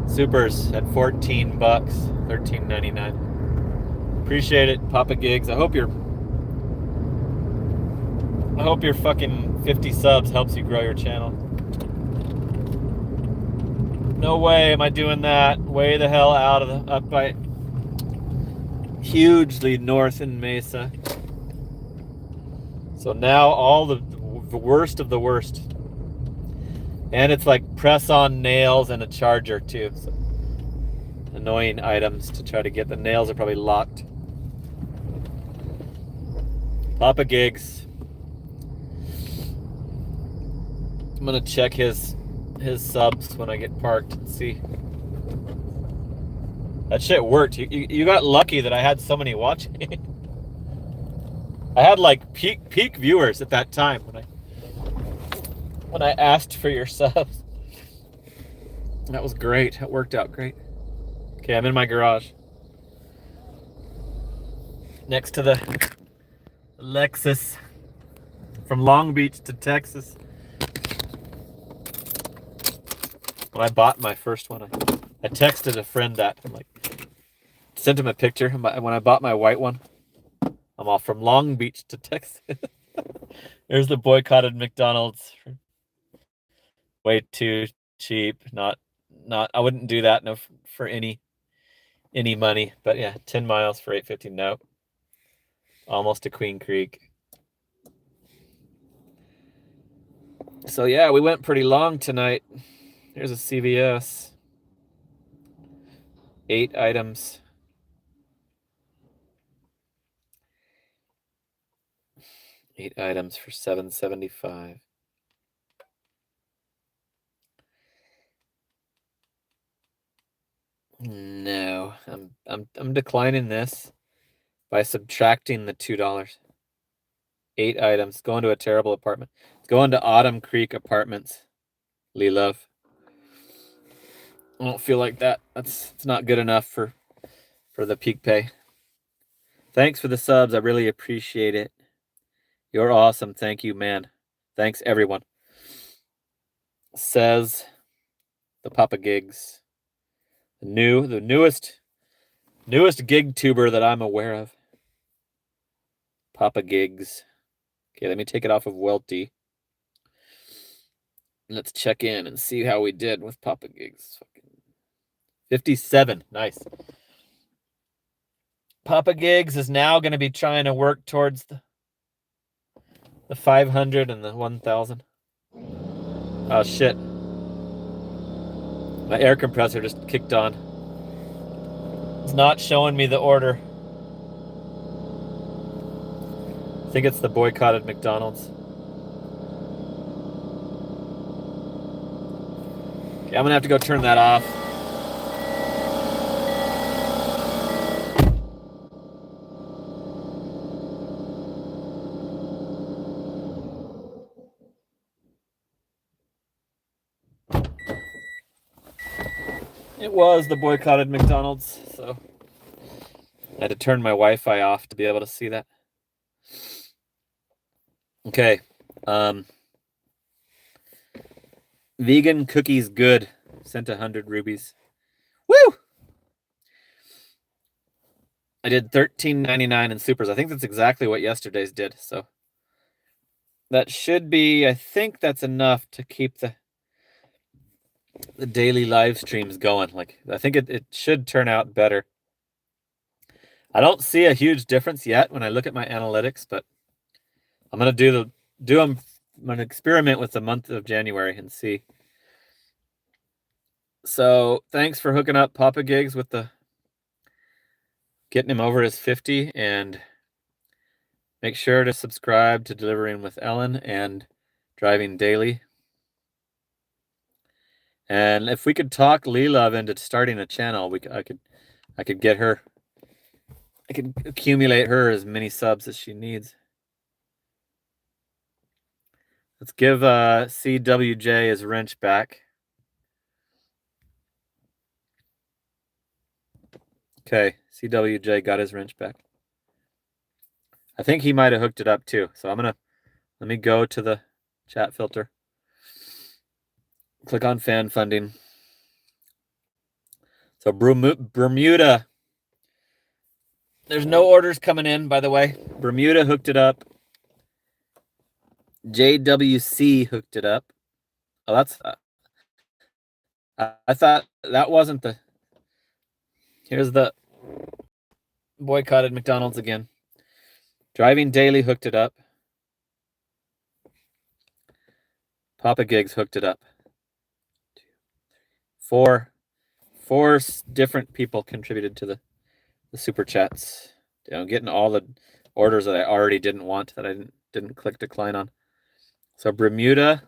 supers at $14, $13.99. Appreciate it, Papa Gigs. I hope your fucking 50 subs helps you grow your channel. No way am I doing that. Way the hell out of up by hugely north in Mesa. So now all the worst of the worst. And it's like press-on nails and a charger too. So annoying items to try to get. The nails are probably locked. Papa Gigs. I'm gonna check his subs when I get parked and see. That shit worked. You got lucky that I had so many watching. I had like peak viewers at that time when I asked for your subs. That was great. That worked out great. Okay, I'm in my garage. Next to the Lexus from Long Beach to Texas. When I bought my first one, I texted a friend that. I'm like, sent him a picture. When I bought my white one, I'm off from Long Beach to Texas. There's the boycotted McDonald's. Way too cheap. Not. I wouldn't do that for any money. But yeah, 10 miles for $8.50. Nope. Almost to Queen Creek. So yeah, we went pretty long tonight. Here's a CVS. 8 items. Eight items for $7.75. No, I'm declining this by subtracting the $2. 8 items. Going to a terrible apartment. Going to Autumn Creek Apartments. Lee Love. I don't feel like that. It's not good enough for the peak pay. Thanks for the subs. I really appreciate it. You're awesome. Thank you, man. Thanks, everyone. Says the Papa Gigs. The newest gig tuber that I'm aware of. Papa Gigs. Okay, let me take it off of Welty. Let's check in and see how we did with Papa Gigs. 57. Nice. Papa Gigs is now going to be trying to work towards the 500 and the 1,000. Oh, shit. My air compressor just kicked on. It's not showing me the order. I think it's the boycotted McDonald's. Okay, I'm going to have to go turn that off. It was the boycotted McDonald's, so I had to turn my Wi-Fi off to be able to see that. Okay. Vegan cookies good. Sent 100 rubies. Woo! I did $13.99 in supers. I think that's exactly what yesterday's did. So that should be, I think that's enough to keep the daily live streams going. Like, I think it should turn out better. I don't see a huge difference yet when I look at my analytics, but I'm gonna I'm gonna experiment with the month of January and see. So thanks for hooking up Papa Gigs with getting him over his 50, and make sure to subscribe to Delivering with Ellen and Driving Daily. And if we could talk Lee Love into starting a channel, I could get her. I could accumulate her as many subs as she needs. Let's give CWJ his wrench back. Okay, CWJ got his wrench back. I think he might have hooked it up too. So let me go to the chat filter. Click on fan funding. So Bermuda. There's no orders coming in, by the way. Bermuda hooked it up. JWC hooked it up. Oh, that's... I thought that wasn't the... Here's the boycotted McDonald's again. Driving Daily hooked it up. Papa Gigs hooked it up. Four different people contributed to the super chats. I'm getting all the orders that I already didn't want, that I didn't click decline on. So Bermuda,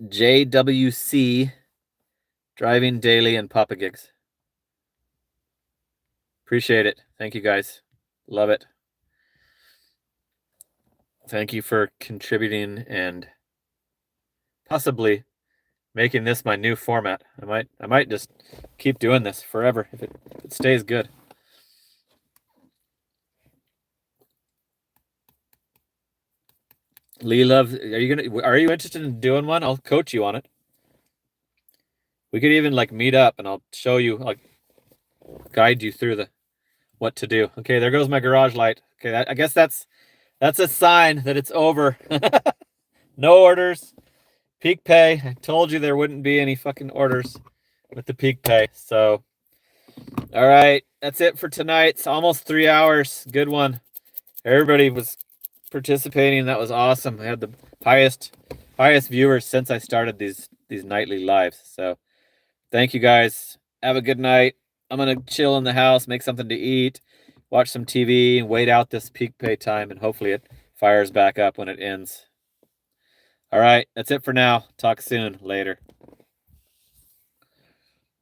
JWC, Driving Daily, and Papa Gigs. Appreciate it. Thank you guys. Love it. Thank you for contributing and possibly making this my new format. I might just keep doing this forever if it stays good. Lee Love, are you interested in doing one? I'll coach you on it. We could even like meet up and I'll show you, like, guide you through what to do. Okay, there goes my garage light. Okay, I guess that's a sign that it's over. No orders. Peak pay. I told you there wouldn't be any fucking orders with the peak pay. So, all right, that's it for tonight. It's almost 3 hours. Good one. Everybody was participating. That was awesome. I had the highest viewers since I started these nightly lives. So, thank you guys. Have a good night. I'm gonna chill in the house, make something to eat, watch some TV, and wait out this peak pay time, and hopefully it fires back up when it ends. All right, that's it for now. Talk soon. Later.